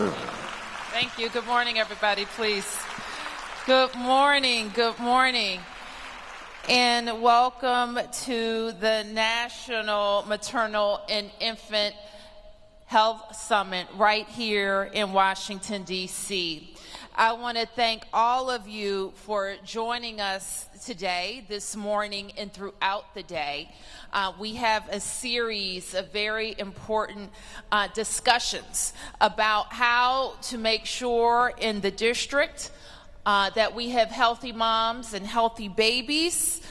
Thank you. Good morning, everybody, please. Good morning. Good morning. And welcome to the National Maternal and Infant Health Summit right here in Washington, D.C. I want to thank all of you for joining us today, this morning, and throughout the day. We have a series of very important discussions about how to make sure in the district that we have healthy moms and healthy babies,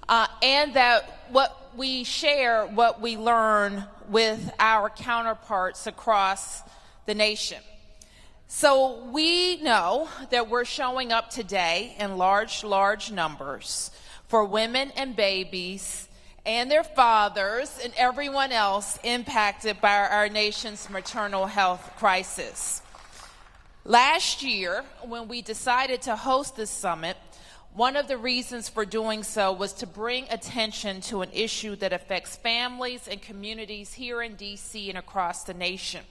and that what we share, what we learn with our counterparts across the nation. So we know that we're showing up today in large numbers for women and babies and their fathers and everyone else impacted by our nation's maternal health crisis. Last year, when we decided to host this summit, one of the reasons for doing so was to bring attention to an issue that affects families and communities here in D.C. and across the nation.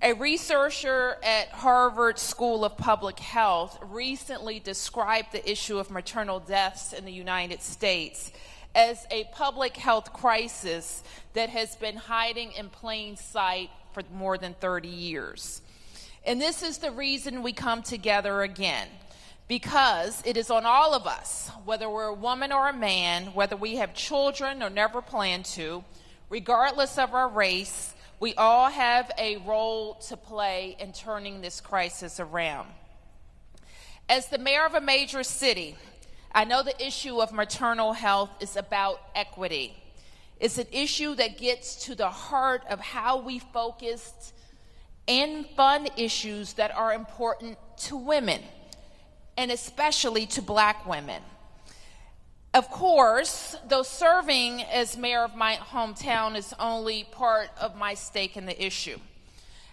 A researcher at Harvard School of Public Health recently described the issue of maternal deaths in the United States as a public health crisis that has been hiding in plain sight for more than 30 years. And this is the reason we come together again, because it is on all of us, whether we're a woman or a man, whether we have children or never plan to, regardless of our race, we all have a role to play in turning this crisis around. As the mayor of a major city, I know the issue of maternal health is about equity. It's an issue that gets to the heart of how we focused and fund issues that are important to women, and especially to Black women. Of course, though serving as mayor of my hometown is only part of my stake in the issue.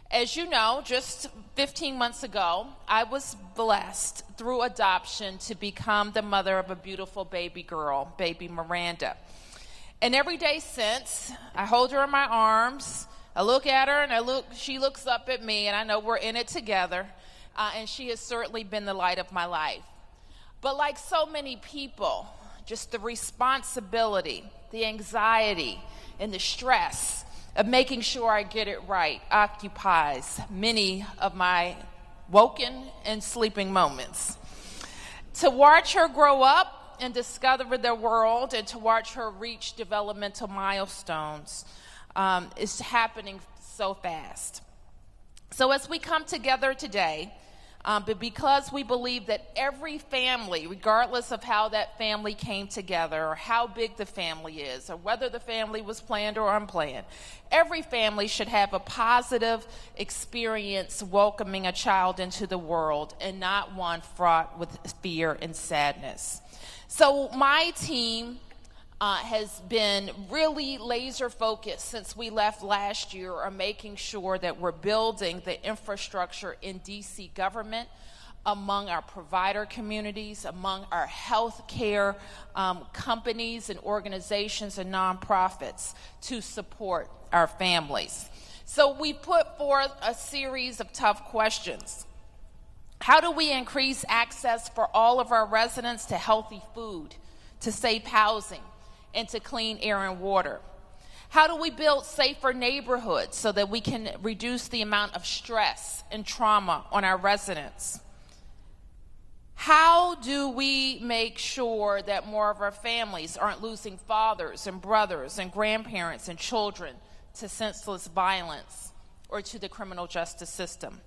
As you know, just 15 months ago, I was blessed through adoption to become the mother of a beautiful baby girl, baby Miranda. And every day since, I hold her in my arms, I look at her, and she looks up at me, and I know we're in it together, and she has certainly been the light of my life. But like so many people, just the responsibility, the anxiety, and the stress of making sure I get it right occupies many of my woken and sleeping moments. To watch her grow up and discover the world, and to watch her reach developmental milestones is happening so fast. So as we come together today, but because we believe that every family, regardless of how that family came together or how big the family is or whether the family was planned or unplanned, every family should have a positive experience welcoming a child into the world and not one fraught with fear and sadness. So my team has been really laser focused since we left last year on making sure that we're building the infrastructure in DC government, among our provider communities, among our healthcare companies and organizations and nonprofits to support our families. So we put forth a series of tough questions. How do we increase access for all of our residents to healthy food, to safe housing, and to clean air and water? How do we build safer neighborhoods so that we can reduce the amount of stress and trauma on our residents? How do we make sure that more of our families aren't losing fathers and brothers and grandparents and children to senseless violence or to the criminal justice system?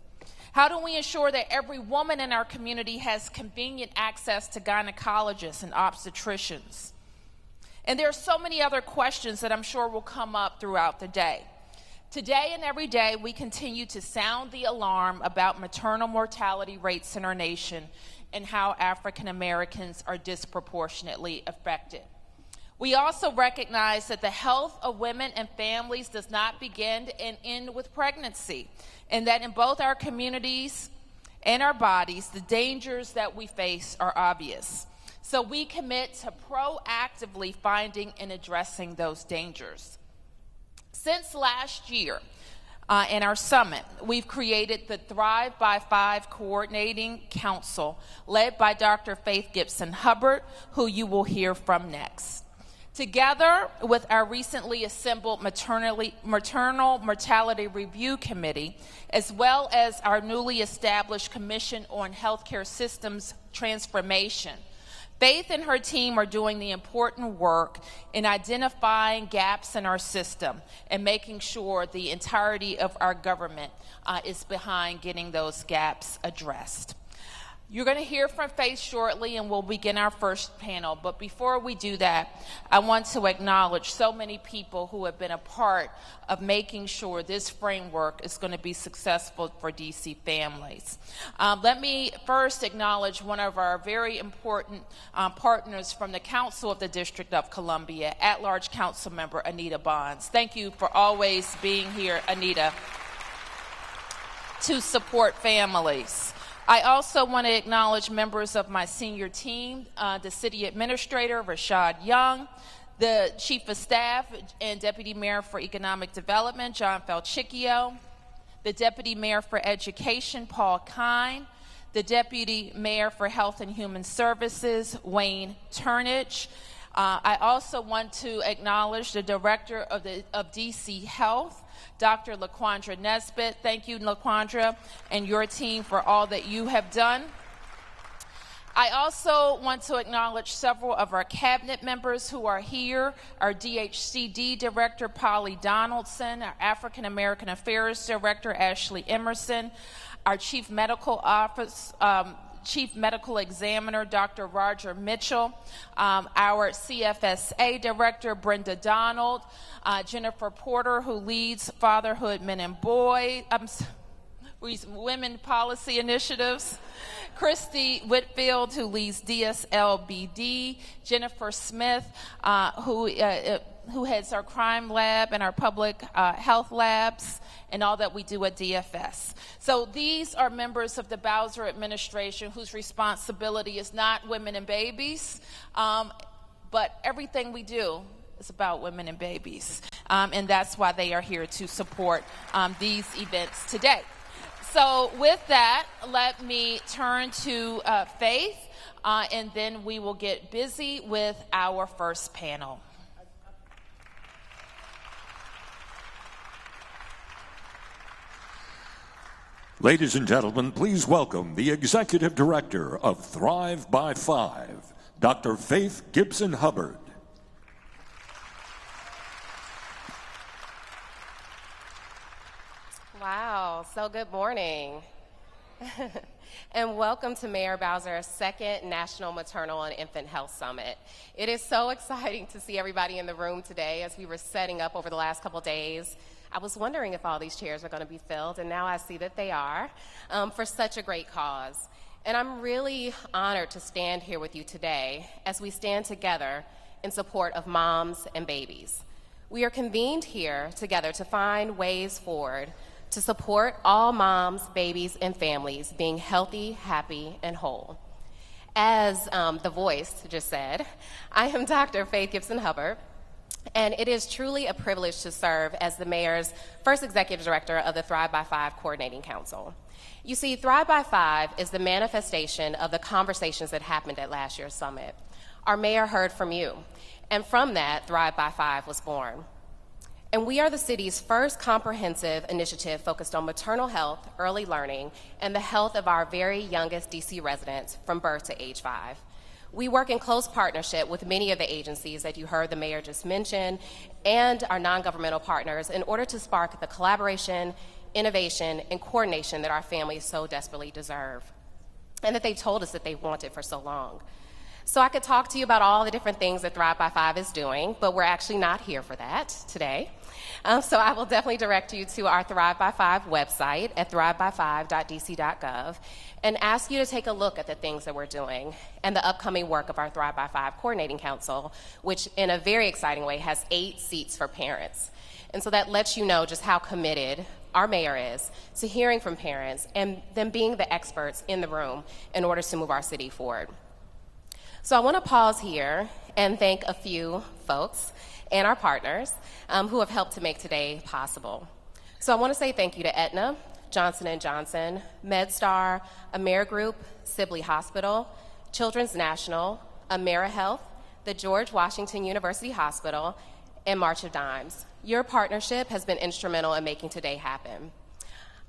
How do we ensure that every woman in our community has convenient access to gynecologists and obstetricians? And there are so many other questions that I'm sure will come up throughout the day. Today and every day, we continue to sound the alarm about maternal mortality rates in our nation and how African Americans are disproportionately affected. We also recognize that the health of women and families does not begin and end with pregnancy, and that in both our communities and our bodies, the dangers that we face are obvious. So we commit to proactively finding and addressing those dangers. Since last year, and our summit. We've created the Thrive by 5 Coordinating Council, led by Dr. Faith Gibson Hubbard, who you will hear from next. Together with our recently assembled Maternal Mortality Review Committee, as well as our newly established Commission on Healthcare Systems Transformation, Faith and her team are doing the important work in identifying gaps in our system and making sure the entirety of our government is behind getting those gaps addressed. You're going to hear from Faith shortly, and we'll begin our first panel. But before we do that, I want to acknowledge so many people who have been a part of making sure this framework is going to be successful for DC families. Let me first acknowledge one of our very important partners from the Council of the District of Columbia, at-large Council Member Anita Bonds. Thank you for always being here, Anita, to support families. I also want to acknowledge members of my senior team, the City Administrator, Rashad Young, the Chief of Staff and Deputy Mayor for Economic Development, John Falchicchio, the Deputy Mayor for Education, Paul Kine, the Deputy Mayor for Health and Human Services, Wayne Turnage. I also want to acknowledge the Director of DC Health, Dr. LaQuandra Nesbitt. Thank you, LaQuandra, and your team for all that you have done. I also want to acknowledge several of our cabinet members who are here, our DHCD Director, Polly Donaldson, our African American Affairs Director, Ashley Emerson, our Chief Medical Examiner, Dr. Roger Mitchell, our CFSA Director, Brenda Donald, Jennifer Porter, who leads Fatherhood Men and Boys, Women Policy Initiatives, Christy Whitfield, who leads DSLBD, Jennifer Smith, who heads our crime lab and our public health labs, and all that we do at DFS. So these are members of the Bowser administration whose responsibility is not women and babies, but everything we do is about women and babies. And that's why they are here to support these events today. So with that, let me turn to Faith, and then we will get busy with our first panel. Ladies and gentlemen, please welcome the Executive Director of Thrive by 5, Dr. Faith Gibson Hubbard. Wow, so good morning. And welcome to Mayor Bowser's second National Maternal and Infant Health Summit. It is so exciting to see everybody in the room today. As we were setting up over the last couple days, I was wondering if all these chairs are going to be filled, and now I see that they are, for such a great cause. And I'm really honored to stand here with you today as we stand together in support of moms and babies. We are convened here together to find ways forward to support all moms, babies, and families being healthy, happy, and whole. As the voice just said, I am Dr. Faith Gibson Hubbard, and it is truly a privilege to serve as the Mayor's first Executive Director of the Thrive by 5 Coordinating Council. You see, Thrive by 5 is the manifestation of the conversations that happened at last year's summit. Our Mayor heard from you, and from that, Thrive by 5 was born. And we are the city's first comprehensive initiative focused on maternal health, early learning, and the health of our very youngest DC residents from birth to age 5. We work in close partnership with many of the agencies that you heard the Mayor just mention and our non-governmental partners in order to spark the collaboration, innovation, and coordination that our families so desperately deserve and that they've told us that they wanted for so long. So I could talk to you about all the different things that Thrive by 5 is doing, but we're actually not here for that today. So I will definitely direct you to our Thrive by 5 website at thriveby5.dc.gov and ask you to take a look at the things that we're doing and the upcoming work of our Thrive by 5 Coordinating Council, which in a very exciting way has 8 seats for parents. And so that lets you know just how committed our mayor is to hearing from parents and them being the experts in the room in order to move our city forward. So I want to pause here and thank a few folks and our partners who have helped to make today possible. So I want to say thank you to Aetna, Johnson & Johnson, Medstar, AmeriGroup, Sibley Hospital, Children's National, AmeriHealth, the George Washington University Hospital, and March of Dimes. Your partnership has been instrumental in making today happen.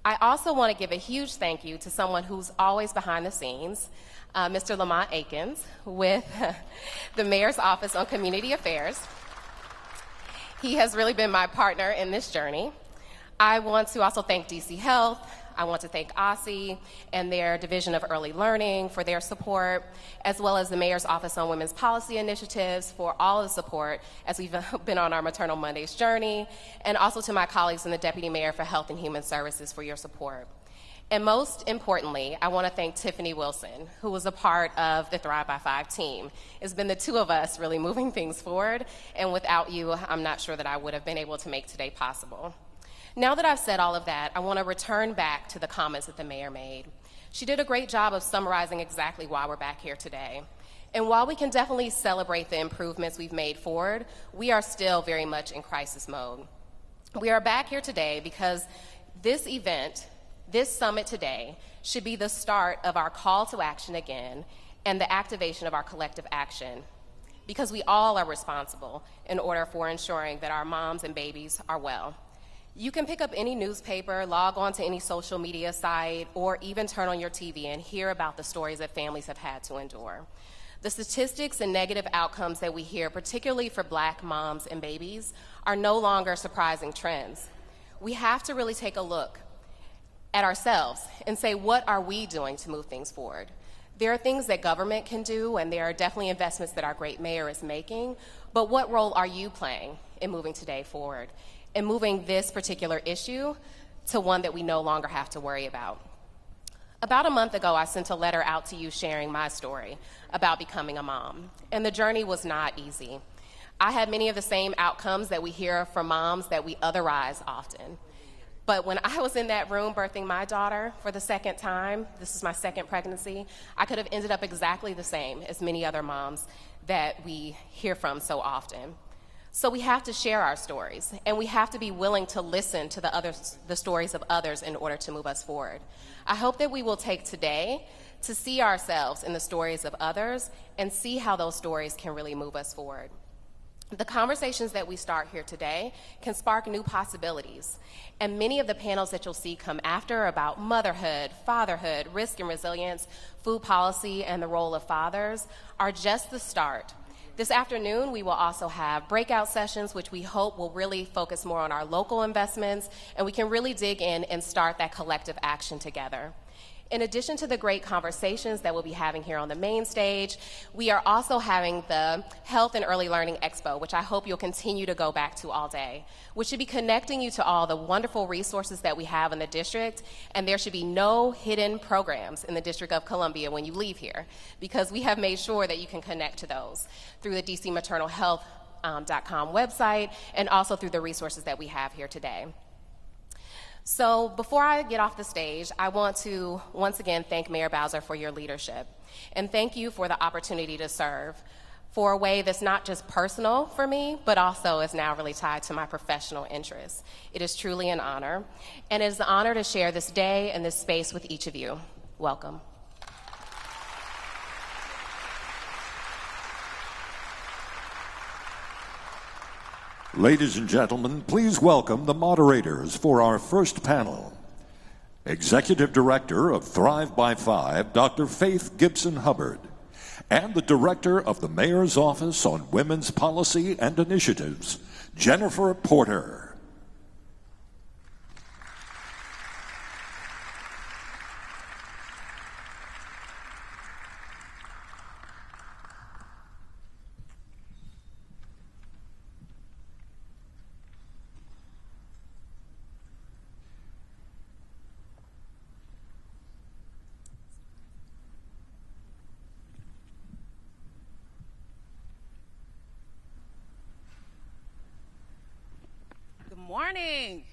I also want to give a huge thank you to someone who's always behind the scenes, Mr. Lamont Akins with the Mayor's Office on Community Affairs. He has really been my partner in this journey. I want to also thank DC Health. I want to thank OSSI and their Division of Early Learning for their support, as well as the Mayor's Office on Women's Policy Initiatives for all of the support as we've been on our Maternal Mondays journey, and also to my colleagues and the Deputy Mayor for Health and Human Services for your support. And most importantly, I want to thank Tiffany Wilson, who was a part of the Thrive by 5 team. It's been the two of us really moving things forward, and without you, I'm not sure that I would have been able to make today possible. Now that I've said all of that, I want to return back to the comments that the mayor made. She did a great job of summarizing exactly why we're back here today. And while we can definitely celebrate the improvements we've made forward, we are still very much in crisis mode. We are back here today because this event, this summit today, should be the start of our call to action again and the activation of our collective action, because we all are responsible in order for ensuring that our moms and babies are well. You can pick up any newspaper, log on to any social media site, or even turn on your TV and hear about the stories that families have had to endure. The statistics and negative outcomes that we hear, particularly for Black moms and babies, are no longer surprising trends. We have to really take a look at ourselves and say, what are we doing to move things forward? There are things that government can do, and there are definitely investments that our great mayor is making, but what role are you playing in moving today forward? And moving this particular issue to one that we no longer have to worry about. About a month ago, I sent a letter out to you sharing my story about becoming a mom, and the journey was not easy. I had many of the same outcomes that we hear from moms that we otherize often. But when I was in that room birthing my daughter for the second time, this is my second pregnancy, I could have ended up exactly the same as many other moms that we hear from so often. So we have to share our stories, and we have to be willing to listen to the stories of others in order to move us forward. I hope that we will take today to see ourselves in the stories of others and see how those stories can really move us forward. The conversations that we start here today can spark new possibilities, and many of the panels that you'll see come after about motherhood, fatherhood, risk and resilience, food policy, and the role of fathers are just the start. This afternoon, we will also have breakout sessions, which we hope will really focus more on our local investments, and we can really dig in and start that collective action together. In addition to the great conversations that we'll be having here on the main stage, we are also having the Health and Early Learning Expo, which I hope you'll continue to go back to all day, which should be connecting you to all the wonderful resources that we have in the district, and there should be no hidden programs in the District of Columbia when you leave here, because we have made sure that you can connect to those through the DCMaternalHealth.com website and also through the resources that we have here today. So before I get off the stage, I want to once again thank Mayor Bowser for your leadership, and thank you for the opportunity to serve for a way that's not just personal for me, but also is now really tied to my professional interests. It is truly an honor, and it is an honor to share this day and this space with each of you. Welcome. Ladies and gentlemen, please welcome the moderators for our first panel. Executive Director of Thrive by 5, Dr. Faith Gibson Hubbard, and the Director of the Mayor's Office on Women's Policy and Initiatives, Jennifer Porter. Morning.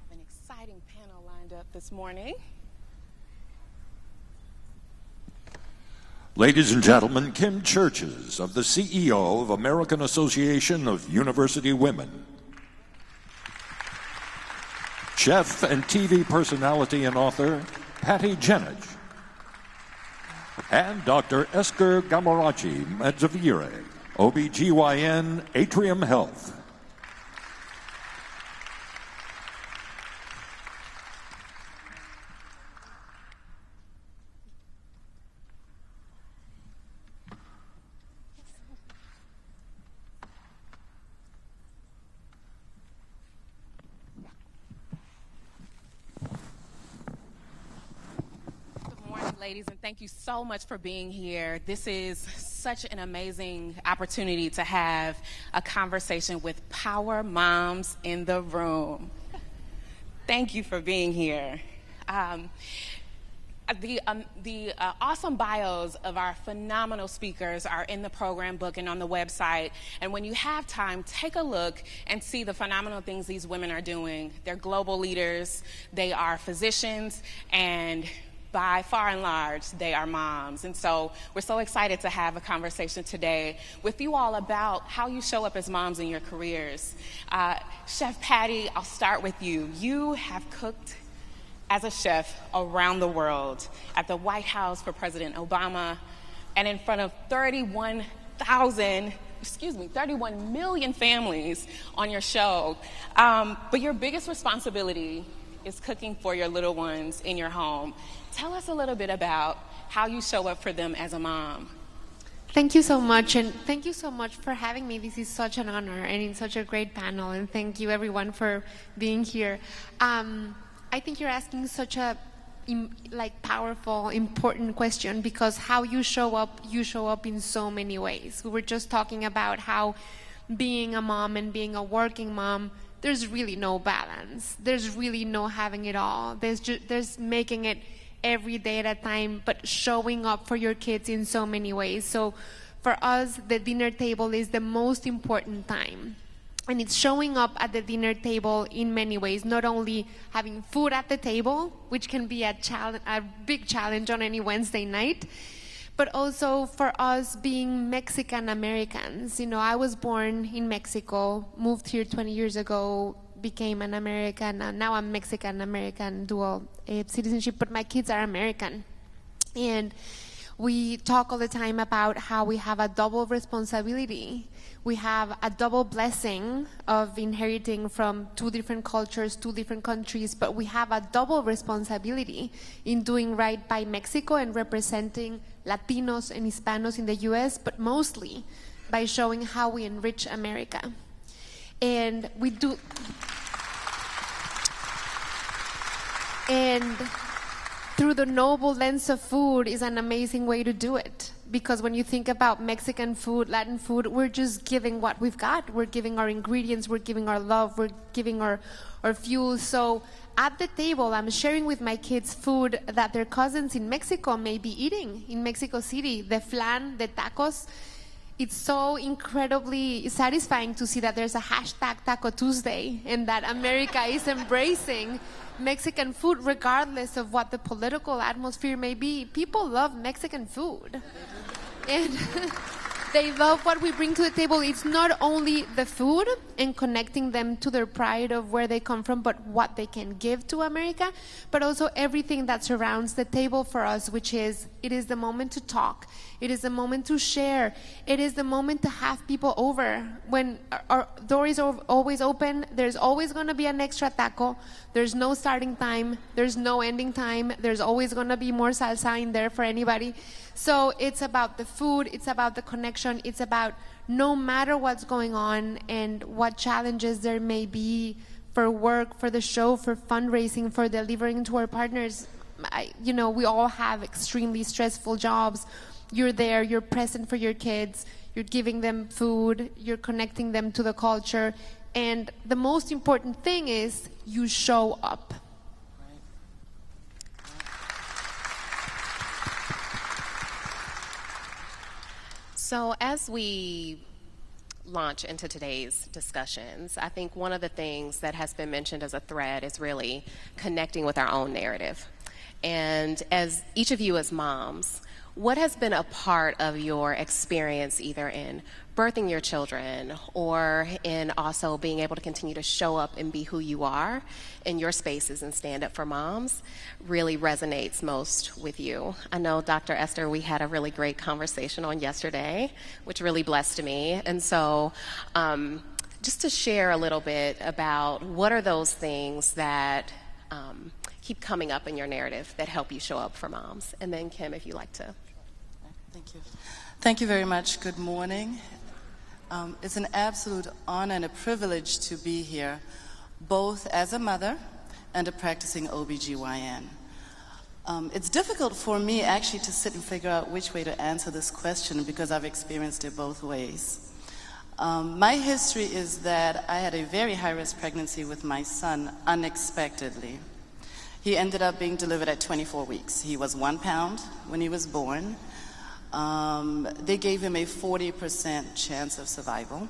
I have an exciting panel lined up this morning. Ladies and gentlemen, Kim Churches, of the CEO of American Association of University Women. Chef and TV personality and author, Patty Jenich. And Dr. Esker Gamorachi Medzavire, OBGYN, Atrium Health. Ladies, and thank you so much for being here. This is such an amazing opportunity to have a conversation with power moms in the room. Thank you for being here. The awesome bios of our phenomenal speakers are in the program book and on the website. And when you have time, take a look and see the phenomenal things these women are doing. They're global leaders, they are physicians, and by far and large, they are moms. And so we're so excited to have a conversation today with you all about how you show up as moms in your careers. Chef Patty, I'll start with you. You have cooked as a chef around the world, at the White House for President Obama, and in front of 31 million families on your show. But your biggest responsibility is cooking for your little ones in your home. Tell us a little bit about how you show up for them as a mom. Thank you so much, and thank you so much for having me. This is such an honor, and it's such a great panel, and thank you everyone for being here. I think you're asking such a powerful, important question, because how you show up in so many ways. We were just talking about how being a mom and being a working mom, there's really no balance. There's really no having it all. There's making it every day at a time, but showing up for your kids in so many ways. So for us, the dinner table is the most important time. And it's showing up at the dinner table in many ways, not only having food at the table, which can be a big challenge on any Wednesday night, but also for us being Mexican Americans. You know, I was born in Mexico, moved here 20 years ago, became an American, and now I'm Mexican American dual citizenship, but my kids are American. And we talk all the time about how we have a double responsibility. We have a double blessing of inheriting from two different cultures, two different countries, but we have a double responsibility in doing right by Mexico and representing Latinos and Hispanos in the US, but mostly by showing how we enrich America. And we do. And through the noble lens of food is an amazing way to do it. Because when you think about Mexican food, Latin food, we're just giving what we've got. We're giving our ingredients, we're giving our love, we're giving our fuel. So at the table, I'm sharing with my kids food that their cousins in Mexico may be eating in Mexico City. The flan, the tacos. It's so incredibly satisfying to see that there's a hashtag Taco Tuesday and that America is embracing Mexican food regardless of what the political atmosphere may be. People love Mexican food. And they love what we bring to the table. It's not only the food and connecting them to their pride of where they come from, but what they can give to America, but also everything that surrounds the table for us, which is, it is the moment to talk. It is the moment to share. It is the moment to have people over. When our door is always open, there's always going to be an extra taco. There's no starting time. There's no ending time. There's always going to be more salsa in there for anybody. So it's about the food. It's about the connection. It's about no matter what's going on and what challenges there may be for work, for the show, for fundraising, for delivering to our partners. We all have extremely stressful jobs. You're there, you're present for your kids, you're giving them food, you're connecting them to the culture, and the most important thing is you show up. So as we launch into today's discussions, I think one of the things that has been mentioned as a thread is really connecting with our own narrative. And as each of you as moms, what has been a part of your experience either in birthing your children or in also being able to continue to show up and be who you are in your spaces and stand up for moms really resonates most with you? I know, Dr. Esther, we had a really great conversation on yesterday, which really blessed me. And so just to share a little bit about what are those things that keep coming up in your narrative that help you show up for moms. And then Kim, if you'd like to. Thank you. Thank you very much. Good morning. It's an absolute honor and a privilege to be here, both as a mother and a practicing OBGYN. It's difficult for me actually to sit and figure out which way to answer this question because I've experienced it both ways. My history is that I had a very high-risk pregnancy with my son unexpectedly. He ended up being delivered at 24 weeks. He was 1 pound when he was born. They gave him a 40% chance of survival.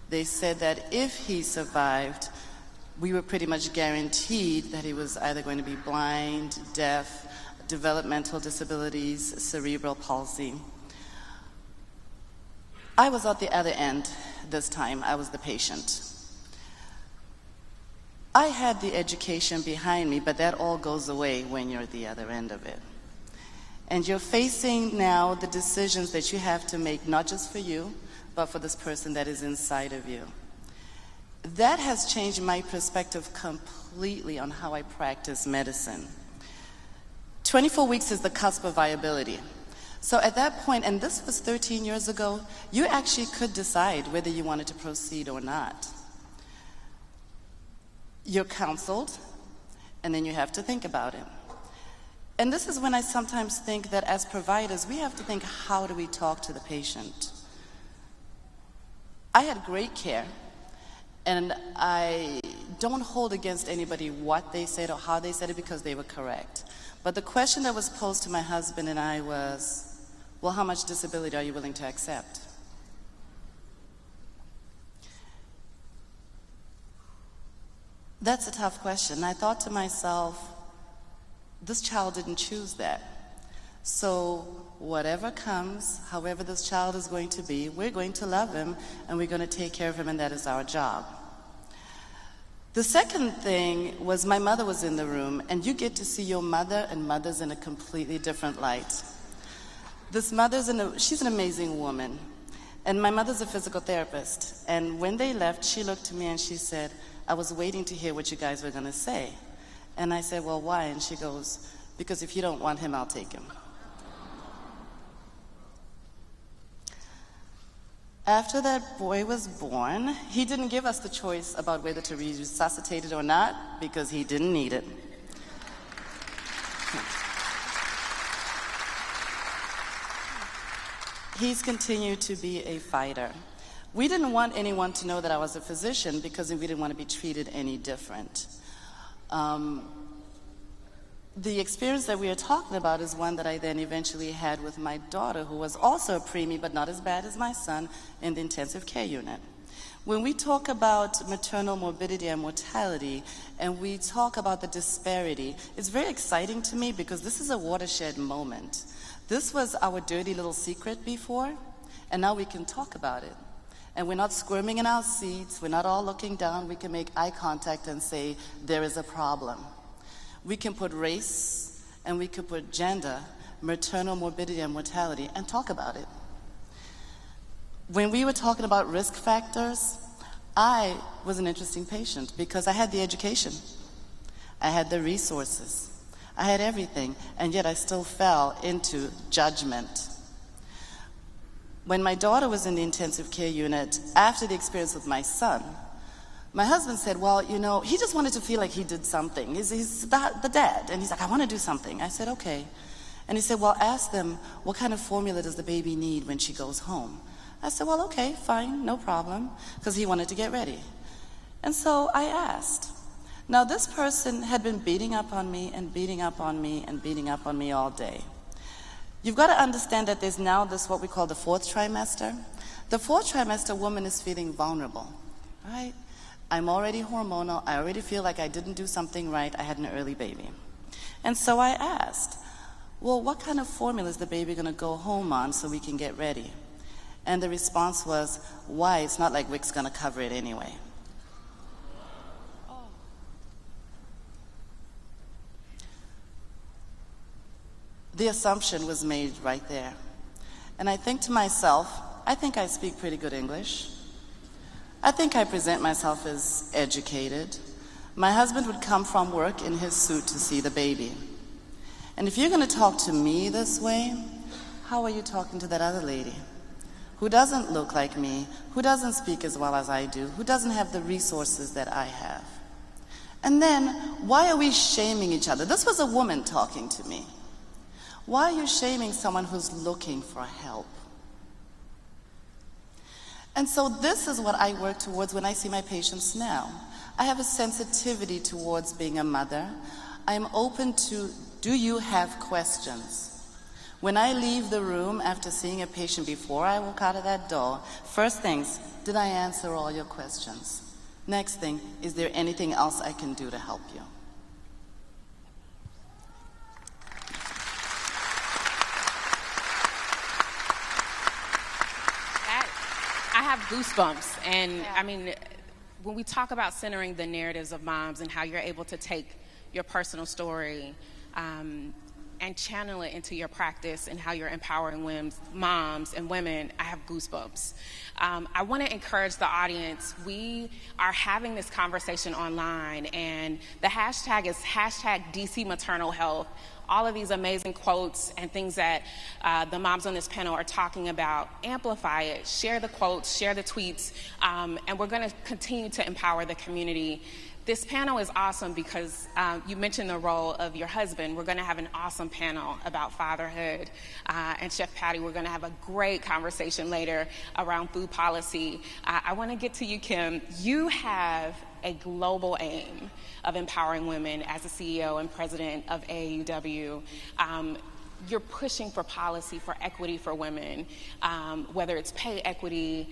They said that if he survived, we were pretty much guaranteed that he was either going to be blind, deaf, developmental disabilities, cerebral palsy. I was at the other end this time. I was the patient. I had the education behind me, but that all goes away when you're at the other end of it. And you're facing now the decisions that you have to make, not just for you, but for this person that is inside of you. That has changed my perspective completely on how I practice medicine. 24 weeks is the cusp of viability. So at that point, and this was 13 years ago, you actually could decide whether you wanted to proceed or not. You're counseled, and then you have to think about it. And this is when I sometimes think that as providers, we have to think, how do we talk to the patient? I had great care, and I don't hold against anybody what they said or how they said it because they were correct. But the question that was posed to my husband and I was, well, how much disability are you willing to accept? That's a tough question. I thought to myself, this child didn't choose that. So whatever comes, however this child is going to be, we're going to love him and we're going to take care of him, and that is our job. The second thing was my mother was in the room, and you get to see your mother and mothers in a completely different light. This mother's she's an amazing woman, and my mother's a physical therapist. And when they left, she looked to me and she said, I was waiting to hear what you guys were going to say. And I said, well, why? And she goes, because if you don't want him, I'll take him. After that boy was born, he didn't give us the choice about whether to resuscitate it or not, because he didn't need it. He's continued to be a fighter. We didn't want anyone to know that I was a physician because we didn't want to be treated any different. The experience that we are talking about is one that I then eventually had with my daughter, who was also a preemie, but not as bad as my son, in the intensive care unit. When we talk about maternal morbidity and mortality, and we talk about the disparity, it's very exciting to me because this is a watershed moment. This was our dirty little secret before, and now we can talk about it. And we're not squirming in our seats, we're not all looking down, we can make eye contact and say, there is a problem. We can put race, and we can put gender, maternal morbidity and mortality, and talk about it. When we were talking about risk factors, I was an interesting patient because I had the education, I had the resources, I had everything, and yet I still fell into judgment. When my daughter was in the intensive care unit, after the experience with my son, my husband said, well, you know, he just wanted to feel like he did something. He's the dad, and he's like, I want to do something. I said, okay. And he said, well, ask them, what kind of formula does the baby need when she goes home? I said, well, okay, fine, no problem, because he wanted to get ready. And so I asked. Now, this person had been beating up on me and beating up on me and beating up on me all day. You've got to understand that there's now this, what we call the 4th trimester. The 4th trimester woman is feeling vulnerable, right? I'm already hormonal, I already feel like I didn't do something right, I had an early baby. And so I asked, well, what kind of formula is the baby going to go home on so we can get ready? And the response was, why? It's not like Wic's going to cover it anyway. The assumption was made right there. And I think to myself, I think I speak pretty good English. I think I present myself as educated. My husband would come from work in his suit to see the baby. And if you're going to talk to me this way, how are you talking to that other lady who doesn't look like me, who doesn't speak as well as I do, who doesn't have the resources that I have? And then, why are we shaming each other? This was a woman talking to me. Why are you shaming someone who's looking for help? And so this is what I work towards when I see my patients now. I have a sensitivity towards being a mother. I am open to, do you have questions? When I leave the room after seeing a patient before I walk out of that door, first things, did I answer all your questions? Next thing, is there anything else I can do to help you? I have goosebumps, and I mean, when we talk about centering the narratives of moms and how you're able to take your personal story and channel it into your practice and how you're empowering moms and women, I have goosebumps. I want to encourage the audience. We are having this conversation online, and the hashtag is #DCMaternalHealth. All of these amazing quotes and things that the moms on this panel are talking about, amplify it, share the quotes, share the tweets, and we're going to continue to empower the community. This panel is awesome because you mentioned the role of your husband. We're going to have an awesome panel about fatherhood. And Chef Patty, we're going to have a great conversation later around food policy. I want to get to you, Kim. You have a global aim of empowering women as the CEO and president of AAUW. You're pushing for policy for equity for women, whether it's pay equity,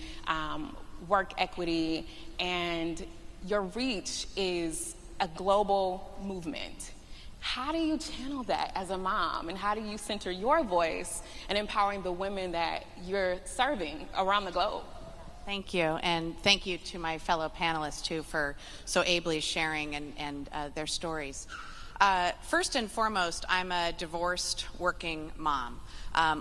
work equity, and your reach is a global movement. How do you channel that as a mom, and how do you center your voice in empowering the women that you're serving around the globe? Thank you, and thank you to my fellow panelists too for so ably sharing and their stories. First and foremost, I'm a divorced working mom.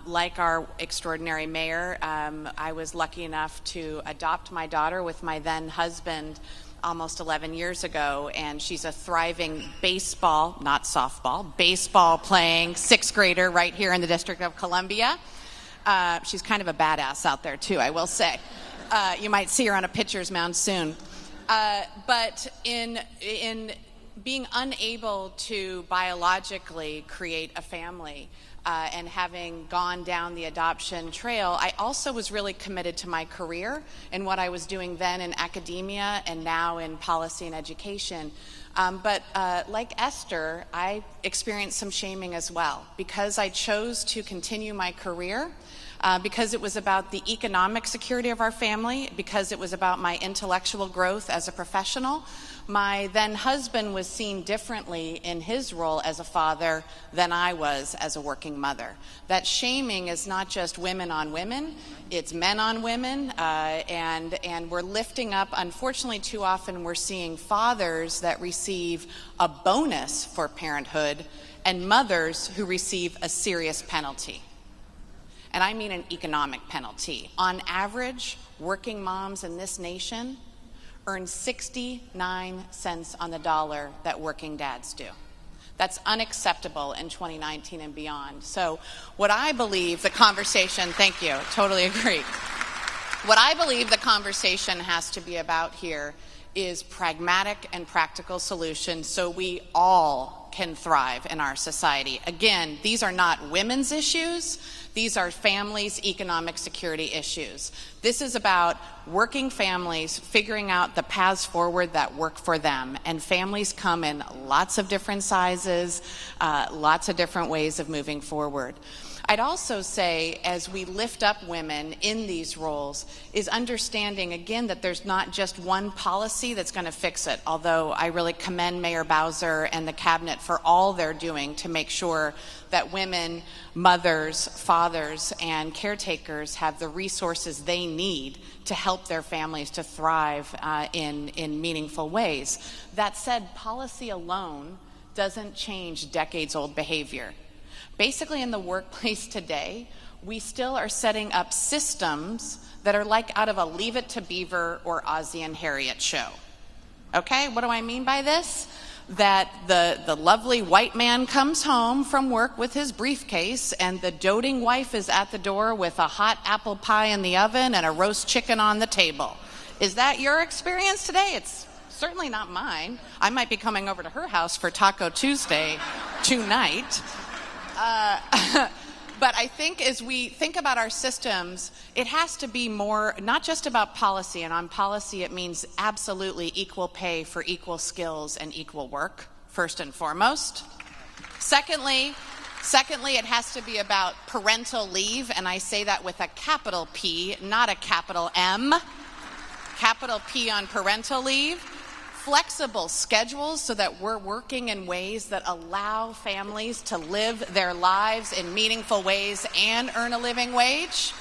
Like our extraordinary mayor, I was lucky enough to adopt my daughter with my then husband almost 11 years ago, and she's a thriving baseball, not softball, baseball playing 6th grader right here in the District of Columbia. She's kind of a badass out there too, I will say. You might see her on a pitcher's mound soon. But in being unable to biologically create a family and having gone down the adoption trail, I also was really committed to my career and what I was doing then in academia and now in policy and education. But like Esther, I experienced some shaming as well because I chose to continue my career. Because it was about the economic security of our family, because it was about my intellectual growth as a professional. My then husband was seen differently in his role as a father than I was as a working mother. That shaming is not just women on women, it's men on women, and we're lifting up, unfortunately too often we're seeing fathers that receive a bonus for parenthood and mothers who receive a serious penalty. And I mean an economic penalty. On average, working moms in this nation earn 69 cents on the dollar that working dads do. That's unacceptable in 2019 and beyond. So what I believe the conversation, thank you, totally agree. What I believe the conversation has to be about here is pragmatic and practical solutions so we all can thrive in our society. Again, these are not women's issues. These are families' economic security issues. This is about working families figuring out the paths forward that work for them. And families come in lots of different sizes, lots of different ways of moving forward. I'd also say, as we lift up women in these roles, is understanding, again, that there's not just one policy that's going to fix it, although I really commend Mayor Bowser and the cabinet for all they're doing to make sure that women, mothers, fathers, and caretakers have the resources they need to help their families to thrive in meaningful ways. That said, policy alone doesn't change decades-old behavior. Basically, in the workplace today, we still are setting up systems that are like out of a Leave It to Beaver or Ozzie and Harriet show. Okay, what do I mean by this? That the lovely white man comes home from work with his briefcase and the doting wife is at the door with a hot apple pie in the oven and a roast chicken on the table. Is that your experience today? It's certainly not mine. I might be coming over to her house for Taco Tuesday tonight. But I think as we think about our systems, it has to be more, not just about policy, and on policy it means absolutely equal pay for equal skills and equal work, first and foremost. Secondly, it has to be about parental leave, and I say that with a capital P, not a capital M. Capital P on parental leave. Flexible schedules so that we're working in ways that allow families to live their lives in meaningful ways and earn a living wage.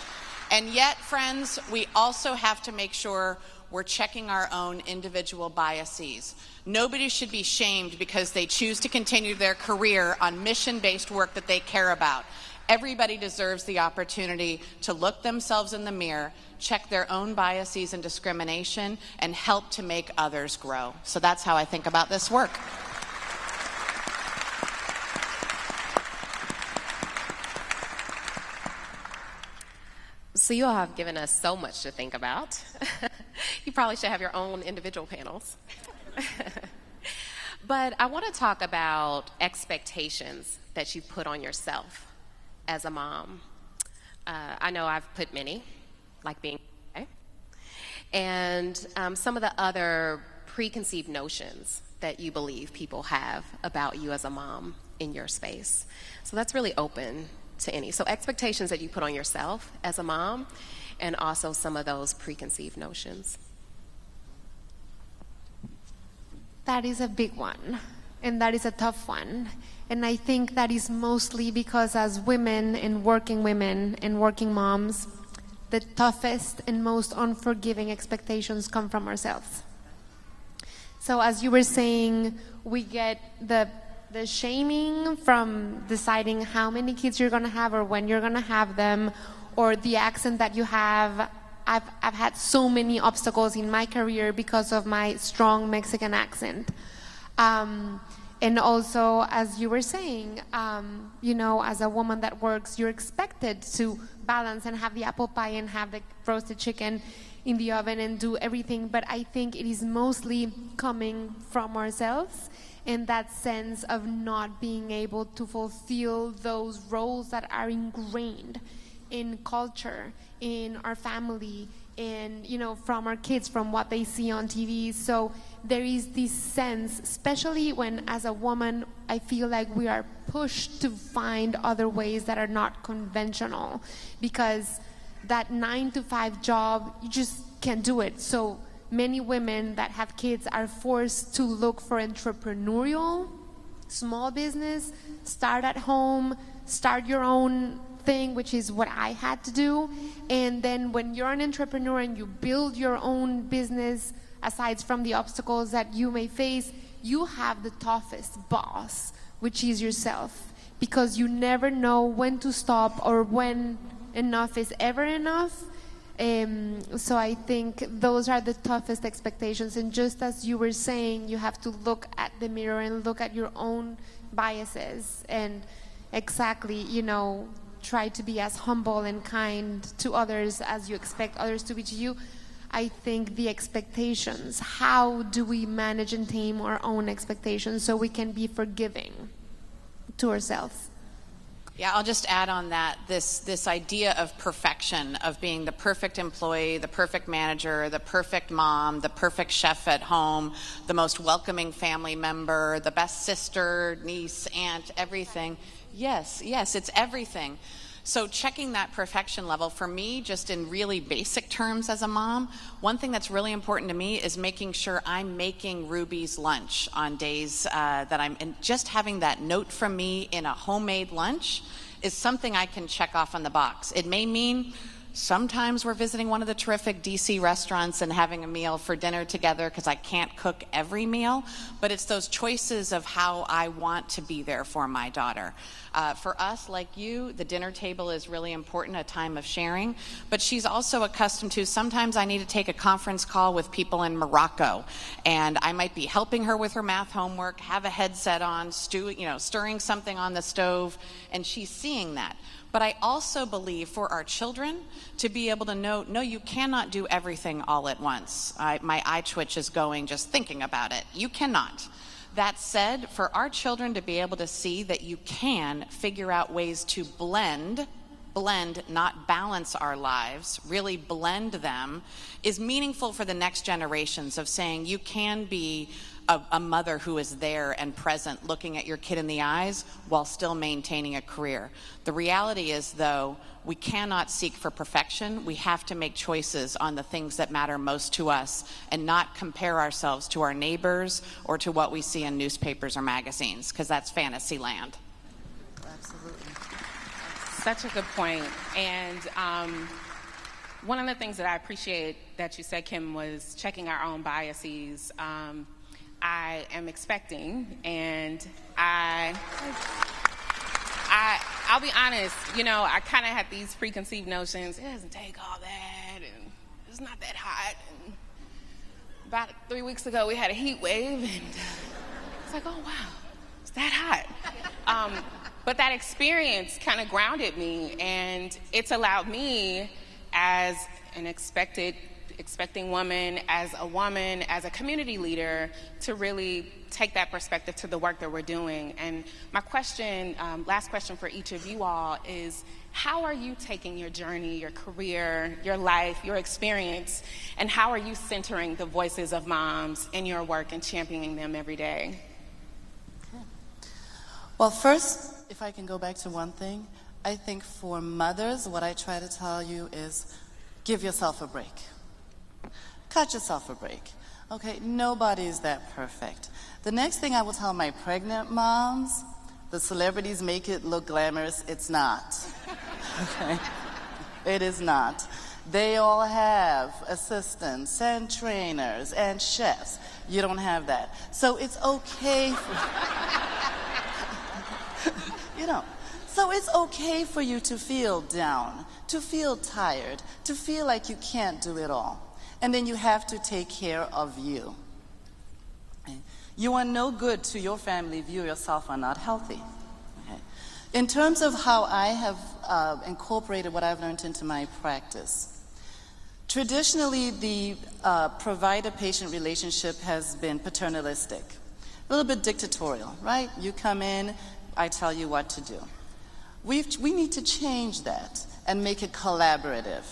And yet, friends, we also have to make sure we're checking our own individual biases. Nobody should be shamed because they choose to continue their career on mission-based work that they care about. Everybody deserves the opportunity to look themselves in the mirror, check their own biases and discrimination, and help to make others grow. So that's how I think about this work. So you all have given us so much to think about. You probably should have your own individual panels. But I want to talk about expectations that you put on yourself as a mom. I know I've put many, like being okay, and some of the other preconceived notions that you believe people have about you as a mom in your space. So that's really open to any. So expectations that you put on yourself as a mom, and also some of those preconceived notions. That is a big one, and that is a tough one. And I think that is mostly because as women and working moms, the toughest and most unforgiving expectations come from ourselves. So as you were saying, we get the shaming from deciding how many kids you're going to have or when you're going to have them, or the accent that you have. I've had so many obstacles in my career because of my strong Mexican accent. And also, as you were saying, as a woman that works, you're expected to balance and have the apple pie and have the roasted chicken in the oven and do everything. But I think it is mostly coming from ourselves, and that sense of not being able to fulfill those roles that are ingrained in culture, in our family, and from our kids, from what they see on TV. So there is this sense, especially when as a woman, I feel like we are pushed to find other ways that are not conventional, because that 9-to-5 job, you just can't do it. So many women that have kids are forced to look for entrepreneurial, small business, start at home, start your own thing, which is what I had to do. And then when you're an entrepreneur and you build your own business, aside from the obstacles that you may face, you have the toughest boss, which is yourself, because you never know when to stop or when enough is ever enough. So I think those are the toughest expectations. And just as you were saying, you have to look at the mirror and look at your own biases and exactly, try to be as humble and kind to others as you expect others to be to you. I think the expectations, how do we manage and tame our own expectations so we can be forgiving to ourselves? Yeah, I'll just add on that, this idea of perfection, of being the perfect employee, the perfect manager, the perfect mom, the perfect chef at home, the most welcoming family member, the best sister, niece, aunt, everything. Yes, it's everything. So checking that perfection level, for me, just in really basic terms as a mom, one thing that's really important to me is making sure I'm making Ruby's lunch on days that I'm, and just having that note from me in a homemade lunch is something I can check off on the box. It may mean sometimes we're visiting one of the terrific DC restaurants and having a meal for dinner together because I can't cook every meal, but it's those choices of how I want to be there for my daughter. For us, like you, the dinner table is really important, a time of sharing, but she's also accustomed to sometimes I need to take a conference call with people in Morocco, and I might be helping her with her math homework, have a headset on, stirring something on the stove, and she's seeing that. But I also believe for our children to be able to know, no, you cannot do everything all at once. My eye twitch is going just thinking about it. You cannot. That said, for our children to be able to see that you can figure out ways to blend, not balance our lives, really blend them, is meaningful for the next generations of saying you can be a mother who is there and present, looking at your kid in the eyes while still maintaining a career. The reality is, though, we cannot seek for perfection. We have to make choices on the things that matter most to us and not compare ourselves to our neighbors or to what we see in newspapers or magazines, because that's fantasy land. Absolutely. Such a good point. And one of the things that I appreciate that you said, Kim, was checking our own biases. I am expecting, and I'll be honest, I kind of had these preconceived notions. It doesn't take all that, and it's not that hot. And about 3 weeks ago, we had a heat wave, and it's like, oh, wow, it's that hot. But that experience kind of grounded me, and it's allowed me as an expecting woman, as a community leader, to really take that perspective to the work that we're doing. And my question, last question for each of you all is, how are you taking your journey, your career, your life, your experience, and how are you centering the voices of moms in your work and championing them every day? Okay. Well, first, if I can go back to one thing, I think for mothers, what I try to tell you is give yourself a break. Cut yourself a break. Okay, nobody is that perfect. The next thing I will tell my pregnant moms, the celebrities make it look glamorous. It's not. Okay? It is not. They all have assistants and trainers and chefs. You don't have that. So it's okay So it's okay for you to feel down, to feel tired, to feel like you can't do it all. And then you have to take care of you. Okay? You are no good to your family if you yourself are not healthy. Okay? In terms of how I have incorporated what I've learned into my practice, traditionally the provider-patient relationship has been paternalistic, a little bit dictatorial, right? You come in, I tell you what to do. We need to change that and make it collaborative.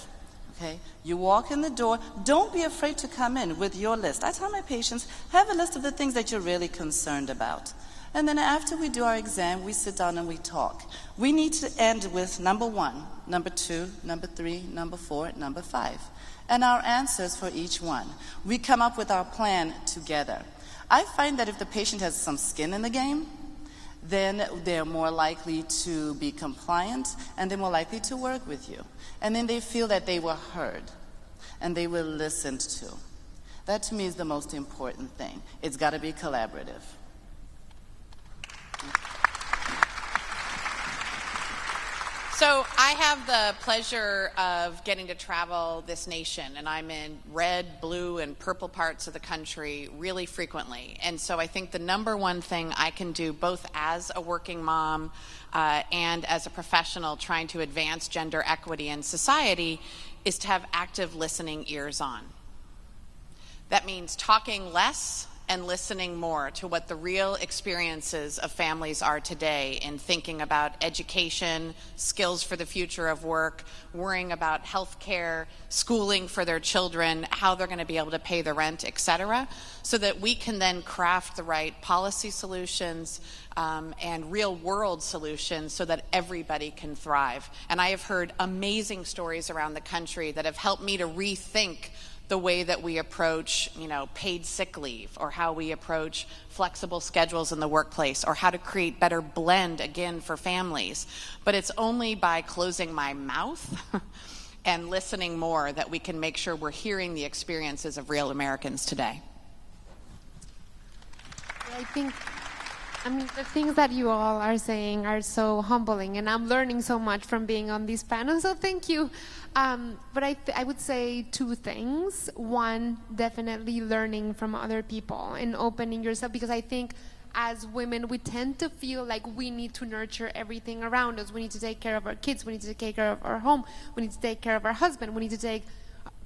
Okay? You walk in the door, don't be afraid to come in with your list. I tell my patients, have a list of the things that you're really concerned about. And then after we do our exam, we sit down and we talk. We need to end with number 1, number 2, number 3, number 4, number 5. And our answers for each one. We come up with our plan together. I find that if the patient has some skin in the game, then they're more likely to be compliant and they're more likely to work with you. And then they feel that they were heard and they were listened to. That to me is the most important thing. It's got to be collaborative. So I have the pleasure of getting to travel this nation, and I'm in red, blue, and purple parts of the country really frequently. And so I think the number one thing I can do, both as a working mom and as a professional trying to advance gender equity in society, is to have active listening ears on. That means talking less and listening more to what the real experiences of families are today in thinking about education, skills for the future of work, worrying about health care, schooling for their children, how they're going to be able to pay the rent, etc., so that we can then craft the right policy solutions and real-world solutions so that everybody can thrive. And I have heard amazing stories around the country that have helped me to rethink the way that we approach, paid sick leave, or how we approach flexible schedules in the workplace, or how to create better blend, again, for families. But it's only by closing my mouth and listening more that we can make sure we're hearing the experiences of real Americans today. The things that you all are saying are so humbling, and I'm learning so much from being on these panels, so thank you. But I would say two things. One, definitely learning from other people and opening yourself, because I think as women, we tend to feel like we need to nurture everything around us. We need to take care of our kids. We need to take care of our home. We need to take care of our husband. We need to take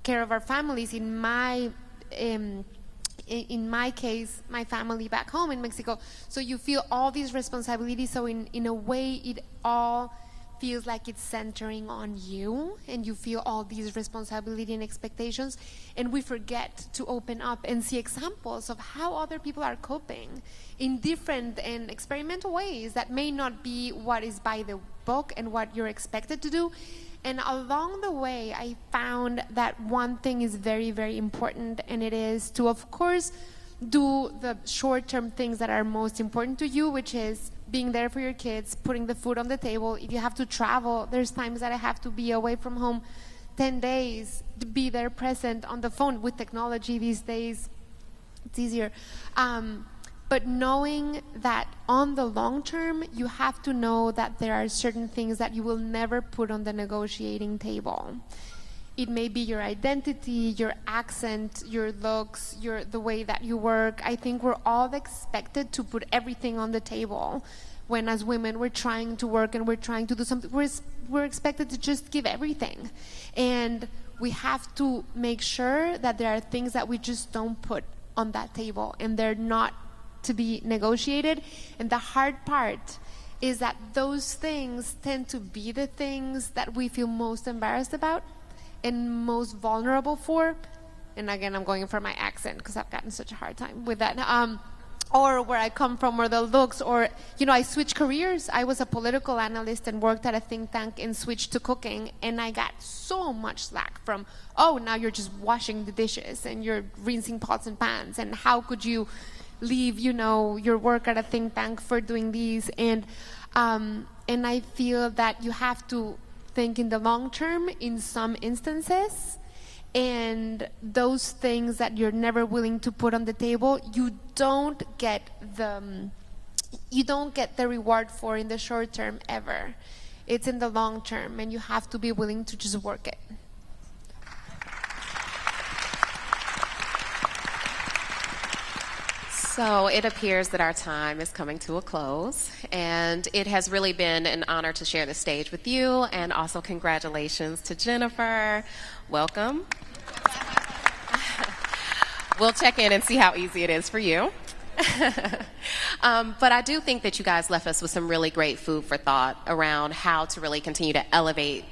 care of our families. In my case, my family back home in Mexico. So you feel all these responsibilities. So in a way, it all feels like it's centering on you, and you feel all these responsibility and expectations, and we forget to open up and see examples of how other people are coping in different and experimental ways that may not be what is by the book and what you're expected to do. And along the way, I found that one thing is very, very important, and it is to, of course, do the short-term things that are most important to you, which is being there for your kids, putting the food on the table. If you have to travel, there's times that I have to be away from home 10 days, to be there present on the phone. With technology these days, it's easier. But knowing that on the long term, you have to know that there are certain things that you will never put on the negotiating table. It may be your identity, your accent, your looks, the way that you work. I think we're all expected to put everything on the table. When as women, we're trying to work and we're trying to do something, we're expected to just give everything. And we have to make sure that there are things that we just don't put on that table, and they're not to be negotiated. And the hard part is that those things tend to be the things that we feel most embarrassed about and most vulnerable for. And again, I'm going for my accent because I've gotten such a hard time with that. Or where I come from, or the looks, or, I switched careers. I was a political analyst and worked at a think tank and switched to cooking, and I got so much slack from, now you're just washing the dishes and you're rinsing pots and pans, and how could you leave, your work at a think tank for doing these? And I feel that you have to think in the long term in some instances, and those things that you're never willing to put on the table, you don't get the reward for in the short term ever. It's in the long term, and you have to be willing to just work it. So it appears that our time is coming to a close, and it has really been an honor to share the stage with you, and also congratulations to Jennifer. Welcome. We'll check in and see how easy it is for you. But I do think that you guys left us with some really great food for thought around how to really continue to elevate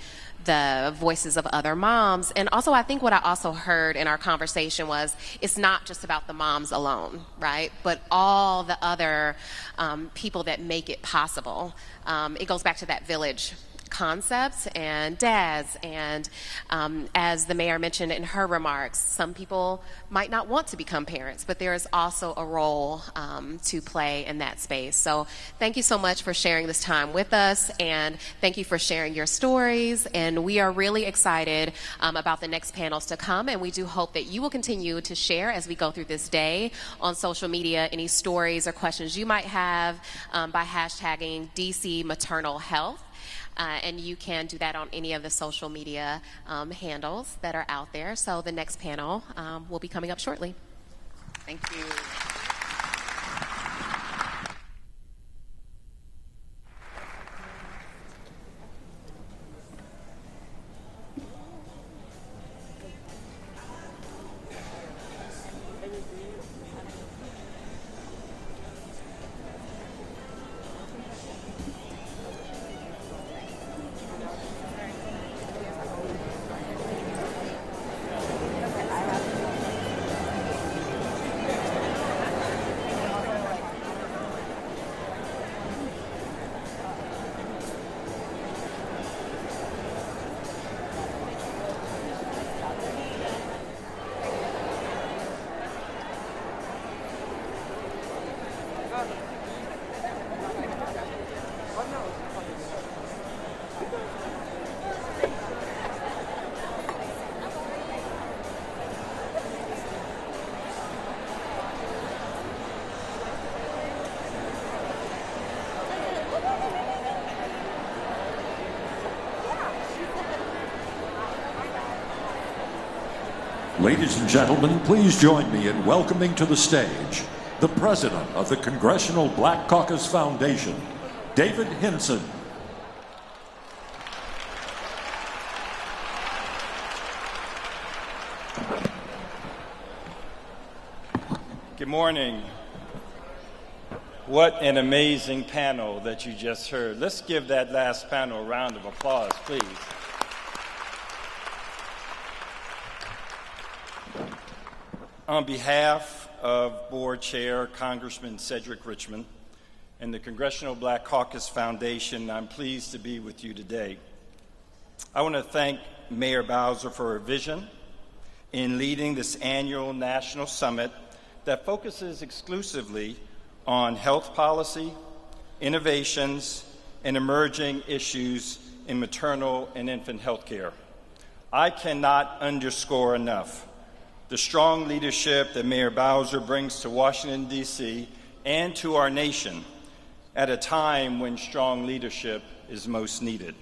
the voices of other moms. And also, I think what I also heard in our conversation was it's not just about the moms alone, right? But all the other people that make it possible. It goes back to that village concept, and dads, and as the mayor mentioned in her remarks, some people might not want to become parents, but there is also a role to play in that space. So thank you so much for sharing this time with us, and thank you for sharing your stories, and we are really excited about the next panels to come, and we do hope that you will continue to share as we go through this day on social media any stories or questions you might have by hashtagging DC Maternal Health. And you can do that on any of the social media handles that are out there. So the next panel will be coming up shortly. Thank you. Ladies and gentlemen, please join me in welcoming to the stage the president of the Congressional Black Caucus Foundation, David Hinson. Good morning. What an amazing panel that you just heard. Let's give that last panel a round of applause, please. On behalf of Board Chair Congressman Cedric Richmond and the Congressional Black Caucus Foundation, I'm pleased to be with you today. I want to thank Mayor Bowser for her vision in leading this annual national summit that focuses exclusively on health policy, innovations, and emerging issues in maternal and infant health care. I cannot underscore enough the strong leadership that Mayor Bowser brings to Washington, D.C. and to our nation at a time when strong leadership is most needed.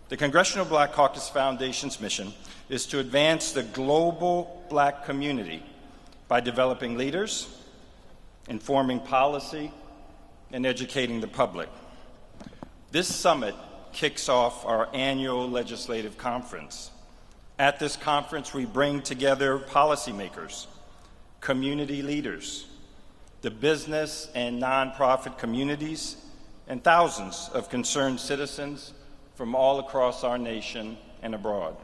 The Congressional Black Caucus Foundation's mission is to advance the global Black community by developing leaders, informing policy, and educating the public. This summit kicks off our annual legislative conference. At this conference, we bring together policymakers, community leaders, the business and nonprofit communities, and thousands of concerned citizens from all across our nation and abroad.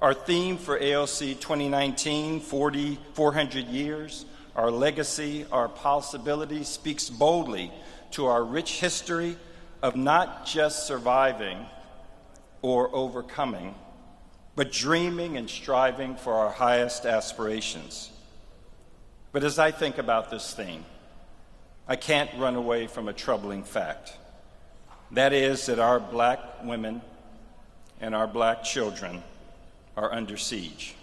Our theme for ALC 2019, 400 years, our legacy, our possibility, speaks boldly to our rich history of not just surviving or overcoming, but dreaming and striving for our highest aspirations. But as I think about this theme, I can't run away from a troubling fact. That is that our Black women and our Black children are under siege.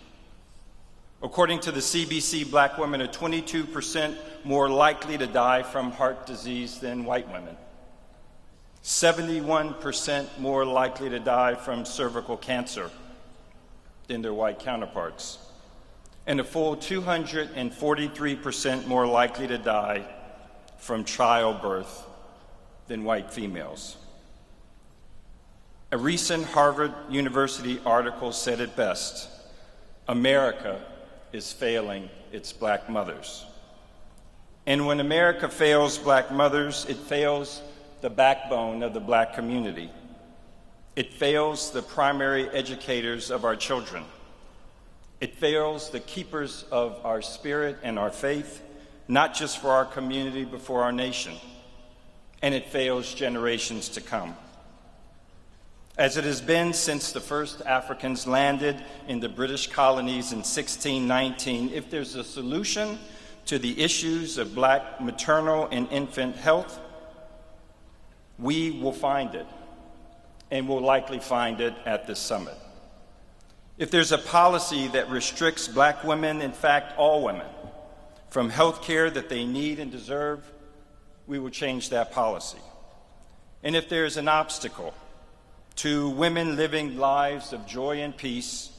According to the CBC, Black women are 22% more likely to die from heart disease than white women, 71% more likely to die from cervical cancer than their white counterparts, and a full 243% more likely to die from childbirth than white females. A recent Harvard University article said it best: America is failing its Black mothers. And when America fails Black mothers, it fails the backbone of the Black community. It fails the primary educators of our children. It fails the keepers of our spirit and our faith, not just for our community, but for our nation. And it fails generations to come. As it has been since the first Africans landed in the British colonies in 1619, if there's a solution to the issues of Black maternal and infant health, we will find it, and will likely find it at this summit. If there's a policy that restricts Black women, in fact all women, from health care that they need and deserve, we will change that policy. And if there's an obstacle to women living lives of joy and peace,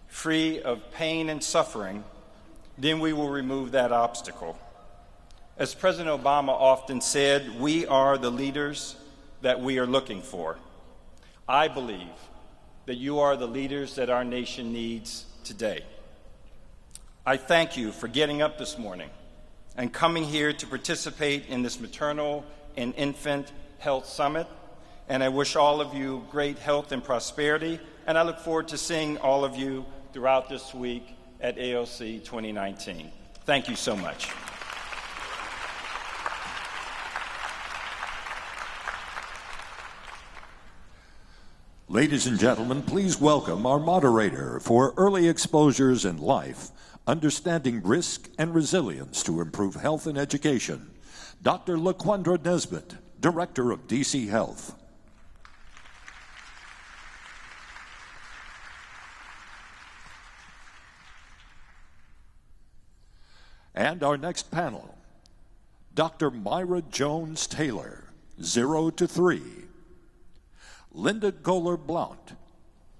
free of pain and suffering, then we will remove that obstacle. As President Obama often said, we are the leaders that we are looking for. I believe that you are the leaders that our nation needs today. I thank you for getting up this morning and coming here to participate in this Maternal and Infant Health Summit, and I wish all of you great health and prosperity, and I look forward to seeing all of you throughout this week at ALC 2019. Thank you so much. Ladies and gentlemen, please welcome our moderator for early exposures in life, Understanding Risk and Resilience to Improve Health and Education, Dr. LaQuandra Nesbitt, Director of DC Health. And our next panel, Dr. Myra Jones Taylor, 0 to 3. Linda Goler-Blount,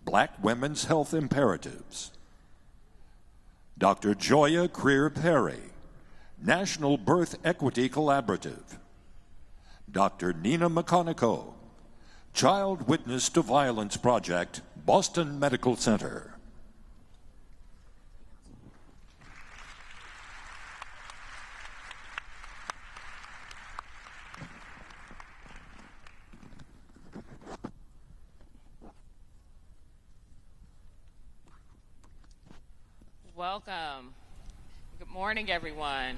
Black Women's Health Imperatives. Dr. Joya Creer-Perry, National Birth Equity Collaborative. Dr. Nina McConico, Child Witness to Violence Project, Boston Medical Center. Welcome. Good morning, everyone.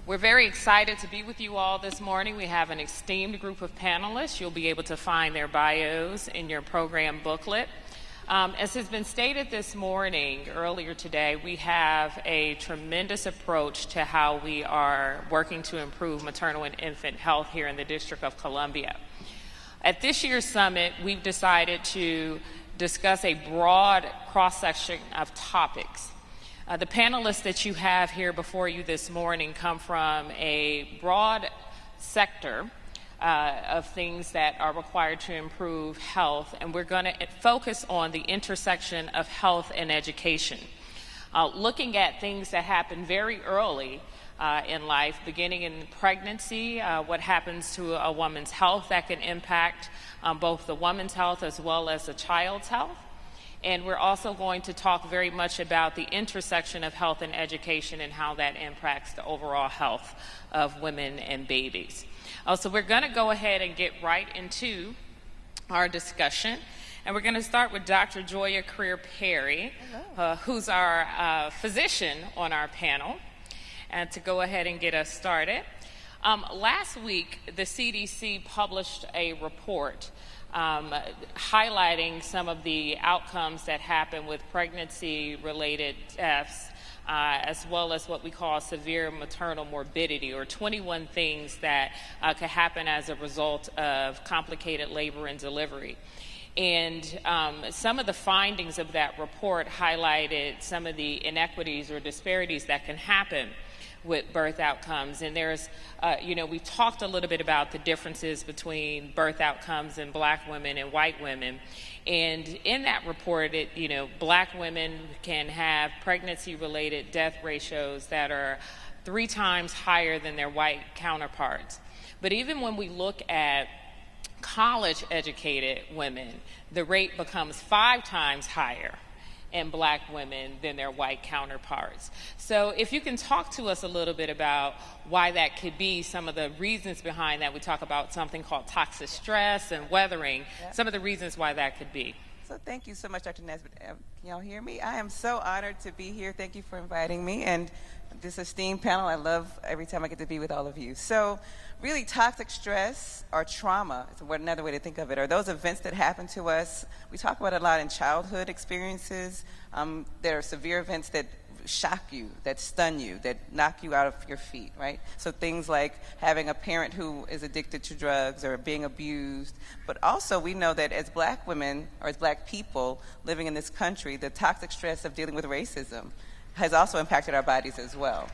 We're very excited to be with you all this morning. We have an esteemed group of panelists. You'll be able to find their bios in your program booklet. As has been stated this morning, earlier today, we have a tremendous approach to how we are working to improve maternal and infant health here in the District of Columbia. At this year's summit, we've decided to discuss a broad cross-section of topics. The panelists that you have here before you this morning come from a broad sector of things that are required to improve health, and we're going to focus on the intersection of health and education, looking at things that happen very early in life, beginning in pregnancy, what happens to a woman's health that can impact both the woman's health as well as the child's health. And we're also going to talk very much about the intersection of health and education and how that impacts the overall health of women and babies. So we're going to go ahead and get right into our discussion. And we're going to start with Dr. Joya Creer-Perry, who's our physician on our panel, and to go ahead and get us started. Last week, the CDC published a report highlighting some of the outcomes that happen with pregnancy-related deaths, as well as what we call severe maternal morbidity, or 21 things that could happen as a result of complicated labor and delivery. And some of the findings of that report highlighted some of the inequities or disparities that can happen with birth outcomes. And there's, we've talked a little bit about the differences between birth outcomes in Black women and white women. And in that report, Black women can have pregnancy-related death ratios that are 3 times higher than their white counterparts. But even when we look at college-educated women, the rate becomes 5 times higher in Black women than their white counterparts. So if you can talk to us a little bit about why that could be, some of the reasons behind that. We talk about something called toxic stress and weathering, some of the reasons why that could be. So thank you so much, Dr. Nesbitt. Can y'all hear me? I am so honored to be here. Thank you for inviting me. And this esteemed panel, I love every time I get to be with all of you. So really, toxic stress or trauma is another way to think of it, are those events that happen to us. We talk about it a lot in childhood experiences. There are severe events that shock you, that stun you, that knock you out of your feet, right? So things like having a parent who is addicted to drugs or being abused. But also we know that as Black women or as Black people living in this country, the toxic stress of dealing with racism has also impacted our bodies as well.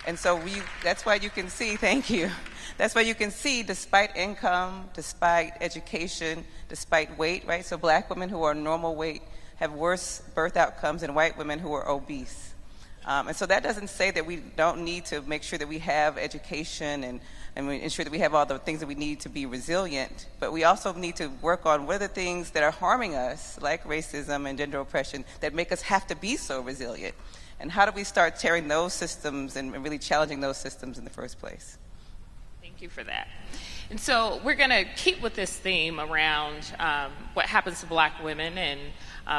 And so that's why you can see, thank you, that's why you can see despite income, despite education, despite weight, right? So Black women who are normal weight have worse birth outcomes than white women who are obese. And so that doesn't say that we don't need to make sure that we have education and we ensure that we have all the things that we need to be resilient, but we also need to work on what are the things that are harming us, like racism and gender oppression, that make us have to be so resilient. And how do we start tearing those systems and really challenging those systems in the first place? Thank you for that. And so we're going to keep with this theme around what happens to Black women and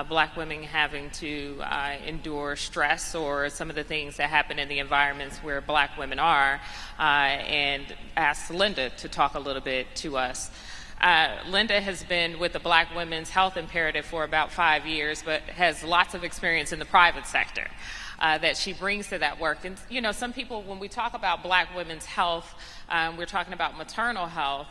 Black women having to endure stress or some of the things that happen in the environments where Black women are, and ask Linda to talk a little bit to us. Linda has been with the Black Women's Health Imperative for about 5 years, but has lots of experience in the private sector that she brings to that work. And, you know, some people, when we talk about Black women's health, we're talking about maternal health.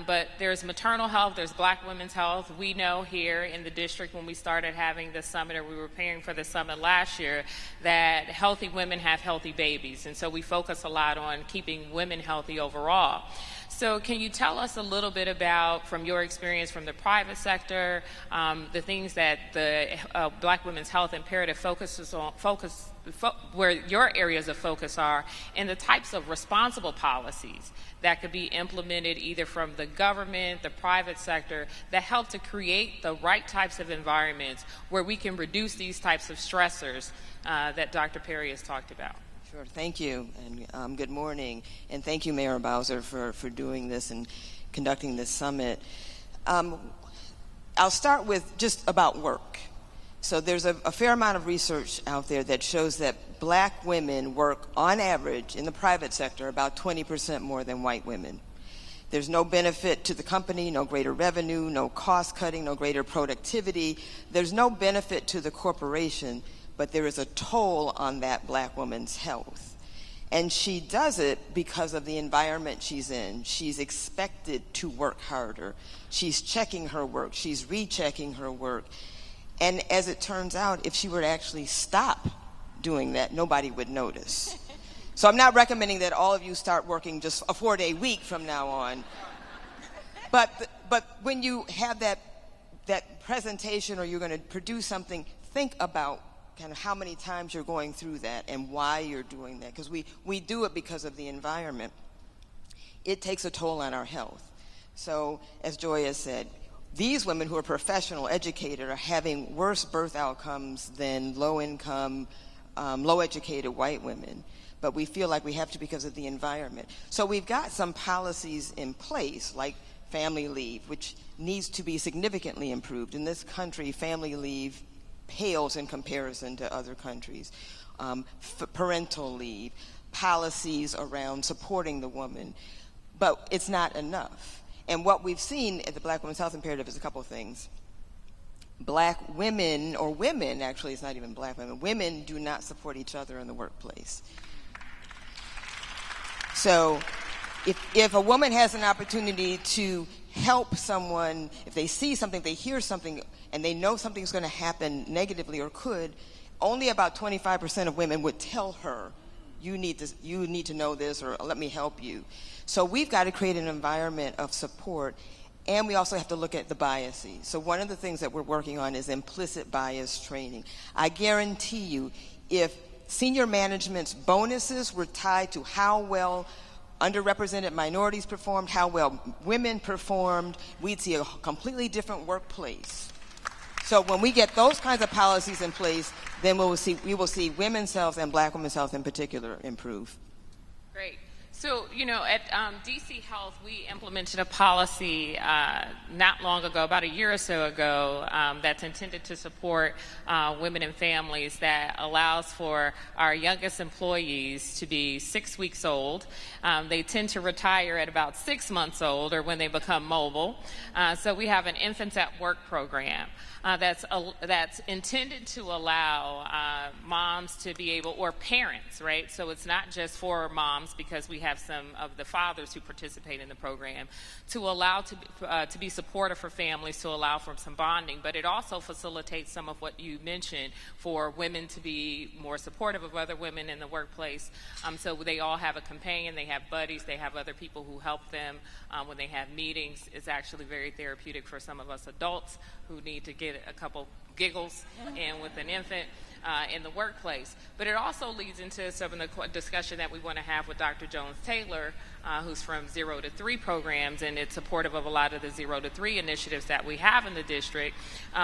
But there's maternal health, there's Black women's health. We know here in the district when we started having the summit, or we were preparing for the summit last year, that healthy women have healthy babies. And so we focus a lot on keeping women healthy overall. So can you tell us a little bit about, from your experience from the private sector, the things that the Black Women's Health Imperative focuses on, where your areas of focus are, and the types of responsible policies that could be implemented either from the government, the private sector, that help to create the right types of environments where we can reduce these types of stressors that Dr. Perry has talked about? Sure, thank you, and good morning, and thank you, Mayor Bowser, for doing this and conducting this summit. I'll start with just about work. So there's a fair amount of research out there that shows that Black women work, on average, in the private sector about 20% more than white women. There's no benefit to the company, no greater revenue, no cost cutting, no greater productivity. There's no benefit to the corporation, but there is a toll on that Black woman's health. And she does it because of the environment she's in. She's expected to work harder. She's checking her work. She's rechecking her work. And as it turns out, if she were to actually stop doing that, nobody would notice. So I'm not recommending that all of you start working just a 4-day week from now on. But when you have that presentation, or you're going to produce something, think about kind of how many times you're going through that and why you're doing that. Because we do it because of the environment. It takes a toll on our health. So as Joy has said, these women who are professional, educated, are having worse birth outcomes than low-income, low-educated white women. But we feel like we have to because of the environment. So we've got some policies in place, like family leave, which needs to be significantly improved. In this country, family leave pales in comparison to other countries. Parental leave, policies around supporting the woman. But it's not enough. And what we've seen at the Black Women's Health Imperative is a couple of things. Black women, or women, actually, it's not even Black women, women do not support each other in the workplace. So if a woman has an opportunity to help someone, if they see something, they hear something, and they know something's going to happen negatively or could, only about 25% of women would tell her, you need to know this, or let me help you. So we've got to create an environment of support, and we also have to look at the biases. So one of the things that we're working on is implicit bias training. I guarantee you, if senior management's bonuses were tied to how well underrepresented minorities performed, how well women performed, we'd see a completely different workplace. So when we get those kinds of policies in place, then we will see women's health, and Black women's health in particular, improve. Great. So, you know, at DC Health, we implemented a policy not long ago, about a year or so ago, that's intended to support women and families, that allows for our youngest employees to be 6 weeks old. They tend to retire at about 6 months old, or when they become mobile. So we have an Infants at Work program. That's intended to allow moms to be able, or parents, right? So it's not just for moms, because we have some of the fathers who participate in the program, to allow to be supportive for families, to allow for some bonding. But it also facilitates some of what you mentioned, for women to be more supportive of other women in the workplace. So they all have a companion, they have buddies, they have other people who help them when they have meetings. It's actually very therapeutic for some of us adults who need to get a couple giggles in with an infant in the workplace. But it also leads into some of the discussion that we want to have with Dr. Jones-Taylor, who's from 0 to 3 programs, and it's supportive of a lot of the 0 to 3 initiatives that we have in the district,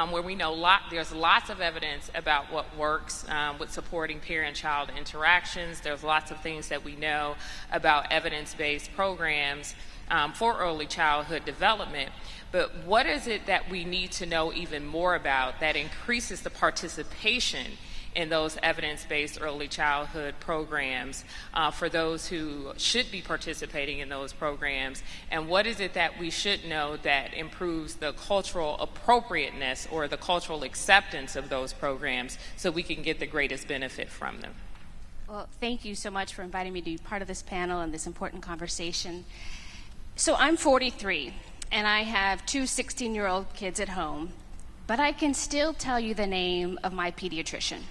where we know there's lots of evidence about what works with supporting parent-child interactions. There's lots of things that we know about evidence-based programs for early childhood development. But what is it that we need to know even more about that increases the participation in those evidence-based early childhood programs for those who should be participating in those programs? And what is it that we should know that improves the cultural appropriateness or the cultural acceptance of those programs so we can get the greatest benefit from them? Well, thank you so much for inviting me to be part of this panel and this important conversation. So I'm 43, and I have two 16-year-old kids at home, but I can still tell you the name of my pediatrician.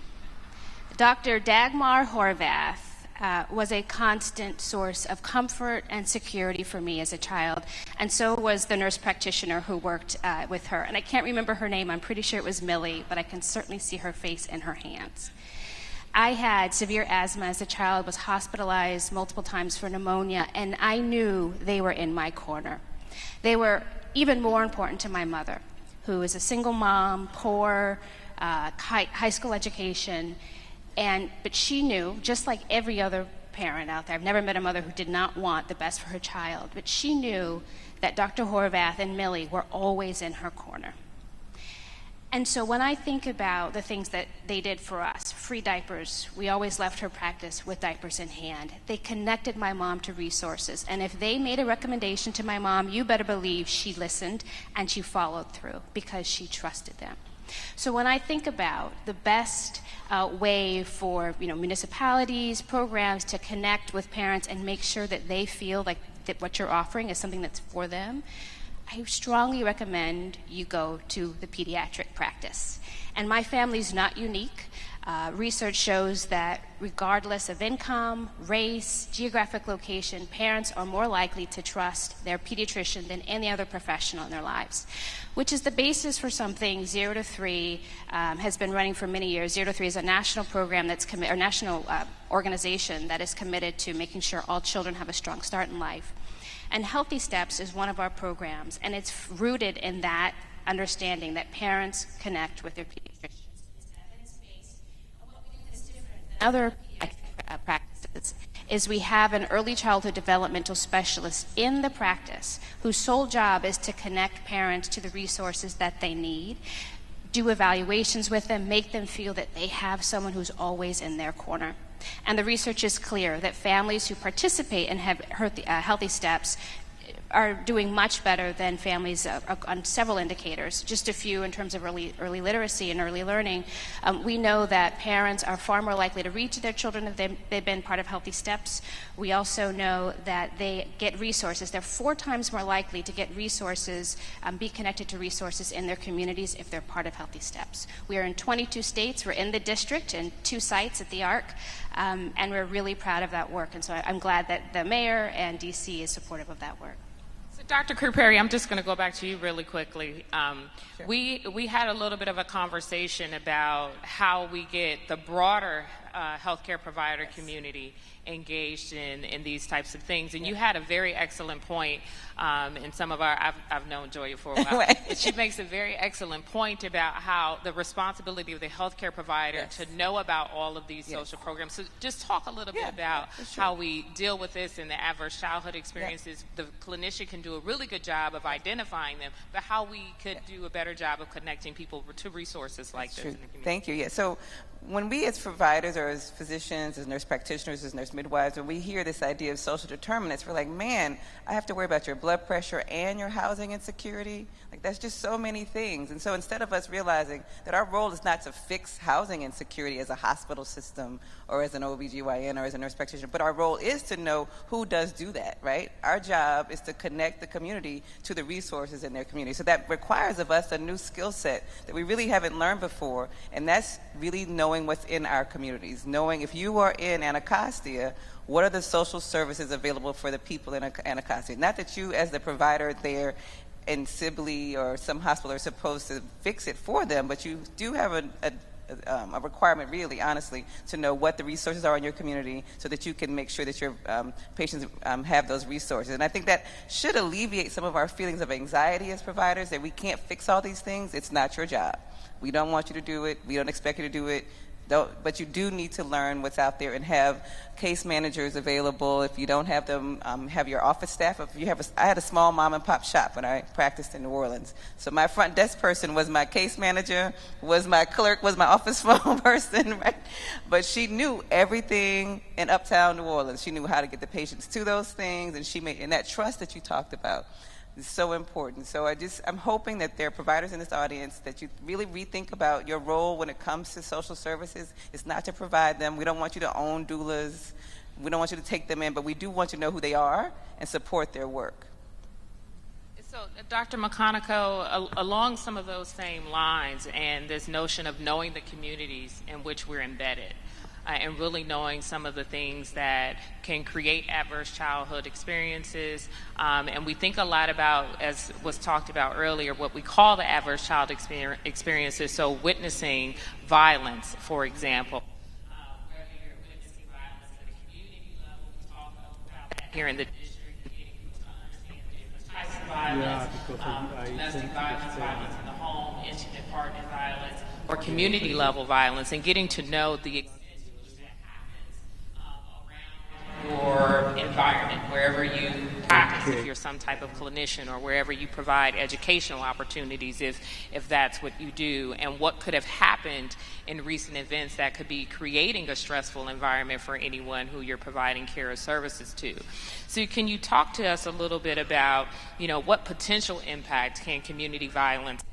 Dr. Dagmar Horvath was a constant source of comfort and security for me as a child, and so was the nurse practitioner who worked with her. And I can't remember her name. I'm pretty sure it was Millie, but I can certainly see her face and her hands. I had severe asthma as a child, was hospitalized multiple times for pneumonia, and I knew they were in my corner. They were even more important to my mother, who is a single mom, poor, high school education, but she knew, just like every other parent out there, I've never met a mother who did not want the best for her child, but she knew that Dr. Horvath and Millie were always in her corner. And so when I think about the things that they did for us, free diapers, we always left her practice with diapers in hand. They connected my mom to resources. And if they made a recommendation to my mom, you better believe she listened and she followed through because she trusted them. So when I think about the best way for municipalities, programs to connect with parents and make sure that they feel like that what you're offering is something that's for them, I strongly recommend you go to the pediatric practice. And my family's not unique. Research shows that regardless of income, race, geographic location, parents are more likely to trust their pediatrician than any other professional in their lives, which is the basis for something 0 to 3 has been running for many years. 0 to 3 is a national program that's or national organization that is committed to making sure all children have a strong start in life. And Healthy Steps is one of our programs, and it's rooted in that understanding that parents connect with their pediatricians. It's evidence-based. What we do that's different than other pediatric practices is we have an early childhood developmental specialist in the practice whose sole job is to connect parents to the resources that they need, do evaluations with them, make them feel that they have someone who's always in their corner. And the research is clear that families who participate and have Healthy Steps are doing much better than families on several indicators. Just a few in terms of early literacy and early learning. We know that parents are far more likely to read to their children if they've been part of Healthy Steps. We also know that they get resources. They're 4 times more likely to get resources, be connected to resources in their communities if they're part of Healthy Steps. We are in 22 states. We're in the district and 2 sites at the ARC, and we're really proud of that work. And so I'm glad that the mayor and DC is supportive of that work. Dr. Perry, I'm just going to go back to you really quickly. Sure. We had a little bit of a conversation about how we get the broader healthcare provider community engaged in these types of things. And you had a very excellent point in some of our, I've known Joya for a while, but she makes a very excellent point about how the responsibility of the healthcare provider to know about all of these social programs. So just talk a little bit about how we deal with this in the adverse childhood experiences. The clinician can do a really good job of identifying them, but how we could do a better job of connecting people to resources like this in the community. Thank you. Yeah. So when we as providers or as physicians, as nurse practitioners, as nurse midwives, when we hear this idea of social determinants, we're like, man, I have to worry about your blood pressure and your housing insecurity. Like, that's just so many things. And so instead of us realizing that our role is not to fix housing insecurity as a hospital system or as an OBGYN or as a nurse practitioner, but our role is to know who does do that, right? Our job is to connect the community to the resources in their community. So that requires of us a new skill set that we really haven't learned before, and that's really knowing what's in our communities, knowing if you are in Anacostia, what are the social services available for the people in Anacostia? Not that you as the provider there in Sibley or some hospital are supposed to fix it for them, but you do have a requirement, really, honestly, to know what the resources are in your community so that you can make sure that your patients have those resources. And I think that should alleviate some of our feelings of anxiety as providers, that we can't fix all these things. It's not your job. We don't want you to do it. We don't expect you to do it. But you do need to learn what's out there and have case managers available. If you don't have them, have your office staff. If you have I had a small mom and pop shop when I practiced in New Orleans. So my front desk person was my case manager, was my clerk, was my office phone person, right? But she knew everything in uptown New Orleans. She knew how to get the patients to those things, and that trust that you talked about is so important. So I'm hoping that there are providers in this audience that you really rethink about your role when it comes to social services. It's not to provide them. We don't want you to own doulas. We don't want you to take them in, but we do want you to know who they are and support their work. So, Dr. McConaughey, along some of those same lines and this notion of knowing the communities in which we're embedded, and really knowing some of the things that can create adverse childhood experiences. And we think a lot about, as was talked about earlier, what we call the adverse child experiences. So witnessing violence, for example. Whether you're witnessing violence at a community level, we talk about that here in the district, getting people to understand the different types of violence, domestic violence, violence in the home, intimate partner violence, or community level violence, and getting to know the your environment, wherever you practice, if you're some type of clinician, or wherever you provide educational opportunities, if that's what you do, and what could have happened in recent events that could be creating a stressful environment for anyone who you're providing care or services to. So can you talk to us a little bit about, what potential impact can community violence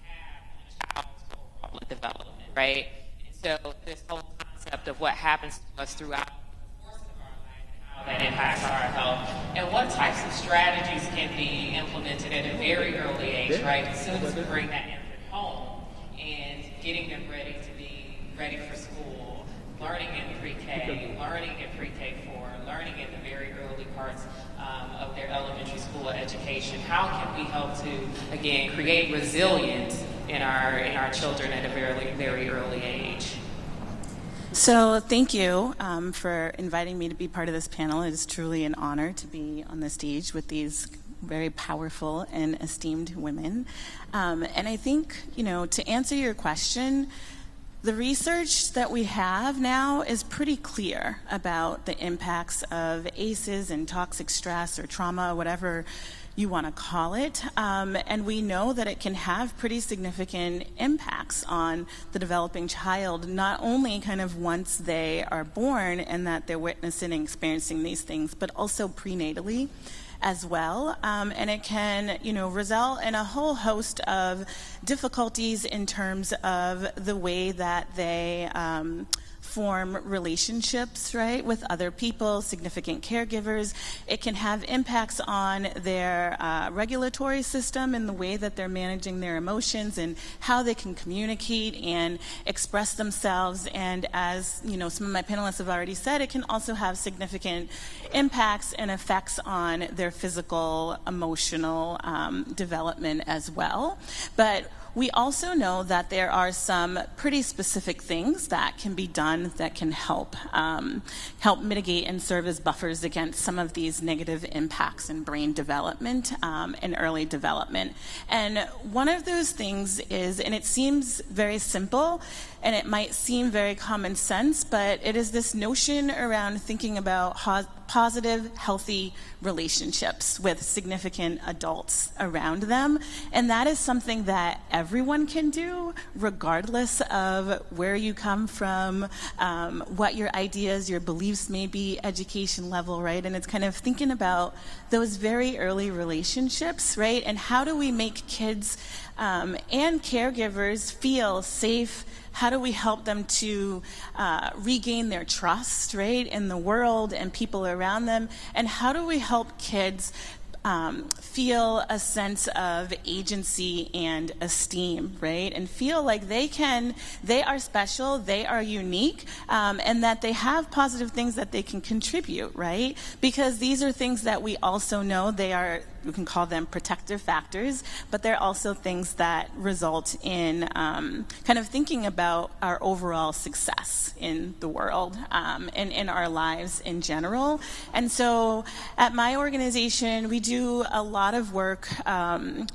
have on a child's overall development, right? And so this whole concept of what happens to us throughout that impacts our health, and what types of strategies can be implemented at a very early age, right? As soon as we bring that infant home and getting them ready to be ready for school, learning in pre-K, learning in pre-K4, learning in the very early parts of their elementary school education. How can we help to, again, create resilience in our children at a very, very early age? So thank you for inviting me to be part of this panel. It is truly an honor to be on the stage with these very powerful and esteemed women. And I think, to answer your question, the research that we have now is pretty clear about the impacts of ACEs and toxic stress or trauma, whatever you want to call it, and we know that it can have pretty significant impacts on the developing child, not only kind of once they are born and that they're witnessing and experiencing these things, but also prenatally as well. And it can, result in a whole host of difficulties in terms of the way that they form relationships, right, with other people, significant caregivers. It can have impacts on their regulatory system and the way that they're managing their emotions and how they can communicate and express themselves. And as some of my panelists have already said, it can also have significant impacts and effects on their physical, emotional development as well. But we also know that there are some pretty specific things that can be done that can help mitigate and serve as buffers against some of these negative impacts in brain development and early development. And one of those things is, and it seems very simple, and it might seem very common sense, but it is this notion around thinking about positive, healthy relationships with significant adults around them. And that is something that everyone can do, regardless of where you come from, what your ideas, your beliefs may be, education level, right? And it's kind of thinking about those very early relationships, right? And how do we make kids and caregivers feel safe? How do we help them to regain their trust, right, in the world and people around them? And how do we help kids feel a sense of agency and esteem, right? And feel like they are special, they are unique, and that they have positive things that they can contribute, right? Because these are things that we also know we can call them protective factors, but they're also things that result in kind of thinking about our overall success in the world and in our lives in general. And so at my organization, we do a lot of work.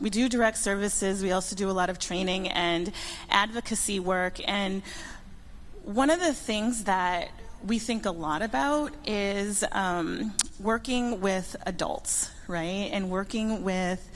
We do direct services. We also do a lot of training and advocacy work. And one of the things that we think a lot about is working with adults, right? And working with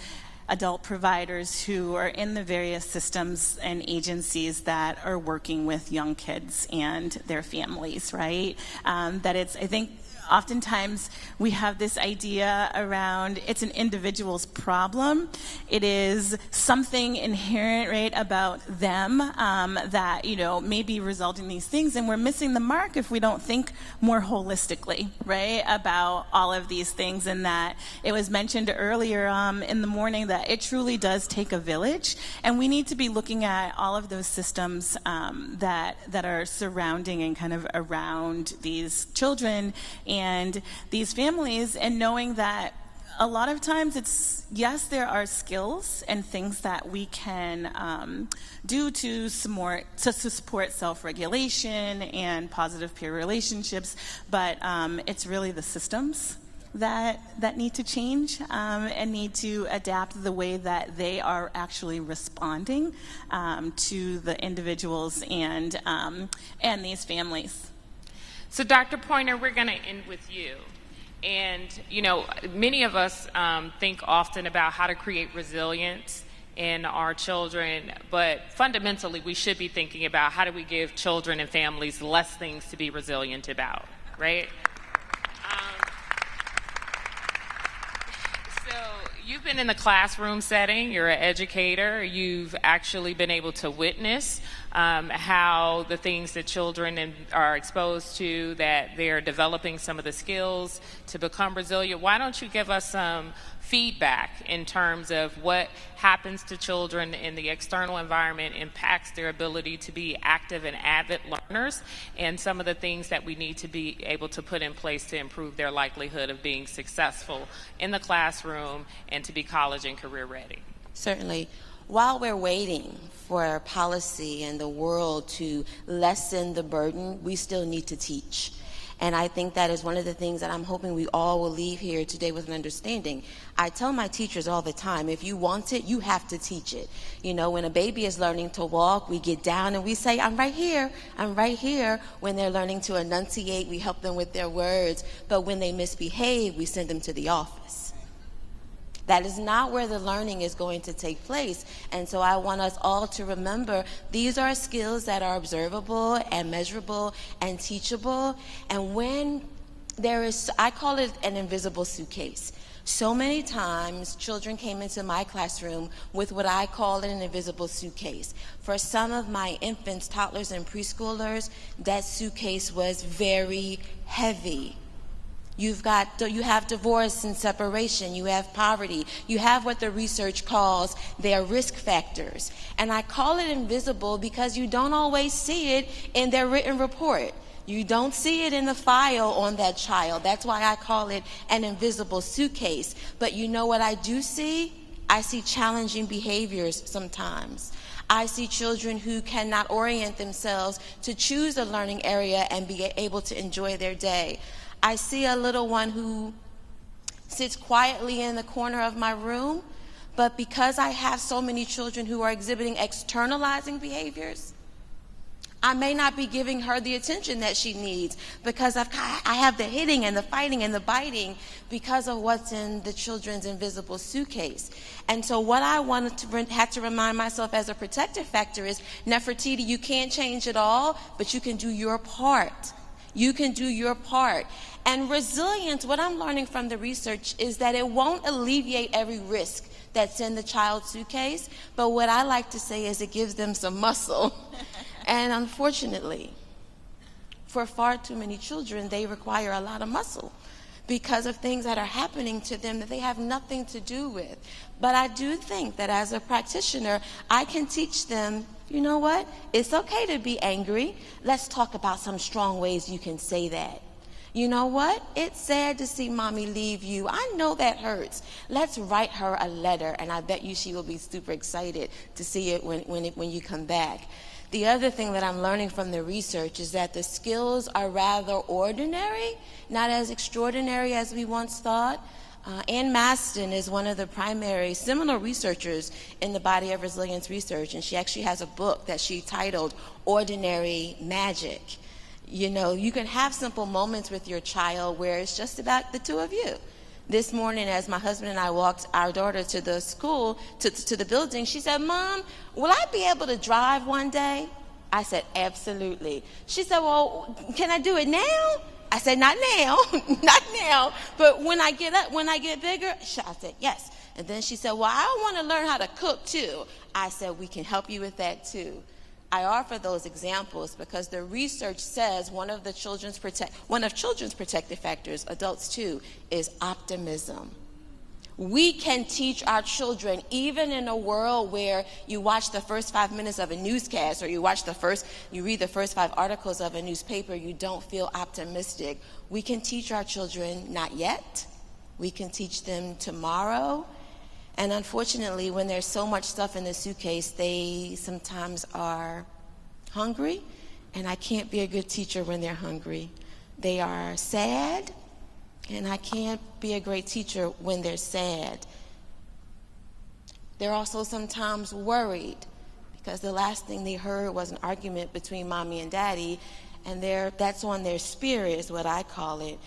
adult providers who are in the various systems and agencies that are working with young kids and their families, right? That it's, I think, oftentimes we have this idea around it's an individual's problem. It is something inherent, right, about them that, you know, may be resulting in these things, and we're missing the mark if we don't think more holistically, right, about all of these things. And that it was mentioned earlier in the morning that it truly does take a village, and we need to be looking at all of those systems that are surrounding and kind of around these children and these families, and knowing that a lot of times it's, yes, there are skills and things that we can do to support self-regulation and positive peer relationships, but it's really the systems that need to change and need to adapt the way that they are actually responding to the individuals and these families. So Dr. Pointer, we're going to end with you. And, you know, many of us think often about how to create resilience in our children, but fundamentally we should be thinking about how do we give children and families less things to be resilient about, right? So you've been in the classroom setting, you're an educator, you've actually been able to witness how the things that children are exposed to, that they're developing some of the skills to become resilient. Why don't you give us some feedback in terms of what happens to children in the external environment impacts their ability to be active and avid learners, and some of the things that we need to be able to put in place to improve their likelihood of being successful in the classroom and to be college and career ready? Certainly. While we're waiting for policy and the world to lessen the burden, we still need to teach. And I think that is one of the things that I'm hoping we all will leave here today with an understanding. I tell my teachers all the time, if you want it, you have to teach it. You know, when a baby is learning to walk, we get down and we say, I'm right here, I'm right here. When they're learning to enunciate, we help them with their words. But when they misbehave, we send them to the office. That is not where the learning is going to take place. And so I want us all to remember these are skills that are observable and measurable and teachable. And when there is, I call it an invisible suitcase. So many times children came into my classroom with what I call an invisible suitcase. For some of my infants, toddlers, and preschoolers, that suitcase was very heavy. You have divorce and separation, you have poverty, you have what the research calls their risk factors. And I call it invisible because you don't always see it in their written report. You don't see it in the file on that child. That's why I call it an invisible suitcase. But you know what I do see? I see challenging behaviors sometimes. I see children who cannot orient themselves to choose a learning area and be able to enjoy their day. I see a little one who sits quietly in the corner of my room, but because I have so many children who are exhibiting externalizing behaviors, I may not be giving her the attention that she needs because I have the hitting and the fighting and the biting because of what's in the children's invisible suitcase. And so what I had to remind myself as a protective factor is, Nefertiti, you can't change it all, but you can do your part. You can do your part. And resilience, what I'm learning from the research is that it won't alleviate every risk that's in the child's suitcase, but what I like to say is it gives them some muscle. And unfortunately, for far too many children, they require a lot of muscle because of things that are happening to them that they have nothing to do with. But I do think that as a practitioner, I can teach them, you know what? It's okay to be angry. Let's talk about some strong ways you can say that. You know what? It's sad to see mommy leave you. I know that hurts. Let's write her a letter, and I bet you she will be super excited to see it when you come back. The other thing that I'm learning from the research is that the skills are rather ordinary, not as extraordinary as we once thought. Ann Maston is one of the primary seminal researchers in the body of resilience research, and she actually has a book that she titled Ordinary Magic. You know, you can have simple moments with your child where it's just about the two of you. This morning, as my husband and I walked our daughter to the school, to the building, she said, "Mom, will I be able to drive one day?" I said, "Absolutely." She said, "Well, can I do it now?" I said, "Not now, not now, but when I get bigger." I said, "Yes." And then she said, "Well, I want to learn how to cook too." I said, "We can help you with that too." I offer those examples because the research says one of children's protective factors, adults too, is optimism. We can teach our children, even in a world where you watch the first 5 minutes of a newscast or you read the first 5 articles of a newspaper, you don't feel optimistic. We can teach our children not yet. We can teach them tomorrow. And unfortunately, when there's so much stuff in the suitcase, they sometimes are hungry, and I can't be a good teacher when they're hungry. They are sad, and I can't be a great teacher when they're sad. They're also sometimes worried because the last thing they heard was an argument between mommy and daddy, and that's on their spirit is what I call it,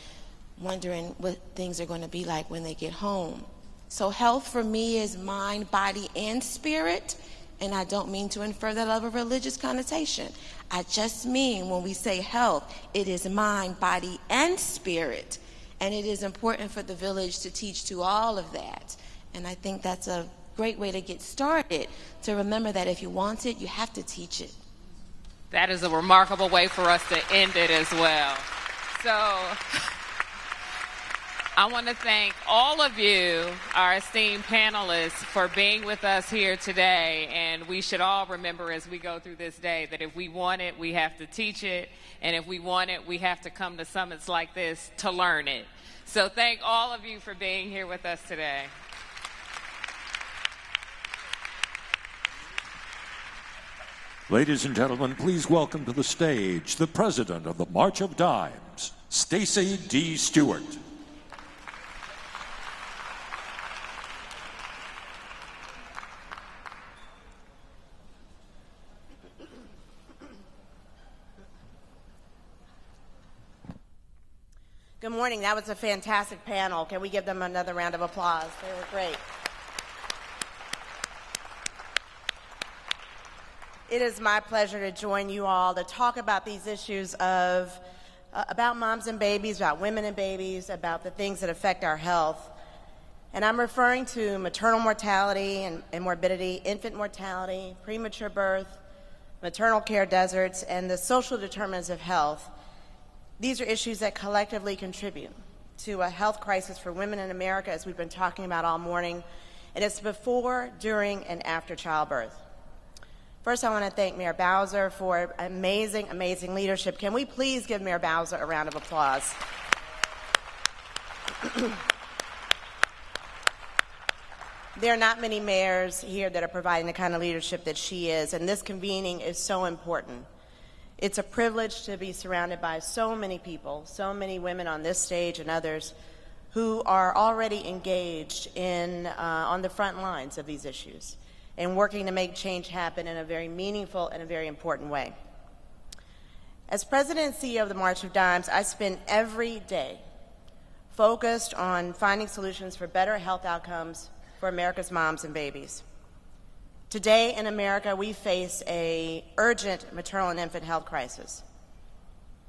wondering what things are going to be like when they get home. So health for me is mind, body, and spirit, and I don't mean to infer that of a religious connotation. I just mean when we say health, it is mind, body, and spirit. And it is important for the village to teach to all of that. And I think that's a great way to get started, to remember that if you want it, you have to teach it. That is a remarkable way for us to end it as well. So I want to thank all of you, our esteemed panelists, for being with us here today. And we should all remember as we go through this day that if we want it, we have to teach it. And if we want it, we have to come to summits like this to learn it. So thank all of you for being here with us today. Ladies and gentlemen, please welcome to the stage the president of the March of Dimes, Stacey D. Stewart. Good morning. That was a fantastic panel. Can we give them another round of applause? They were great. It is my pleasure to join you all to talk about these issues about moms and babies, about women and babies, about the things that affect our health. And I'm referring to maternal mortality and morbidity, infant mortality, premature birth, maternal care deserts, and the social determinants of health. These are issues that collectively contribute to a health crisis for women in America, as we've been talking about all morning. And it's before, during, and after childbirth. First, I want to thank Mayor Bowser for amazing, amazing leadership. Can we please give Mayor Bowser a round of applause? There are not many mayors here that are providing the kind of leadership that she is, and this convening is so important. It's a privilege to be surrounded by so many people, so many women on this stage and others who are already engaged on the front lines of these issues and working to make change happen in a very meaningful and a very important way. As President and CEO of the March of Dimes, I spend every day focused on finding solutions for better health outcomes for America's moms and babies. Today in America, we face an urgent maternal and infant health crisis.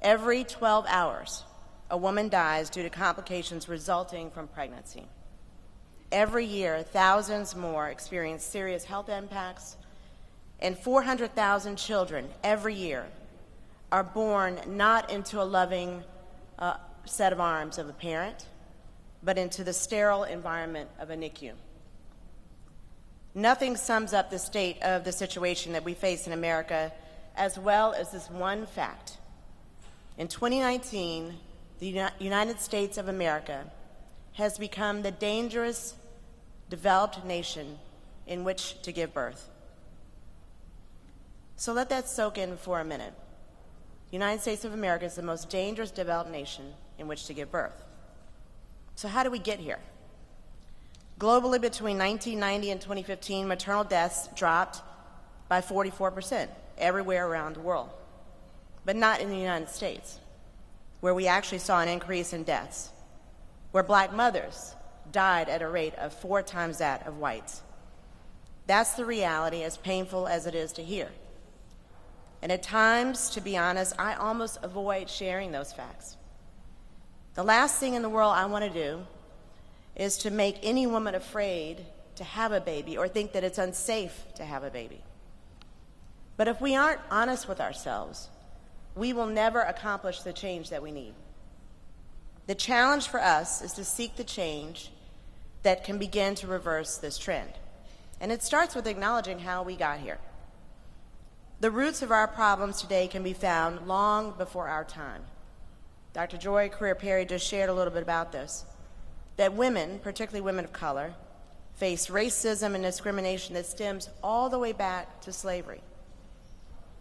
Every 12 hours, a woman dies due to complications resulting from pregnancy. Every year, thousands more experience serious health impacts, and 400,000 children every year are born not into a loving set of arms of a parent, but into the sterile environment of a NICU. Nothing sums up the state of the situation that we face in America as well as this one fact. In 2019, the United States of America has become the dangerous, developed nation in which to give birth. So let that soak in for a minute. The United States of America is the most dangerous developed nation in which to give birth. So how do we get here? Globally, between 1990 and 2015, maternal deaths dropped by 44% everywhere around the world, but not in the United States, where we actually saw an increase in deaths, where black mothers died at a rate of 4 times that of whites. That's the reality, as painful as it is to hear. And at times, to be honest, I almost avoid sharing those facts. The last thing in the world I want to do is to make any woman afraid to have a baby or think that it's unsafe to have a baby. But if we aren't honest with ourselves, we will never accomplish the change that we need. The challenge for us is to seek the change that can begin to reverse this trend. And it starts with acknowledging how we got here. The roots of our problems today can be found long before our time. Dr. Joy Career-Perry just shared a little bit about this, that women, particularly women of color, face racism and discrimination that stems all the way back to slavery.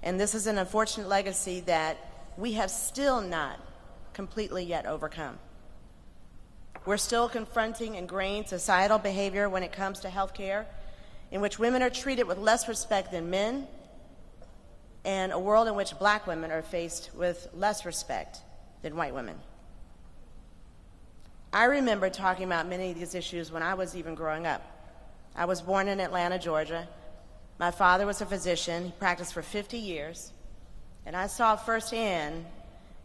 And this is an unfortunate legacy that we have still not completely yet overcome. We're still confronting ingrained societal behavior when it comes to health care, in which women are treated with less respect than men, and a world in which black women are faced with less respect than white women. I remember talking about many of these issues when I was even growing up. I was born in Atlanta, Georgia. My father was a physician. He practiced for 50 years. And I saw firsthand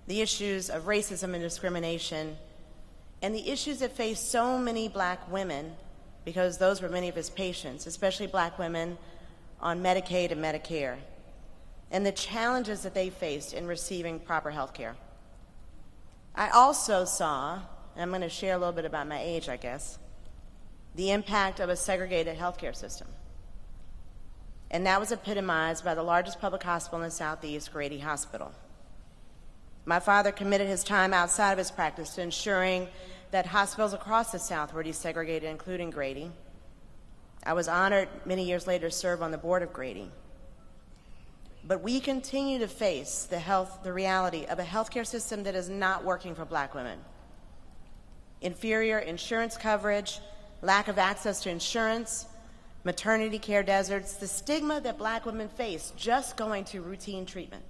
the issues of racism and discrimination and the issues that faced so many black women, because those were many of his patients, especially black women on Medicaid and Medicare, and the challenges that they faced in receiving proper health care. I also saw, and I'm going to share a little bit about my age, I guess, the impact of a segregated healthcare system. And that was epitomized by the largest public hospital in the Southeast, Grady Hospital. My father committed his time outside of his practice to ensuring that hospitals across the South were desegregated, including Grady. I was honored many years later to serve on the board of Grady. But we continue to face the reality of a healthcare system that is not working for black women. Inferior insurance coverage, lack of access to insurance, maternity care deserts, the stigma that black women face just going to routine treatment.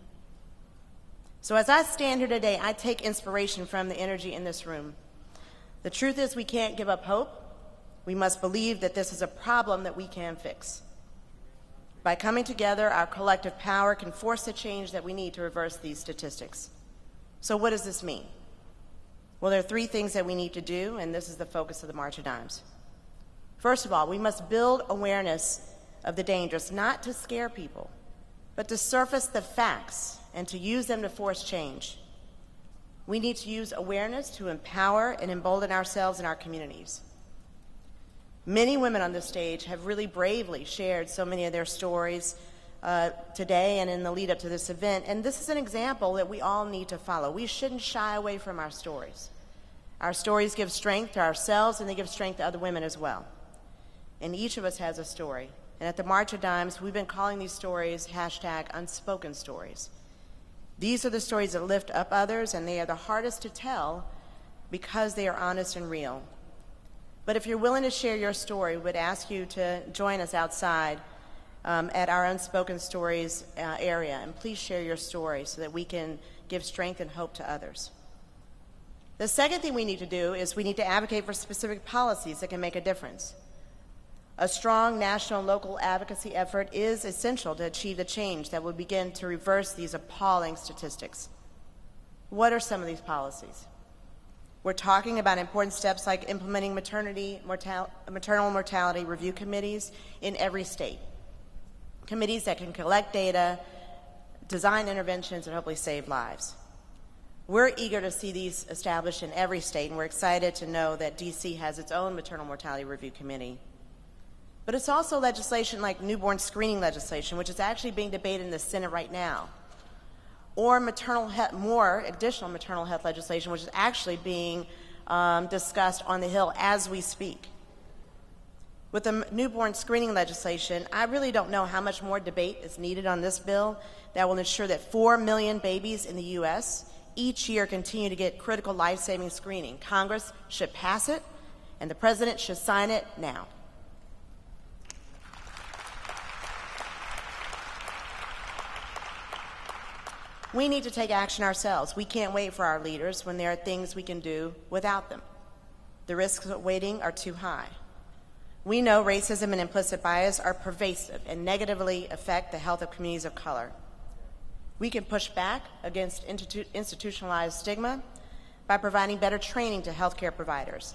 So as I stand here today, I take inspiration from the energy in this room. The truth is we can't give up hope. We must believe that this is a problem that we can fix. By coming together, our collective power can force the change that we need to reverse these statistics. So what does this mean? Well, there are 3 things that we need to do, and this is the focus of the March of Dimes. First of all, we must build awareness of the dangers, not to scare people, but to surface the facts and to use them to force change. We need to use awareness to empower and embolden ourselves and our communities. Many women on this stage have really bravely shared so many of their stories today and in the lead up to this event, and this is an example that we all need to follow. We shouldn't shy away from our stories. Our stories give strength to ourselves, and they give strength to other women as well. And each of us has a story. And at the March of Dimes, we've been calling these stories #unspoken stories. These are the stories that lift up others, and they are the hardest to tell because they are honest and real. But if you're willing to share your story, we would ask you to join us outside at our Unspoken Stories area, and please share your story so that we can give strength and hope to others. The second thing we need to do is we need to advocate for specific policies that can make a difference. A strong national and local advocacy effort is essential to achieve the change that will begin to reverse these appalling statistics. What are some of these policies? We're talking about important steps like implementing maternal mortality review committees in every state. Committees that can collect data, design interventions, and hopefully save lives. We're eager to see these established in every state, and we're excited to know that DC has its own maternal mortality review committee. But it's also legislation like newborn screening legislation, which is actually being debated in the Senate right now, or more additional maternal health legislation, which is actually being discussed on the Hill as we speak. With the newborn screening legislation, I really don't know how much more debate is needed on this bill that will ensure that 4 million babies in the U.S. each year continue to get critical life-saving screening. Congress should pass it, and the President should sign it now. We need to take action ourselves. We can't wait for our leaders when there are things we can do without them. The risks of waiting are too high. We know racism and implicit bias are pervasive and negatively affect the health of communities of color. We can push back against institutionalized stigma by providing better training to healthcare providers.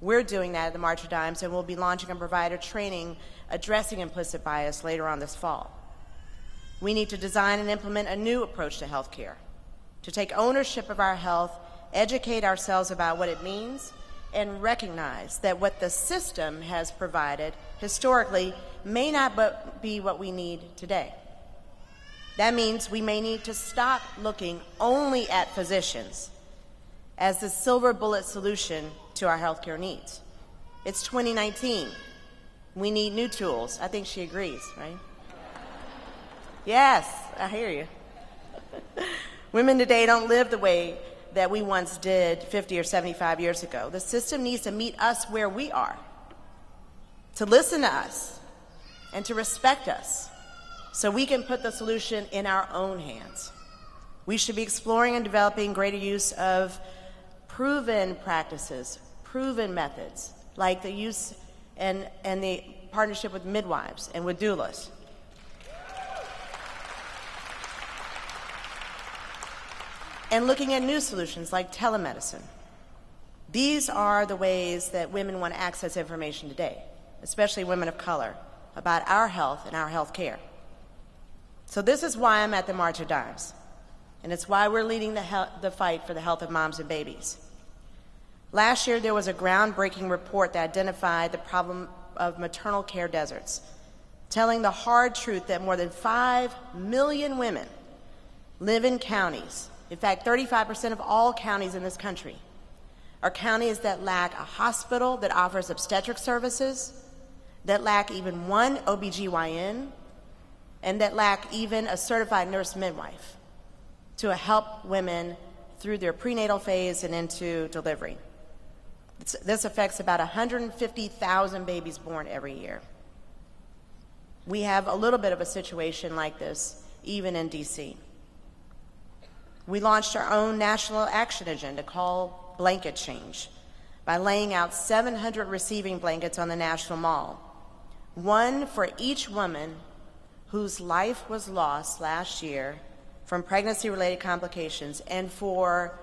We're doing that at the March of Dimes, and we'll be launching a provider training addressing implicit bias later on this fall. We need to design and implement a new approach to healthcare, to take ownership of our health, educate ourselves about what it means, and recognize that what the system has provided historically may not be what we need today. That means we may need to stop looking only at physicians as the silver bullet solution to our healthcare needs. It's 2019. We need new tools. I think she agrees, right? Yes, I hear you. Women today don't live the way that we once did 50 or 75 years ago. The system needs to meet us where we are, to listen to us, and to respect us, so we can put the solution in our own hands. We should be exploring and developing greater use of proven practices, proven methods, like the use and the partnership with midwives and with doulas. And looking at new solutions like telemedicine. These are the ways that women want to access information today, especially women of color, about our health and our health care. So this is why I'm at the March of Dimes, and it's why we're leading the fight for the health of moms and babies. Last year, there was a groundbreaking report that identified the problem of maternal care deserts, telling the hard truth that more than 5 million women live in counties. In fact, 35% of all counties in this country are counties that lack a hospital that offers obstetric services, that lack even one OBGYN, and that lack even a certified nurse midwife to help women through their prenatal phase and into delivery. This affects about 150,000 babies born every year. We have a little bit of a situation like this even in DC. We launched our own national action agenda called Blanket Change by laying out 700 receiving blankets on the National Mall, one for each woman whose life was lost last year from pregnancy-related complications, and for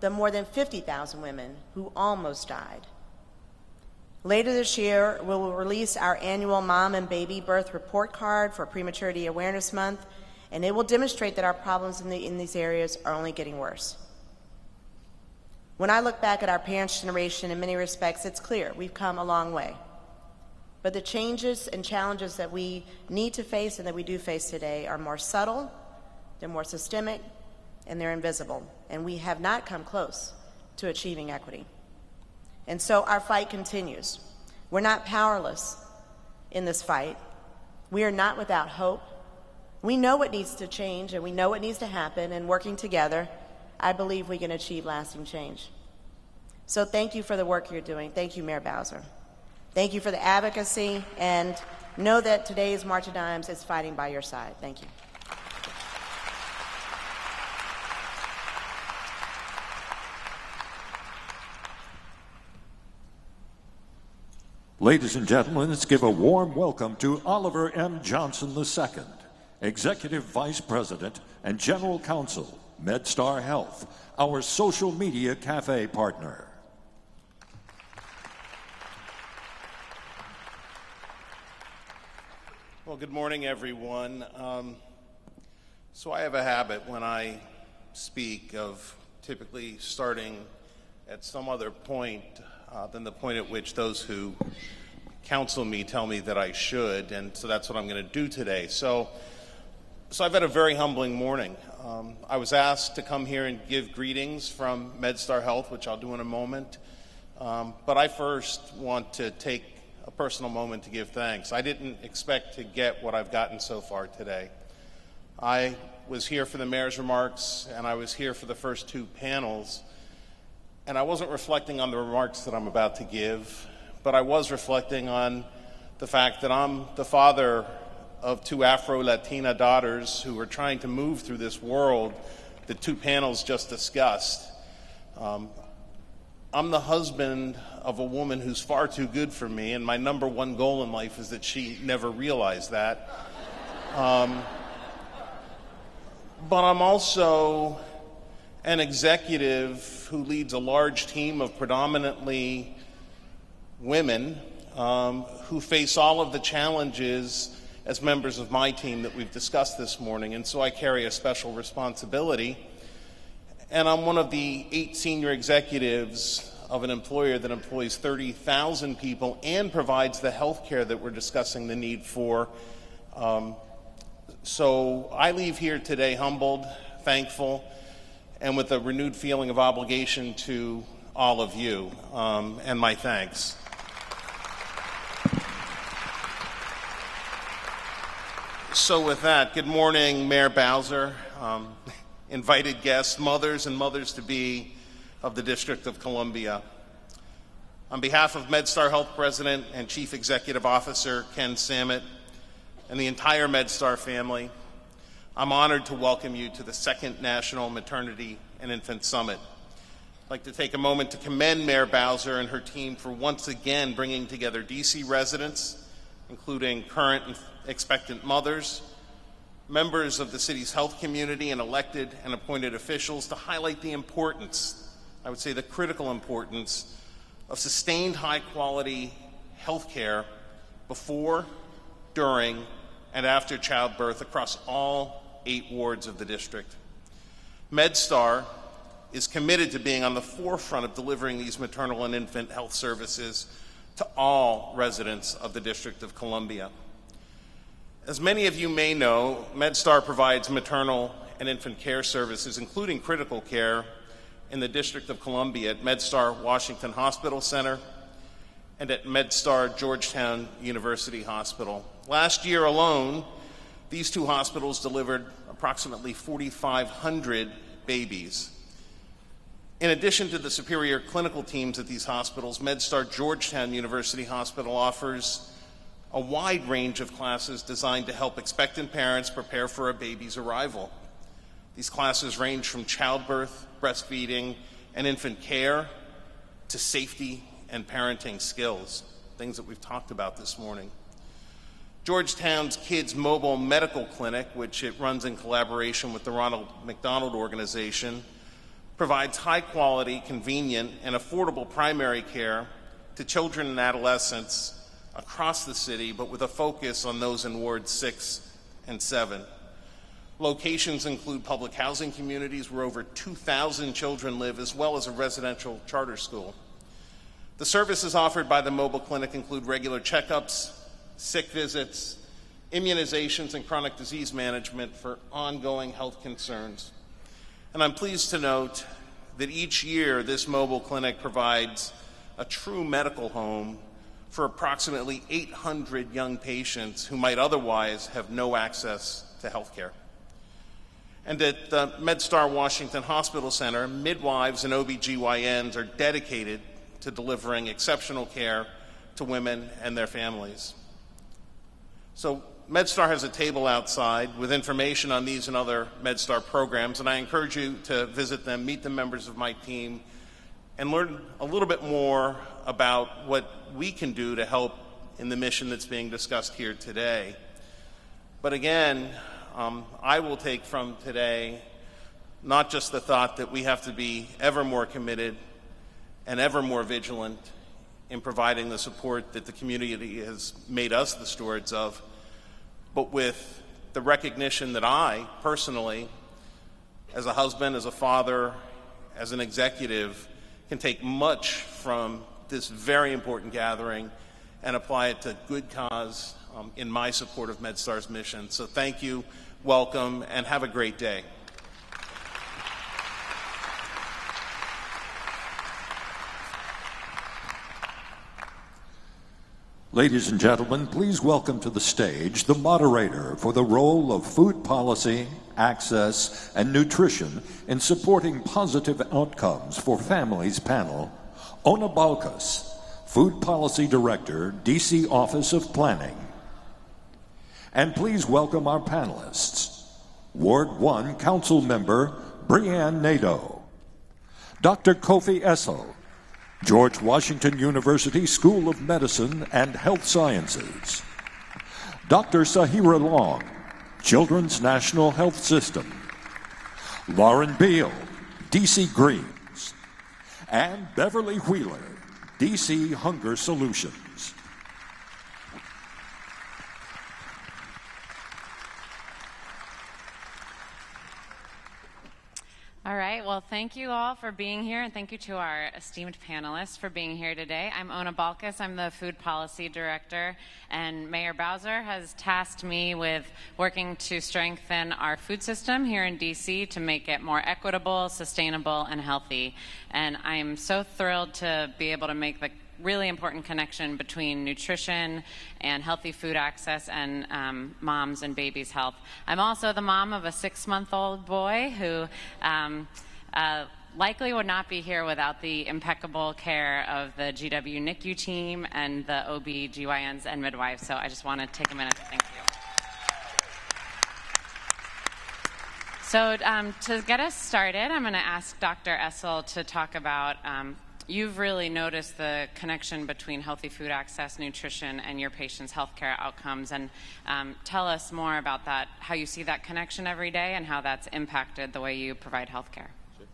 the more than 50,000 women who almost died. Later this year, we will release our annual Mom and Baby Birth Report Card for Prematurity Awareness Month, and it will demonstrate that our problems in these areas are only getting worse. When I look back at our parents' generation, in many respects, it's clear we've come a long way. But the changes and challenges that we need to face and that we do face today are more subtle, they're more systemic, and they're invisible. And we have not come close to achieving equity. And so our fight continues. We're not powerless in this fight. We are not without hope. We know what needs to change, and we know what needs to happen, and working together, I believe we can achieve lasting change. So thank you for the work you're doing. Thank you, Mayor Bowser. Thank you for the advocacy, and know that today's March of Dimes is fighting by your side. Thank you. Ladies and gentlemen, let's give a warm welcome to Oliver M. Johnson II, Executive Vice President and General Counsel, Medstar Health, our social media cafe partner. Well, good morning, everyone. So I have a habit when I speak of typically starting at some other point than the point at which those who counsel me tell me that I should, and so that's what I'm going to do today. So I've had a very humbling morning. I was asked to come here and give greetings from Medstar Health, which I'll do in a moment, but I first want to take a personal moment to give thanks. I didn't expect to get what I've gotten so far today. I was here for the mayor's remarks, and I was here for the first two panels, And I wasn't reflecting on the remarks that I'm about to give, but I was reflecting on the fact that I'm the father of two Afro-Latina daughters who are trying to move through this world that two panels just discussed. I'm the husband of a woman who's far too good for me, and my number one goal in life is that she never realized that. But I'm also an executive who leads a large team of predominantly women who face all of the challenges as members of my team that we've discussed this morning, and so I carry a special responsibility. And I'm one of the 8 senior executives of an employer that employs 30,000 people and provides the health care that we're discussing the need for. So I leave here today humbled, thankful, and with a renewed feeling of obligation to all of you, and my thanks. So with that, good morning, Mayor Bowser, invited guests, mothers and mothers-to-be of the District of Columbia. On behalf of Medstar Health President and Chief Executive Officer Ken Samet and the entire Medstar family, I'm honored to welcome you to the second National Maternity and Infant Summit. I'd like to take a moment to commend Mayor Bowser and her team for once again bringing together DC residents, including current and expectant mothers, members of the city's health community, and elected and appointed officials to highlight the importance, I would say the critical importance, of sustained high-quality health care before, during, and after childbirth across all 8 wards of the district. Medstar is committed to being on the forefront of delivering these maternal and infant health services to all residents of the District of Columbia. As many of you may know, Medstar provides maternal and infant care services, including critical care, in the District of Columbia at Medstar Washington Hospital Center and at Medstar Georgetown University Hospital. Last year alone, these 2 hospitals delivered approximately 4,500 babies. In addition to the superior clinical teams at these hospitals, Medstar Georgetown University Hospital offers a wide range of classes designed to help expectant parents prepare for a baby's arrival. These classes range from childbirth, breastfeeding, and infant care to safety and parenting skills, things that we've talked about this morning. Georgetown's Kids Mobile Medical Clinic, which it runs in collaboration with the Ronald McDonald Organization, provides high-quality, convenient, and affordable primary care to children and adolescents across the city, but with a focus on those in wards 6 and 7. Locations include public housing communities where over 2,000 children live, as well as a residential charter school. The services offered by the mobile clinic include regular checkups, sick visits, immunizations, and chronic disease management for ongoing health concerns. And I'm pleased to note that each year this mobile clinic provides a true medical home for approximately 800 young patients who might otherwise have no access to health care. And at the Medstar Washington Hospital Center, midwives and OBGYNs are dedicated to delivering exceptional care to women and their families. So Medstar has a table outside with information on these and other Medstar programs, and I encourage you to visit them, meet the members of my team, and learn a little bit more about what we can do to help in the mission that's being discussed here today. But again, I will take from today not just the thought that we have to be ever more committed and ever more vigilant in providing the support that the community has made us the stewards of, but with the recognition that I, personally, as a husband, as a father, as an executive, can take much from this very important gathering and apply it to good cause in my support of Medstar's mission. So thank you, welcome, and have a great day. Ladies and gentlemen, please welcome to the stage the moderator for the role of food policy, access, and nutrition in supporting positive outcomes for families panel, Ona Balkas, Food Policy Director, D.C. Office of Planning. And please welcome our panelists. Ward 1 Council Member Breanne Nadeau, Dr. Kofi Essel, George Washington University School of Medicine and Health Sciences, Dr. Sahira Long, Children's National Health System, Lauren Beal, DC Greens, and Beverly Wheeler, DC Hunger Solutions. All right, well, thank you all for being here, and thank you to our esteemed panelists for being here today. I'm Ona Balkas. I'm the Food Policy Director, and Mayor Bowser has tasked me with working to strengthen our food system here in D.C. to make it more equitable, sustainable, and healthy. And I'm so thrilled to be able to make the really important connection between nutrition and healthy food access and moms and babies' health. I'm also the mom of a 6-month-old boy who likely would not be here without the impeccable care of the GW NICU team and the OB-GYNs and midwives. So I just want to take a minute to thank you. So to get us started, I'm going to ask Dr. Essel to talk about you've really noticed the connection between healthy food access, nutrition, and your patients' healthcare outcomes. And tell us more about that, how you see that connection every day and how that's impacted the way you provide healthcare. Sure.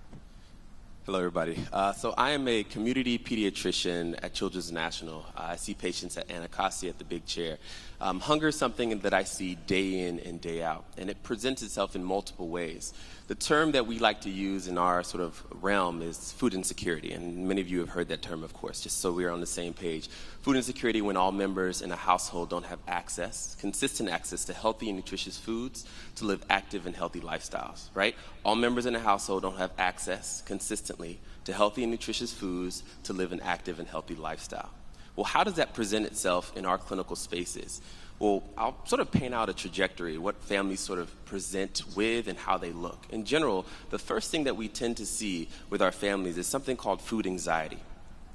Hello, everybody. So I am a community pediatrician at Children's National. I see patients at Anacostia at the Big Chair. Hunger is something that I see day in and day out, and it presents itself in multiple ways. The term that we like to use in our sort of realm is food insecurity, and many of you have heard that term, of course, just so we're on the same page. Food insecurity when all members in a household don't have access, consistent access to healthy and nutritious foods to live active and healthy lifestyles, right? All members in a household don't have access consistently to healthy and nutritious foods to live an active and healthy lifestyle. Well, how does that present itself in our clinical spaces? Well, I'll sort of paint out a trajectory, what families sort of present with and how they look. In general, the first thing that we tend to see with our families is something called food anxiety,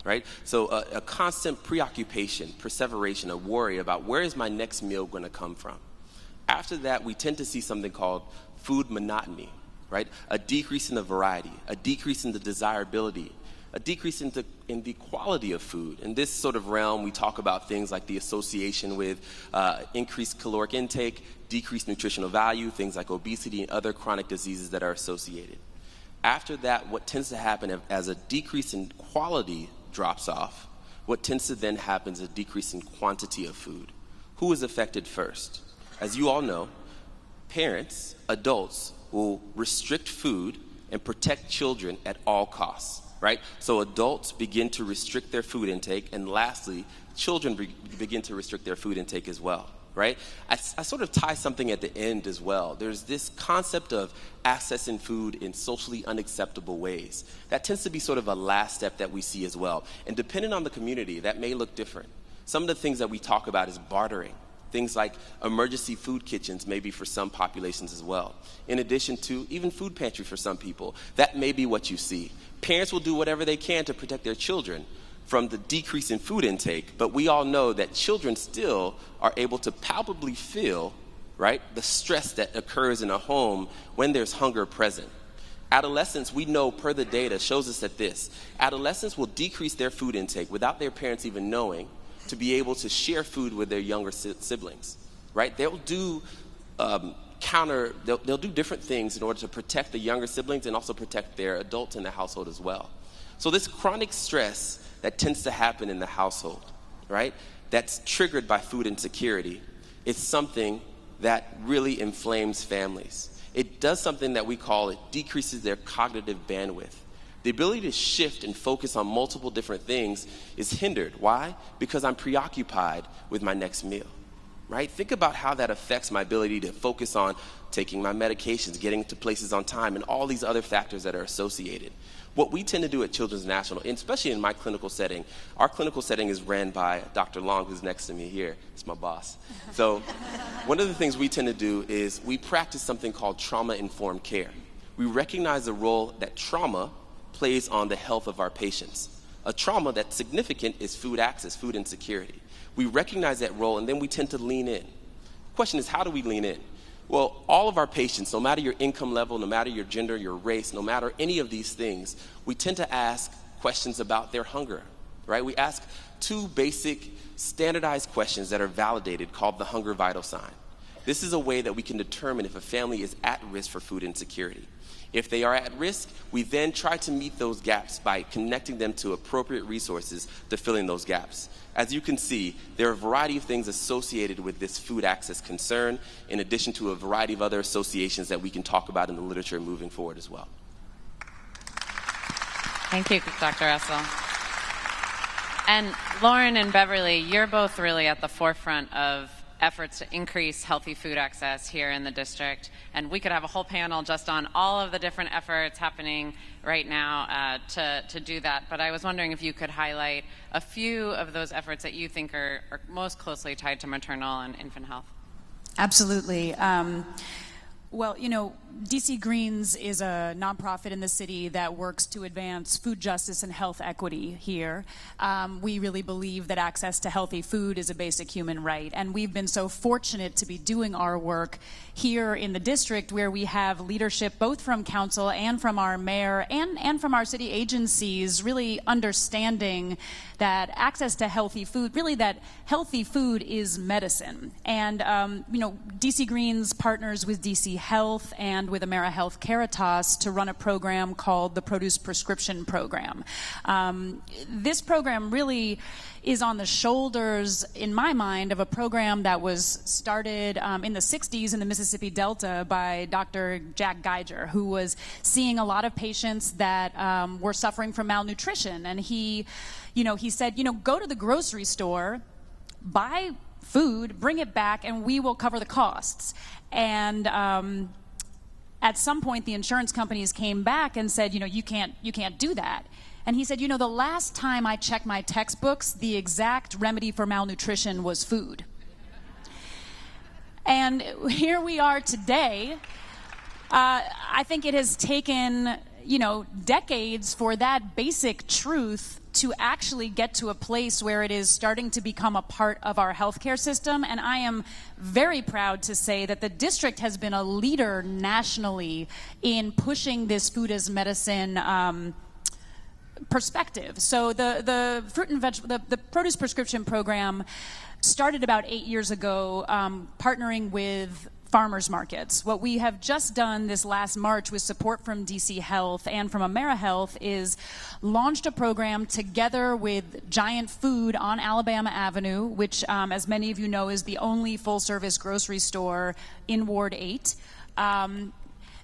right? So a constant preoccupation, perseveration, a worry about where is my next meal going to come from. After that, we tend to see something called food monotony, right? A decrease in the variety, a decrease in the desirability, a decrease in the quality of food. In this sort of realm, we talk about things like the association with increased caloric intake, decreased nutritional value, things like obesity and other chronic diseases that are associated. After that, what tends to happen as a decrease in quality drops off, what tends to then happen is a decrease in quantity of food. Who is affected first? As you all know, parents, adults, will restrict food and protect children at all costs. Right? So adults begin to restrict their food intake, and lastly, children begin to restrict their food intake as well, right? I sort of tie something at the end as well. There's this concept of accessing food in socially unacceptable ways. That tends to be sort of a last step that we see as well. And depending on the community, that may look different. Some of the things that we talk about is bartering. Things like emergency food kitchens may be for some populations as well. In addition to even food pantry for some people, that may be what you see. Parents will do whatever they can to protect their children from the decrease in food intake, but we all know that children still are able to palpably feel, right, the stress that occurs in a home when there's hunger present. Adolescents, we know per the data, shows us that adolescents will decrease their food intake without their parents even knowing to be able to share food with their younger siblings, right? They'll do they'll do different things in order to protect the younger siblings and also protect their adults in the household as well. So this chronic stress that tends to happen in the household, right, that's triggered by food insecurity, is something that really inflames families. It does something that we call, it decreases their cognitive bandwidth. The ability to shift and focus on multiple different things is hindered. Why? Because I'm preoccupied with my next meal, right? Think about how that affects my ability to focus on taking my medications, getting to places on time, and all these other factors that are associated. What we tend to do at Children's National, and especially in my clinical setting, our clinical setting is ran by Dr. Long, who's next to me here. It's my boss. So one of the things we tend to do is we practice something called trauma-informed care. We recognize the role that trauma plays on the health of our patients. A trauma that's significant is food access, food insecurity. We recognize that role, and then we tend to lean in. The question is, how do we lean in? Well, all of our patients, no matter your income level, no matter your gender, your race, no matter any of these things, we tend to ask questions about their hunger, right? We ask two basic standardized questions that are validated called the hunger vital sign. This is a way that we can determine if a family is at risk for food insecurity. If they are at risk, we then try to meet those gaps by connecting them to appropriate resources to fill in those gaps. As you can see, there are a variety of things associated with this food access concern, in addition to a variety of other associations that we can talk about in the literature moving forward as well. Thank you, Dr. Russell. And Lauren and Beverly, you're both really at the forefront of efforts to increase healthy food access here in the district. And we could have a whole panel just on all of the different efforts happening right now to do that. But I was wondering if you could highlight a few of those efforts that you think are most closely tied to maternal and infant health. Absolutely. Well, you know, DC Greens is a nonprofit in the city that works to advance food justice and health equity here. We really believe that access to healthy food is a basic human right, and we've been so fortunate to be doing our work here in the district, where we have leadership both from Council and from our mayor and from our city agencies, really understanding that access to healthy food, really that healthy food is medicine. And, you know, DC Greens partners with DC Health and with AmeriHealth Caritas to run a program called the Produce Prescription Program. This program really is on the shoulders, in my mind, of a program that was started in the 60s in the Mississippi Delta by Dr. Jack Geiger, who was seeing a lot of patients that were suffering from malnutrition. And he said, go to the grocery store, buy food, bring it back, and we will cover the costs. And at some point, the insurance companies came back and said, you can't do that. And he said, the last time I checked my textbooks, the exact remedy for malnutrition was food. And here we are today. I think it has taken, decades for that basic truth to actually get to a place where it is starting to become a part of our healthcare system. And I am very proud to say that the district has been a leader nationally in pushing this food as medicine perspective. So the fruit and vegetable, the produce prescription program started about 8 years ago, partnering with farmers markets. What we have just done this last March with support from DC Health and from AmeriHealth is launched a program together with Giant Food on Alabama Avenue, which, as many of you know, is the only full-service grocery store in Ward 8.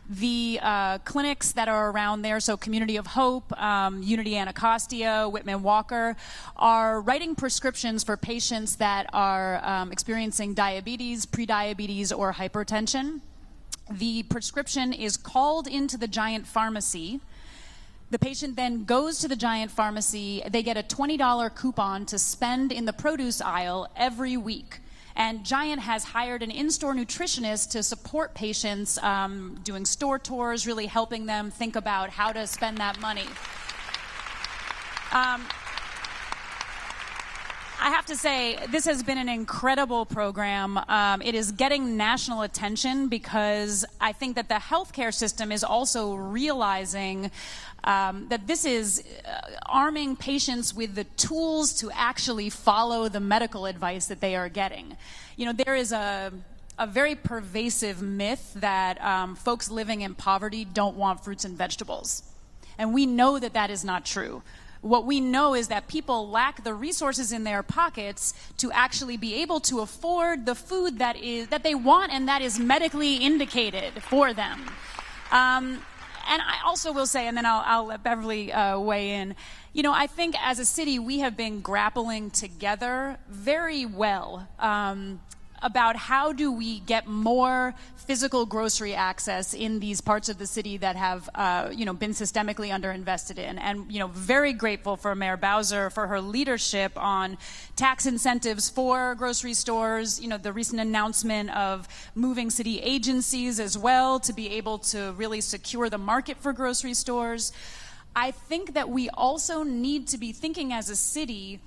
The clinics that are around there, so Community of Hope, Unity Anacostia, Whitman Walker, are writing prescriptions for patients that are experiencing diabetes, prediabetes, or hypertension. The prescription is called into the Giant Pharmacy. The patient then goes to the Giant Pharmacy. They get a $20 coupon to spend in the produce aisle every week. And Giant has hired an in-store nutritionist to support patients doing store tours, really helping them think about how to spend that money. I have to say, this has been an incredible program. It is getting national attention because I think that the healthcare system is also realizing that this is arming patients with the tools to actually follow the medical advice that they are getting. There is a very pervasive myth that folks living in poverty don't want fruits and vegetables. And we know that that is not true. What we know is that people lack the resources in their pockets to actually be able to afford the food that they want and that is medically indicated for them. And I also will say, and then I'll let Beverly weigh in, I think as a city we have been grappling together very well about how do we get more physical grocery access in these parts of the city that have, been systemically underinvested in. And, very grateful for Mayor Bowser for her leadership on tax incentives for grocery stores, the recent announcement of moving city agencies as well to be able to really secure the market for grocery stores. I think that we also need to be thinking as a city,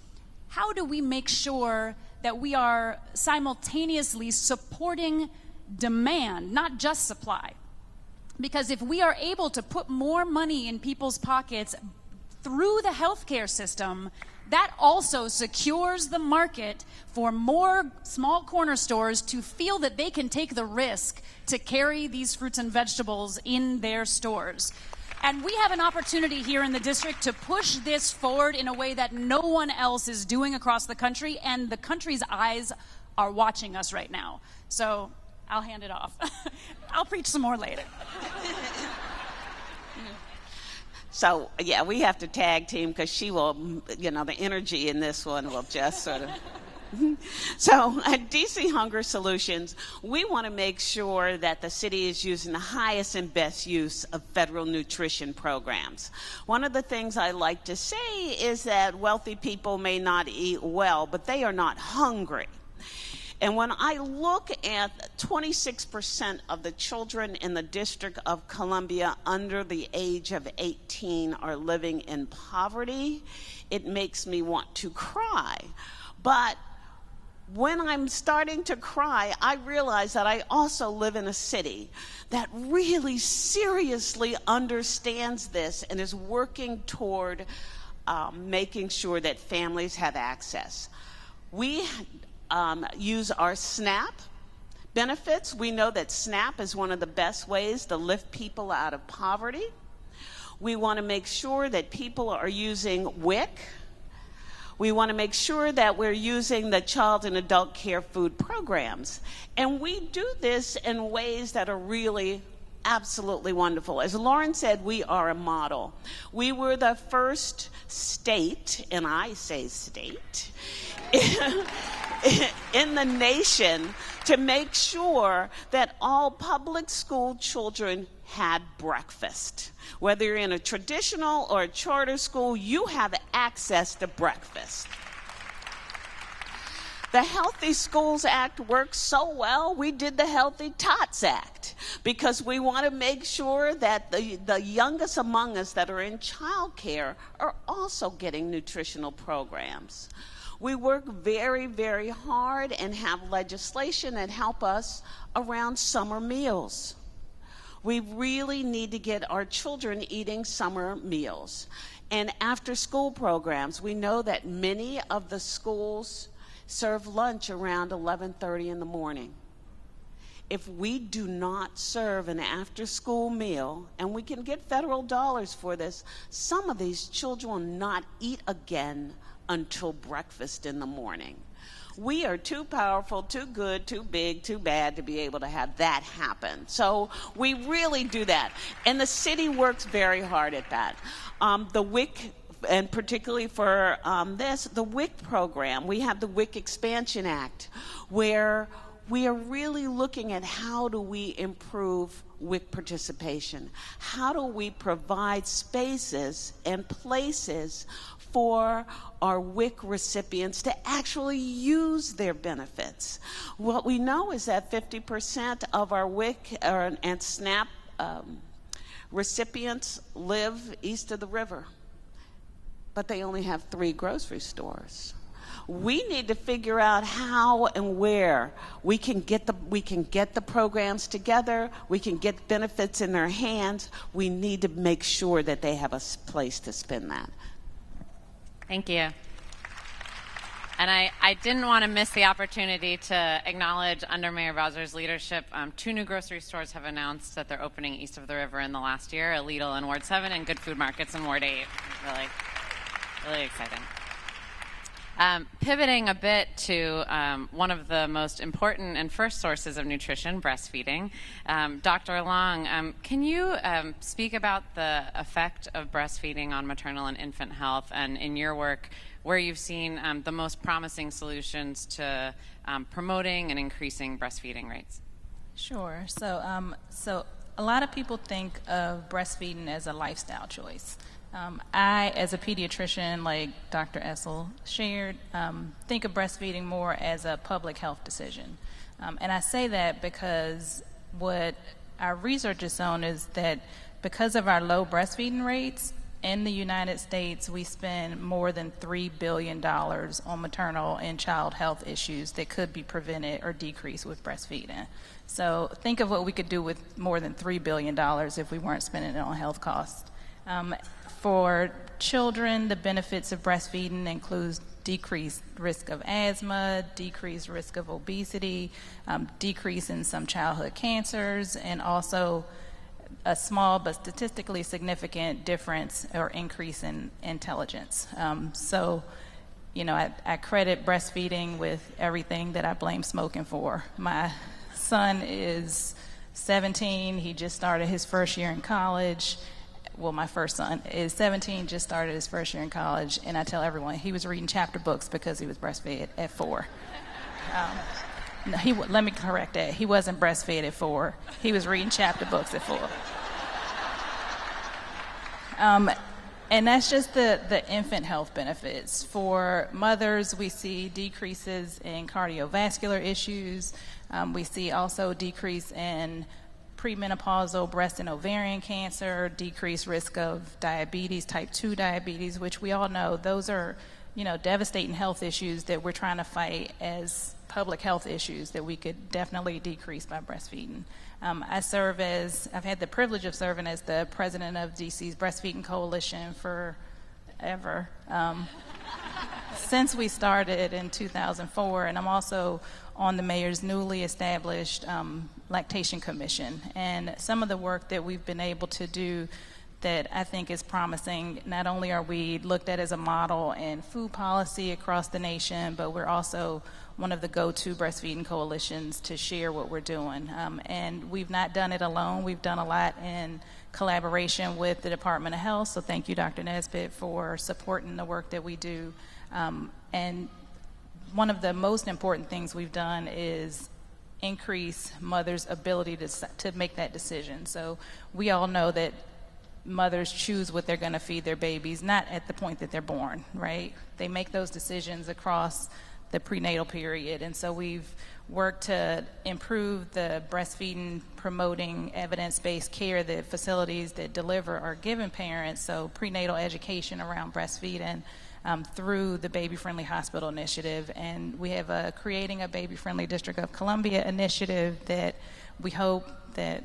how do we make sure that we are simultaneously supporting demand, not just supply? Because if we are able to put more money in people's pockets through the healthcare system, that also secures the market for more small corner stores to feel that they can take the risk to carry these fruits and vegetables in their stores. And we have an opportunity here in the district to push this forward in a way that no one else is doing across the country, and the country's eyes are watching us right now. So I'll hand it off. I'll preach some more later. So, yeah, we have to tag team because she will, the energy in this one will just sort of... So at DC Hunger Solutions, we want to make sure that the city is using the highest and best use of federal nutrition programs. One of the things I like to say is that wealthy people may not eat well, but they are not hungry. And when I look at 26% of the children in the District of Columbia under the age of 18 are living in poverty, it makes me want to cry. But when I'm starting to cry, I realize that I also live in a city that really seriously understands this and is working toward making sure that families have access. We use our SNAP benefits. We know that SNAP is one of the best ways to lift people out of poverty. We want to make sure that people are using WIC. We want to make sure that we're using the child and adult care food programs. And we do this in ways that are really absolutely wonderful. As Lauren said, we are a model. We were the first state, and I say state, in the nation to make sure that all public school children had breakfast. Whether you're in a traditional or a charter school, you have access to breakfast. The Healthy Schools Act works so well, we did the Healthy Tots Act because we want to make sure that the youngest among us that are in childcare are also getting nutritional programs. We work very, very hard and have legislation that help us around summer meals. We really need to get our children eating summer meals. And after school programs, we know that many of the schools serve lunch around 11:30 in the morning. If we do not serve an after-school meal, and we can get federal dollars for this, some of these children will not eat again until breakfast in the morning. We are too powerful, too good, too big, too bad to be able to have that happen. So we really do that. And the city works very hard at that. The WIC, and particularly for the WIC program, we have the Wic Expansion Act, where we are really looking at how do we improve WIC participation? How do we provide spaces and places for our WIC recipients to actually use their benefits? What we know is that 50% of our WIC and SNAP recipients live east of the river, but they only have 3 grocery stores. We need to figure out how and where we can get the programs together. We can get benefits in their hands. We need to make sure that they have a place to spend that. Thank you. And I didn't want to miss the opportunity to acknowledge, under Mayor Bowser's leadership, 2 new grocery stores have announced that they're opening east of the river in the last year, a Lidl in Ward 7 and Good Food Markets in Ward 8. Really, really exciting. Pivoting a bit to one of the most important and first sources of nutrition, breastfeeding. Dr. Long, can you speak about the effect of breastfeeding on maternal and infant health, and in your work, where you've seen the most promising solutions to promoting and increasing breastfeeding rates. Sure. So a lot of people think of breastfeeding as a lifestyle choice. I, as a pediatrician, like Dr. Essel shared, think of breastfeeding more as a public health decision. And I say that because what our research has shown is that because of our low breastfeeding rates, in the United States, we spend more than $3 billion on maternal and child health issues that could be prevented or decreased with breastfeeding. So think of what we could do with more than $3 billion if we weren't spending it on health costs. For children, the benefits of breastfeeding includes decreased risk of asthma, decreased risk of obesity, decrease in some childhood cancers, and also a small but statistically significant difference or increase in intelligence. So, you know, I credit breastfeeding with everything that I blame smoking for. My son is 17. He just started his first year in college. Well, my first son is 17, just started his first year in college, and I tell everyone he was reading chapter books because he was breastfed at 4. No, let me correct that. He wasn't breastfed at 4. He was reading chapter books at 4. And that's just the infant health benefits. For mothers, we see decreases in cardiovascular issues. We see also decrease in premenopausal breast and ovarian cancer, decreased risk of diabetes, type 2 diabetes, which we all know those are, you know, devastating health issues that we're trying to fight as public health issues that we could definitely decrease by breastfeeding. I've had the privilege of serving as the president of DC's Breastfeeding Coalition forever, since we started in 2004, and I'm also on the mayor's newly established Lactation Commission. And some of the work that we've been able to do that I think is promising, not only are we looked at as a model in food policy across the nation, but we're also one of the go-to breastfeeding coalitions to share what we're doing. And we've not done it alone. We've done a lot in collaboration with the Department of Health, so thank you, Dr. Nesbitt, for supporting the work that we do. And one of the most important things we've done is increase mothers' ability to make that decision. So we all know that mothers choose what they're going to feed their babies, not at the point that they're born, right? They make those decisions across the prenatal period. And so we've worked to improve the breastfeeding, promoting evidence-based care that facilities that deliver are giving parents, so prenatal education around breastfeeding through the Baby Friendly Hospital Initiative. And we have a Creating a Baby Friendly District of Columbia initiative that we hope that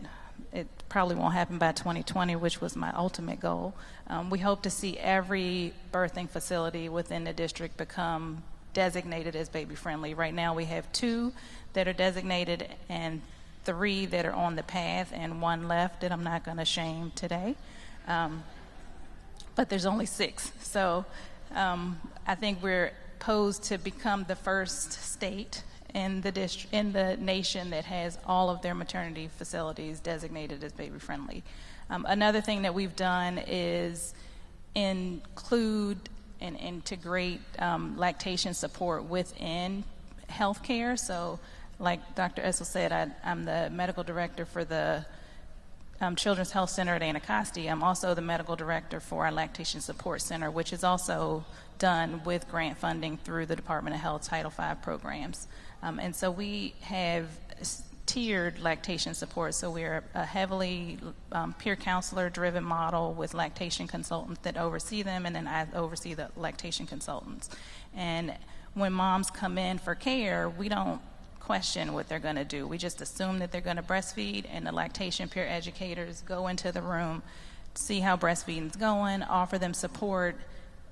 it probably won't happen by 2020, which was my ultimate goal. We hope to see every birthing facility within the district become designated as baby friendly. Right now we have 2 that are designated and 3 that are on the path and 1 left that I'm not going to shame today. But there's only 6. So I think we're posed to become the first state in the nation that has all of their maternity facilities designated as baby friendly. Another thing that we've done is include and integrate lactation support within healthcare. So like Dr. Essel said, I'm the medical director for the Children's Health Center at Anacostia. I'm also the medical director for our Lactation Support Center, which is also done with grant funding through the Department of Health Title V programs. And so we have tiered lactation support. So we're a heavily peer counselor-driven model with lactation consultants that oversee them, and then I oversee the lactation consultants. And when moms come in for care, we don't question what they're going to do. We just assume that they're going to breastfeed, and the lactation peer educators go into the room, see how breastfeeding's going, offer them support,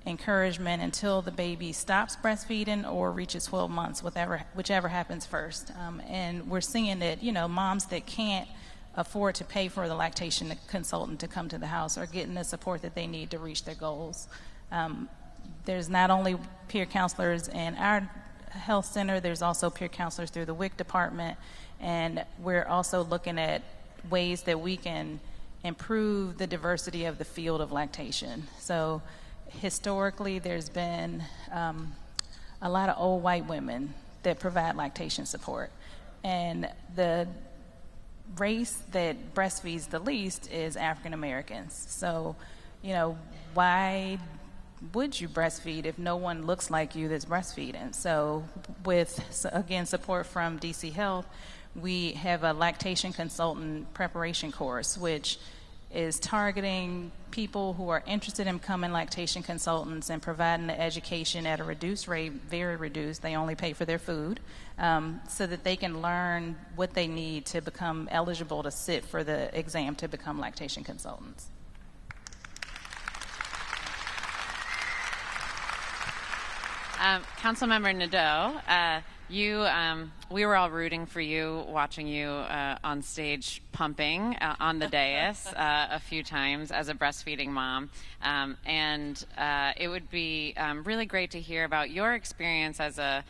encouragement until the baby stops breastfeeding or reaches 12 months, whichever happens first. And we're seeing that, you know, moms that can't afford to pay for the lactation consultant to come to the house are getting the support that they need to reach their goals. There's not only peer counselors in our health center, there's also peer counselors through the Wic department, and we're also looking at ways that we can improve the diversity of the field of lactation. So historically there's been a lot of old white women that provide lactation support. And the race that breastfeeds the least is African Americans. So, why would you breastfeed if no one looks like you that's breastfeeding? So with, again, support from DC Health, we have a lactation consultant preparation course, which is targeting people who are interested in becoming lactation consultants and providing the education at a reduced rate, very reduced. They only pay for their food, so that they can learn what they need to become eligible to sit for the exam to become lactation consultants. Councilmember Nadeau, we were all rooting for you, watching you on stage pumping on the dais a few times as a breastfeeding mom. And it would be really great to hear about your experience as a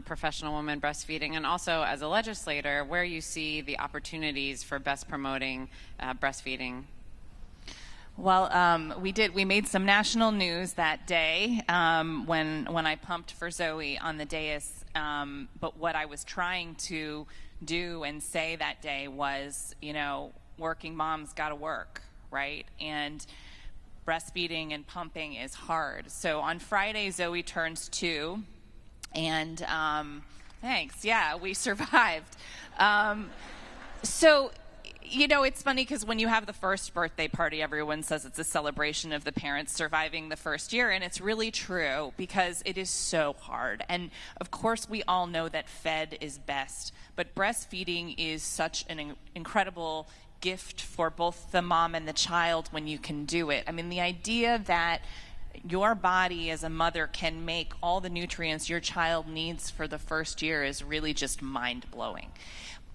professional woman breastfeeding, and also as a legislator, where you see the opportunities for best promoting breastfeeding. Well, we made some national news that day when I pumped for Zoe on the dais. But what I was trying to do and say that day was, working moms got to work, right? And breastfeeding and pumping is hard. So on Friday, Zoe turns 2, and thanks, yeah, we survived. So. It's funny because when you have the first birthday party, everyone says it's a celebration of the parents surviving the first year, and it's really true because it is so hard. And of course, we all know that fed is best, but breastfeeding is such an incredible gift for both the mom and the child when you can do it. I mean, the idea that your body as a mother can make all the nutrients your child needs for the first year is really just mind-blowing.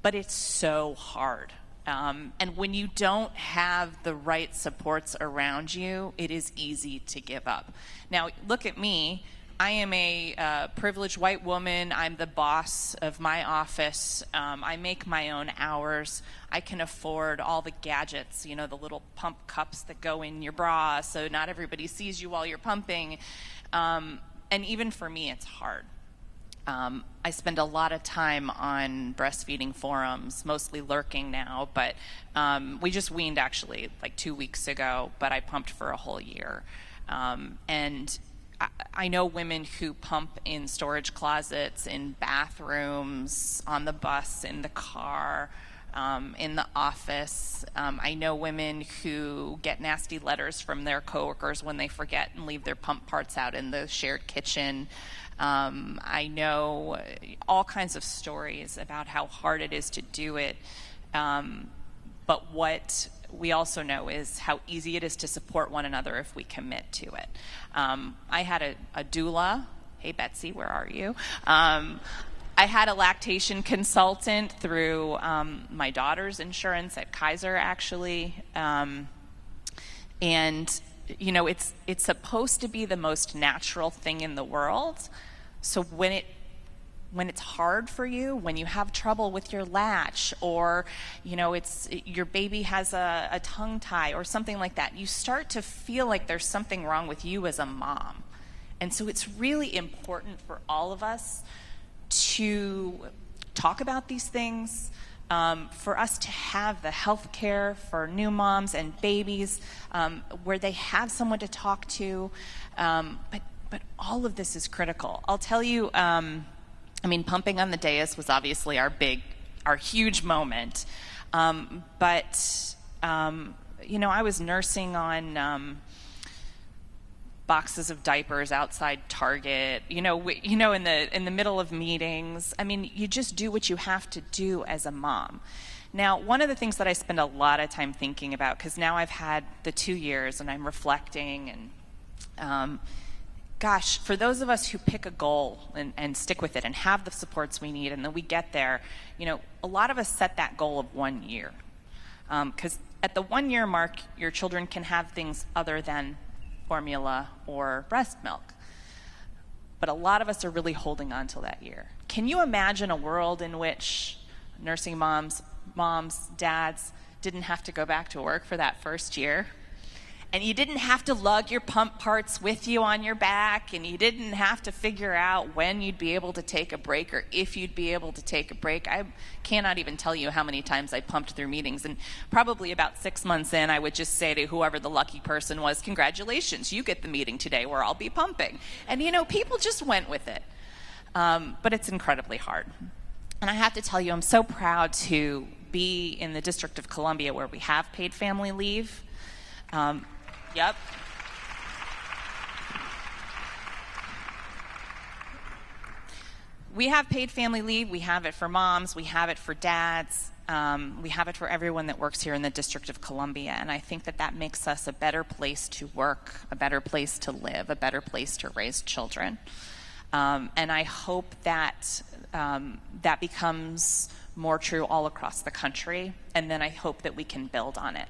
But it's so hard. And when you don't have the right supports around you, it is easy to give up. Now, look at me. I am a privileged white woman. I'm the boss of my office. I make my own hours. I can afford all the gadgets, the little pump cups that go in your bra so not everybody sees you while you're pumping. And even for me, it's hard. I spend a lot of time on breastfeeding forums, mostly lurking now, but we just weaned actually like 2 weeks ago, but I pumped for a whole year. And I know women who pump in storage closets, in bathrooms, on the bus, in the car, in the office. I know women who get nasty letters from their coworkers when they forget and leave their pump parts out in the shared kitchen. I know all kinds of stories about how hard it is to do it. But what we also know is how easy it is to support one another if we commit to it. I had a doula. Hey, Betsy, where are you? I had a lactation consultant through my daughter's insurance at Kaiser, actually. And it's supposed to be the most natural thing in the world. So when it's hard for you, when you have trouble with your latch, or your baby has a tongue tie or something like that, you start to feel like there's something wrong with you as a mom. And so it's really important for all of us to talk about these things, for us to have the health care for new moms and babies, where they have someone to talk to. But all of this is critical. I'll tell you, pumping on the dais was obviously our huge moment. But I was nursing on boxes of diapers outside Target, in the middle of meetings. You just do what you have to do as a mom. Now, one of the things that I spend a lot of time thinking about, because now I've had the 2 years and I'm reflecting, and gosh, for those of us who pick a goal and stick with it and have the supports we need, and then we get there, a lot of us set that goal of 1 year. Because at the 1 year mark, your children can have things other than formula or breast milk. But a lot of us are really holding on till that year. Can you imagine a world in which nursing moms, dads didn't have to go back to work for that first year? and you didn't have to lug your pump parts with you on your back, and you didn't have to figure out when you'd be able to take a break or if you'd be able to take a break. I cannot even tell you how many times I pumped through meetings, and probably about 6 months in, I would just say to whoever the lucky person was, congratulations, you get the meeting today where I'll be pumping. And people just went with it. But it's incredibly hard. And I have to tell you, I'm so proud to be in the District of Columbia where we have paid family leave. Yep. We have paid family leave. We have it for moms. We have it for dads. We have it for everyone that works here in the District of Columbia. And I think that makes us a better place to work, a better place to live, a better place to raise children. And I hope that that becomes more true all across the country. And then I hope that we can build on it.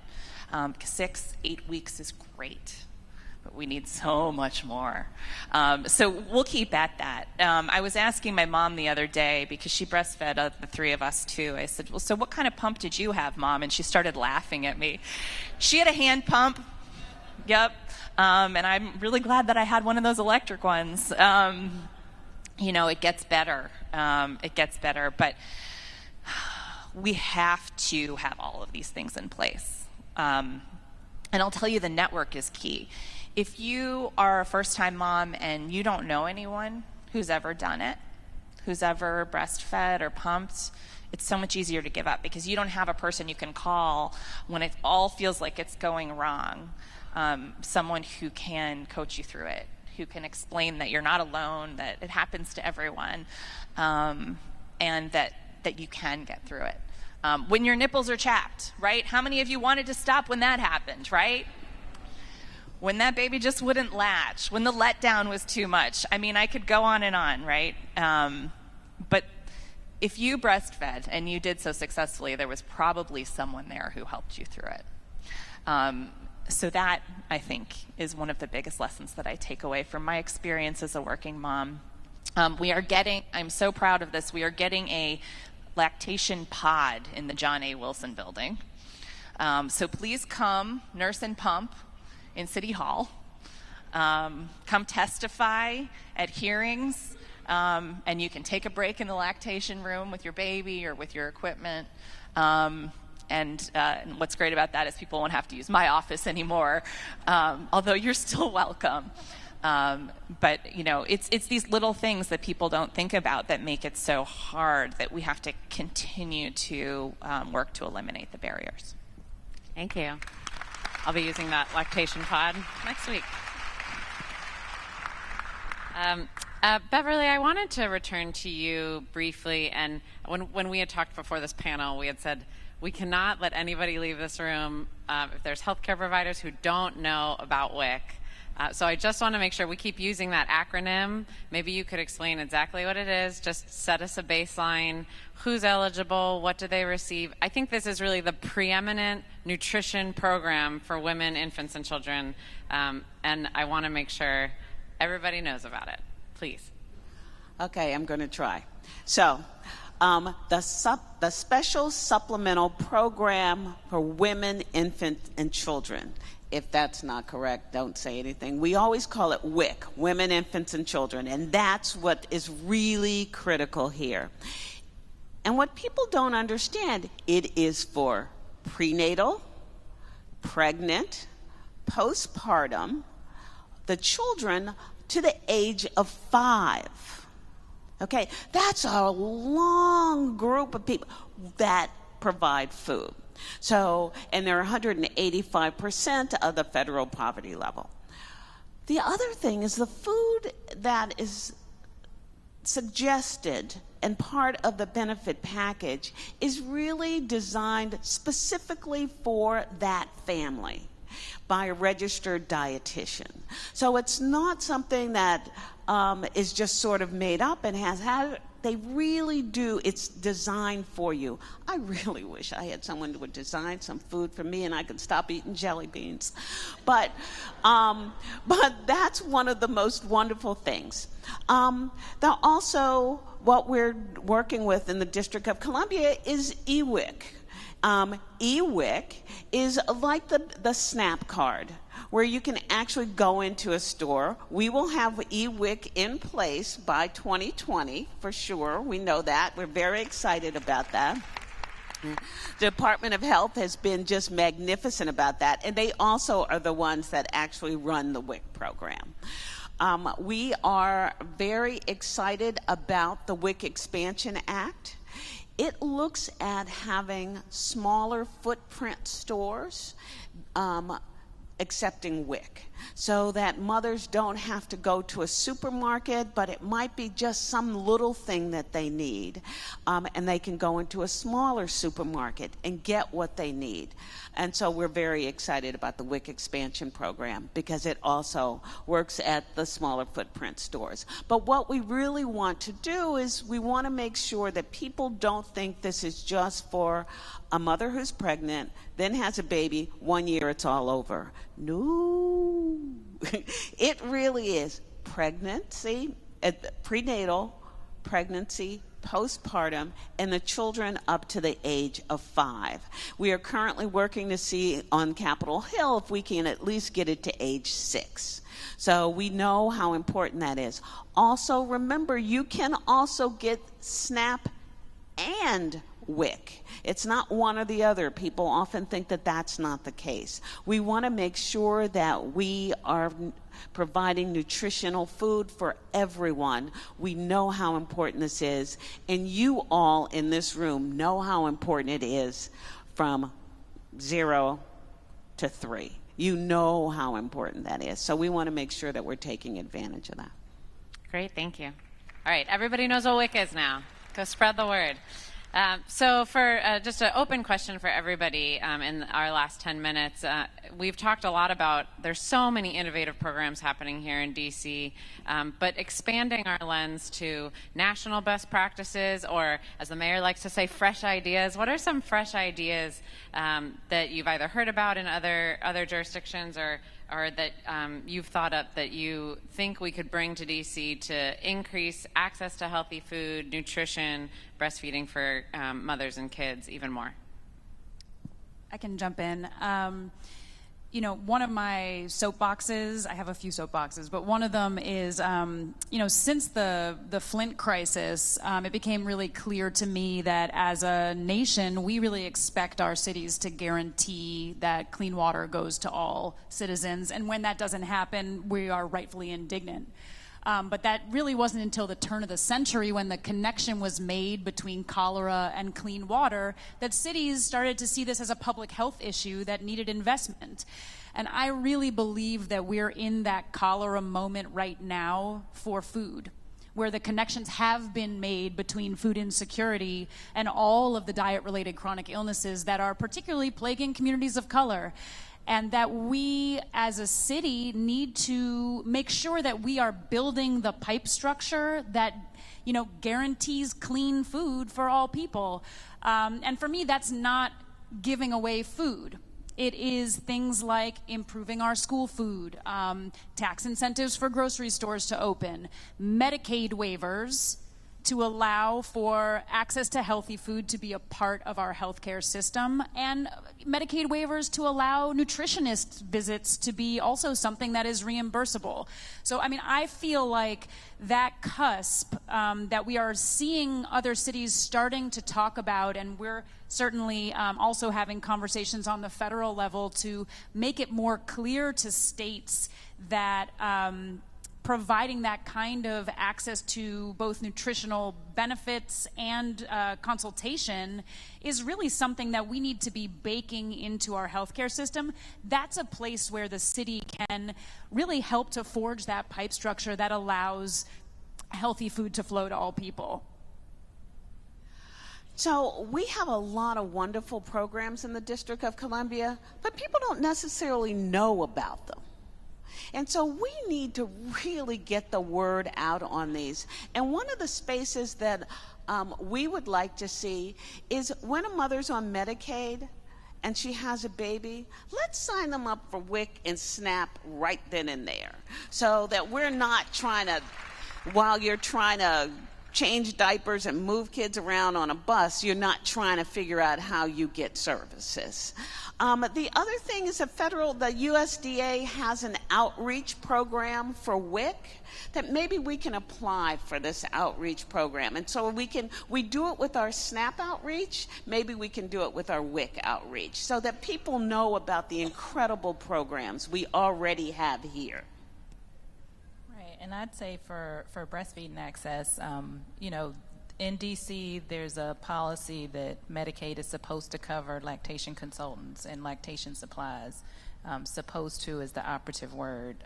6-8 weeks is great, but we need so much more. So we'll keep at that. I was asking my mom the other day, because she breastfed the three of us too. I said, well, so what kind of pump did you have, Mom? And she started laughing at me. She had a hand pump. Yep. And I'm really glad that I had one of those electric ones. It gets better. But we have to have all of these things in place. And I'll tell you, the network is key. If you are a first-time mom and you don't know anyone who's ever done it, who's ever breastfed or pumped, it's so much easier to give up because you don't have a person you can call when it all feels like it's going wrong. Someone who can coach you through it, who can explain that you're not alone, that it happens to everyone, and that you can get through it. When your nipples are chapped, right? How many of you wanted to stop when that happened, right? When that baby just wouldn't latch, when the letdown was too much. I mean, I could go on and on, right? But if you breastfed and you did so successfully, there was probably someone there who helped you through it. So that, I think, is one of the biggest lessons that I take away from my experience as a working mom. I'm so proud of this, we are getting a lactation pod in the John A. Wilson building. So please come, nurse and pump in City Hall. Come testify at hearings, and you can take a break in the lactation room with your baby or with your equipment. And what's great about that is people won't have to use my office anymore, although you're still welcome. But it's these little things that people don't think about that make it so hard that we have to continue to work to eliminate the barriers. Thank you. I'll be using that lactation pod next week. Beverly, I wanted to return to you briefly. And when we had talked before this panel, we had said we cannot let anybody leave this room if there's healthcare providers who don't know about WIC. So I just want to make sure we keep using that acronym. Maybe you could explain exactly what it is, just set us a baseline, who's eligible, what do they receive. I think this is really the preeminent nutrition program for women, infants, and children, and I want to make sure everybody knows about it. Please. Okay, I'm going to try. So the Special Supplemental Program for Women, Infants, and Children. If that's not correct, don't say anything. We always call it WIC, Women, Infants, and Children, and that's what is really critical here. And what people don't understand, it is for prenatal, pregnant, postpartum, the children to the age of 5. Okay, that's a long group of people that provide food. So, and they're 185% of the federal poverty level. The other thing is the food that is suggested and part of the benefit package is really designed specifically for that family by a registered dietitian. So it's not something that is just sort of made up and has had. They really do. It's designed for you. I really wish I had someone who would design some food for me and I could stop eating jelly beans. But that's one of the most wonderful things. Also, what we're working with in the District of Columbia is EWIC. EWIC is like the SNAP card, where you can actually go into a store. We will have eWic in place by 2020 for sure. We know that. We're very excited about that. The Department of Health has been just magnificent about that, and they also are the ones that actually run the WIC program. We are very excited about the Wic Expansion Act. It looks at having smaller footprint stores accepting WIC, so that mothers don't have to go to a supermarket, but it might be just some little thing that they need, and they can go into a smaller supermarket and get what they need. And so we're very excited about the WIC expansion program because it also works at the smaller footprint stores. But what we really want to do is we want to make sure that people don't think this is just for a mother who's pregnant, then has a baby, 1 year it's all over. No. It really is pregnancy, prenatal, pregnancy, postpartum, and the children up to the age of 5. We are currently working to see on Capitol Hill if we can at least get it to age 6. So we know how important that is. Also, remember, you can also get SNAP and WIC. It's not one or the other. People often think that that's not the case. We want to make sure that we are providing nutritional food for everyone. We know how important this is, and you all in this room know how important it is from 0 to 3. You know how important that is. So we want to make sure that we're taking advantage of that. Great, thank you. All right, everybody knows what WIC is now. Go spread the word. So for just an open question for everybody in our last 10 minutes, we've talked a lot about there's so many innovative programs happening here in DC, but expanding our lens to national best practices, or as the mayor likes to say, fresh ideas. What are some fresh ideas that you've either heard about in other jurisdictions or that you've thought up that you think we could bring to DC to increase access to healthy food, nutrition, breastfeeding for mothers and kids even more? I can jump in. You know, one of my soapboxes, I have a few soapboxes, but one of them is, you know, since the Flint crisis, it became really clear to me that as a nation, we really expect our cities to guarantee that clean water goes to all citizens. And when that doesn't happen, we are rightfully indignant. But that really wasn't until the turn of the century, when the connection was made between cholera and clean water, that cities started to see this as a public health issue that needed investment. And I really believe that we're in that cholera moment right now for food, where the connections have been made between food insecurity and all of the diet-related chronic illnesses that are particularly plaguing communities of color. And that we as a city need to make sure that we are building the pipe structure that, you know, guarantees clean food for all people. And for me, that's not giving away food. It is things like improving our school food, tax incentives for grocery stores to open, Medicaid waivers to allow for access to healthy food to be a part of our healthcare system, and Medicaid waivers to allow nutritionist visits to be also something that is reimbursable. So, I mean, I feel like that cusp that we are seeing other cities starting to talk about, and we're certainly also having conversations on the federal level to make it more clear to states that providing that kind of access to both nutritional benefits and consultation is really something that we need to be baking into our healthcare system. That's a place where the city can really help to forge that pipe structure that allows healthy food to flow to all people. So we have a lot of wonderful programs in the District of Columbia, but people don't necessarily know about them. And so we need to really get the word out on these. And one of the spaces that we would like to see is when a mother's on Medicaid and she has a baby, let's sign them up for WIC and SNAP right then and there, so that we're not trying to, while you're trying to change diapers and move kids around on a bus, you're not trying to figure out how you get services. The other thing is the USDA has an outreach program for WIC that maybe we can apply for this outreach program. And so we do it with our SNAP outreach, maybe we can do it with our WIC outreach so that people know about the incredible programs we already have here. Right, and I'd say for breastfeeding access, in DC, there's a policy that Medicaid is supposed to cover lactation consultants and lactation supplies. Supposed to is the operative word.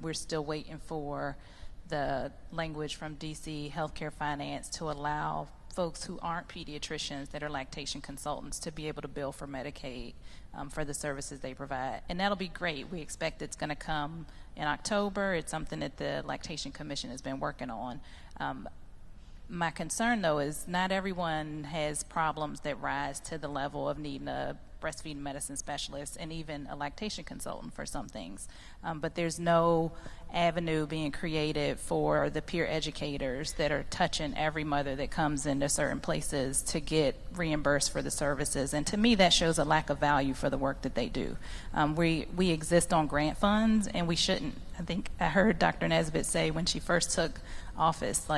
We're still waiting for the language from DC Healthcare Finance to allow folks who aren't pediatricians that are lactation consultants to be able to bill for Medicaid for the services they provide. And that'll be great. We expect it's going to come in October. It's something that the Lactation Commission has been working on. My concern, though, is not everyone has problems that rise to the level of needing a breastfeeding medicine specialist and even a lactation consultant for some things. But there's no avenue being created for the peer educators that are touching every mother that comes into certain places to get reimbursed for the services. And to me, that shows a lack of value for the work that they do. We exist on grant funds, and we shouldn't. I think I heard Dr. Nesbitt say when she first took office,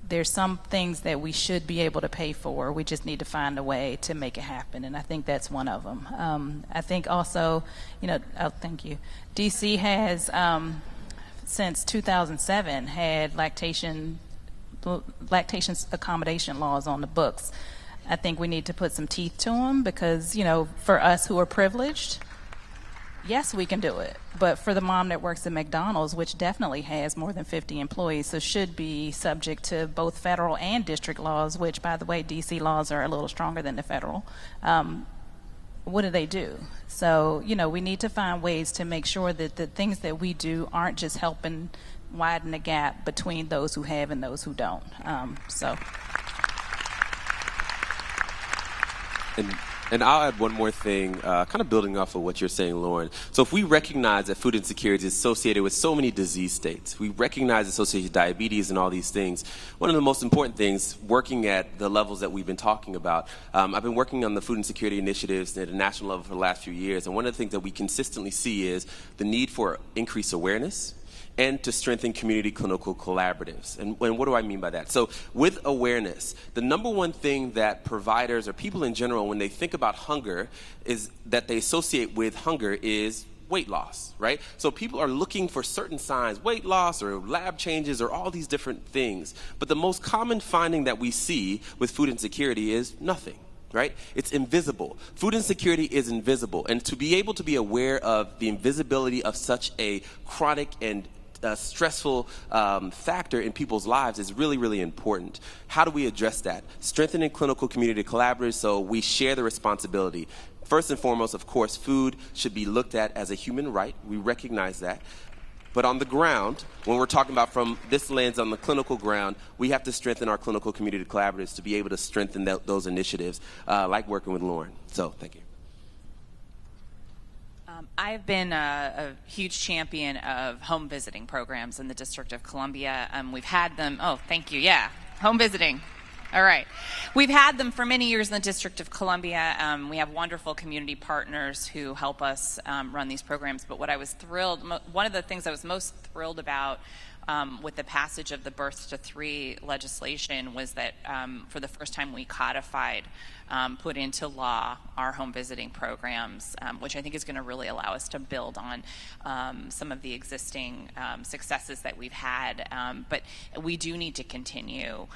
there's some things that we should be able to pay for. We just need to find a way to make it happen, and I think that's one of them. I think also, thank you. DC has, since 2007, had lactation accommodation laws on the books. I think we need to put some teeth to them because, for us who are privileged, yes, we can do it. But for the mom that works at McDonald's, which definitely has more than 50 employees, so should be subject to both federal and district laws, which, by the way, D.C. laws are a little stronger than the federal. What do they do? So, we need to find ways to make sure that the things that we do aren't just helping widen the gap between those who have and those who don't. And I'll add one more thing, kind of building off of what you're saying, Lauren. So if we recognize that food insecurity is associated with so many disease states, we recognize associated with diabetes and all these things, one of the most important things, working at the levels that we've been talking about, I've been working on the food insecurity initiatives at a national level for the last few years, and one of the things that we consistently see is the need for increased awareness and to strengthen community clinical collaboratives. And what do I mean by that? So with awareness, the number one thing that providers or people in general, when they think about hunger, is that they associate with hunger is weight loss, right? So people are looking for certain signs, weight loss or lab changes or all these different things. But the most common finding that we see with food insecurity is nothing. Right? It's invisible. Food insecurity is invisible. And to be able to be aware of the invisibility of such a chronic and stressful factor in people's lives is really, really important. How do we address that? Strengthening clinical community collaborators so we share the responsibility. First and foremost, of course, food should be looked at as a human right. We recognize that. But on the ground, when we're talking about from this lens on the clinical ground, we have to strengthen our clinical community collaboratives to be able to strengthen those initiatives, like working with Lauren. So, thank you. I've been a huge champion of home visiting programs in the District of Columbia. We've had them. Oh, thank you. Yeah, home visiting. All right. We've had them for many years in the District of Columbia. We have wonderful community partners who help us run these programs. But what I was one of the things I was most thrilled about with the passage of the Birth to 3 legislation was that for the first time we codified, put into law our home visiting programs, which I think is going to really allow us to build on some of the existing successes that we've had. But we do need to continue.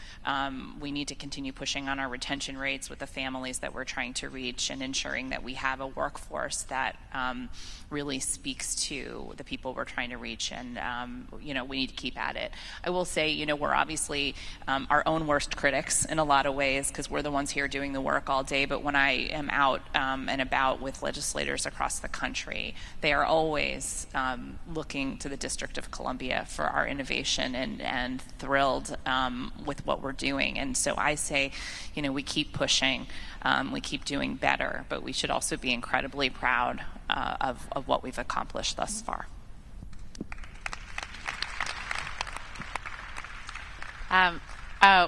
We need to continue pushing on our retention rates with the families that we're trying to reach and ensuring that we have a workforce that really speaks to the people we're trying to reach. And, we need to keep at it. I will say, we're obviously our own worst critics in a lot of ways because we're the ones here doing the work all day. But when I am out and about with legislators across the country, they are always looking to the District of Columbia for our innovation and thrilled with what we're doing. And so I say, we keep pushing, we keep doing better, but we should also be incredibly proud of what we've accomplished thus far.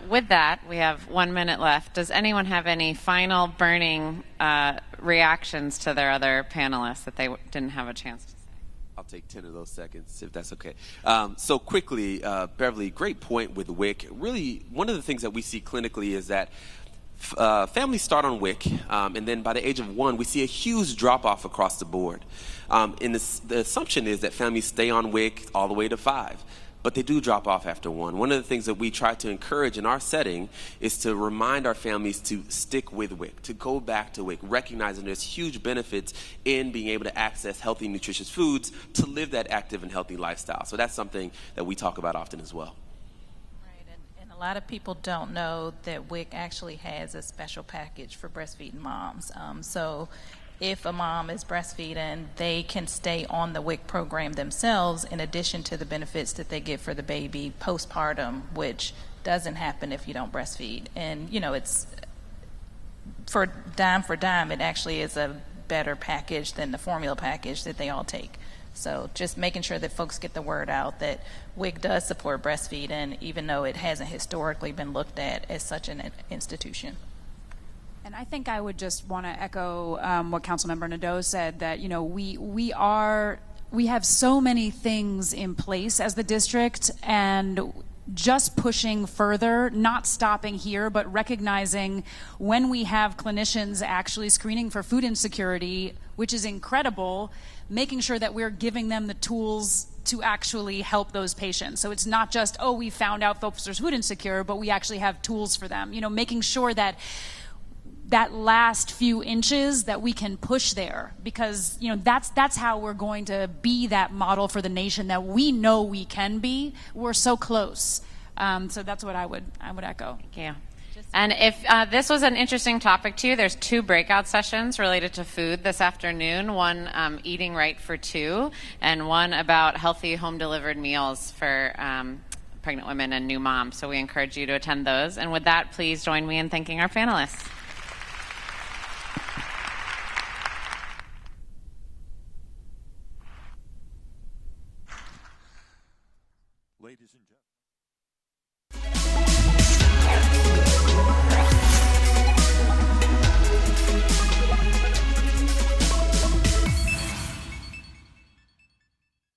With that, we have 1 minute left. Does anyone have any final burning reactions to their other panelists that they didn't have a chance to say? I'll take 10 of those seconds, if that's okay. So quickly, Beverly, great point with WIC. Really, one of the things that we see clinically is that families start on WIC, and then by the age of 1, we see a huge drop-off across the board. And the assumption is that families stay on WIC all the way to 5. But they do drop off after 1. One of the things that we try to encourage in our setting is to remind our families to stick with WIC, to go back to WIC, recognizing there's huge benefits in being able to access healthy, nutritious foods to live that active and healthy lifestyle. So that's something that we talk about often as well. Right, and a lot of people don't know that WIC actually has a special package for breastfeeding moms. So if a mom is breastfeeding, they can stay on the WIC program themselves in addition to the benefits that they get for the baby postpartum, which doesn't happen if you don't breastfeed. And, you know, it's for dime, it actually is a better package than the formula package that they all take. So just making sure that folks get the word out that WIC does support breastfeeding, even though it hasn't historically been looked at as such an institution. And I think I would just want to echo what Councilmember Nadeau said, that, you know, we have so many things in place as the district, and just pushing further, not stopping here, but recognizing when we have clinicians actually screening for food insecurity, which is incredible, making sure that we're giving them the tools to actually help those patients. So it's not just, oh, we found out folks are food insecure, but we actually have tools for them. You know, making sure that last few inches that we can push there, because, you know, that's how we're going to be that model for the nation that we know we can be. We're so close. So that's what I would echo. Thank you. And if this was an interesting topic to you, there's 2 breakout sessions related to food this afternoon. One eating right for 2, and one about healthy home-delivered meals for pregnant women and new moms. So we encourage you to attend those. And with that, please join me in thanking our panelists. Ladies and gentlemen.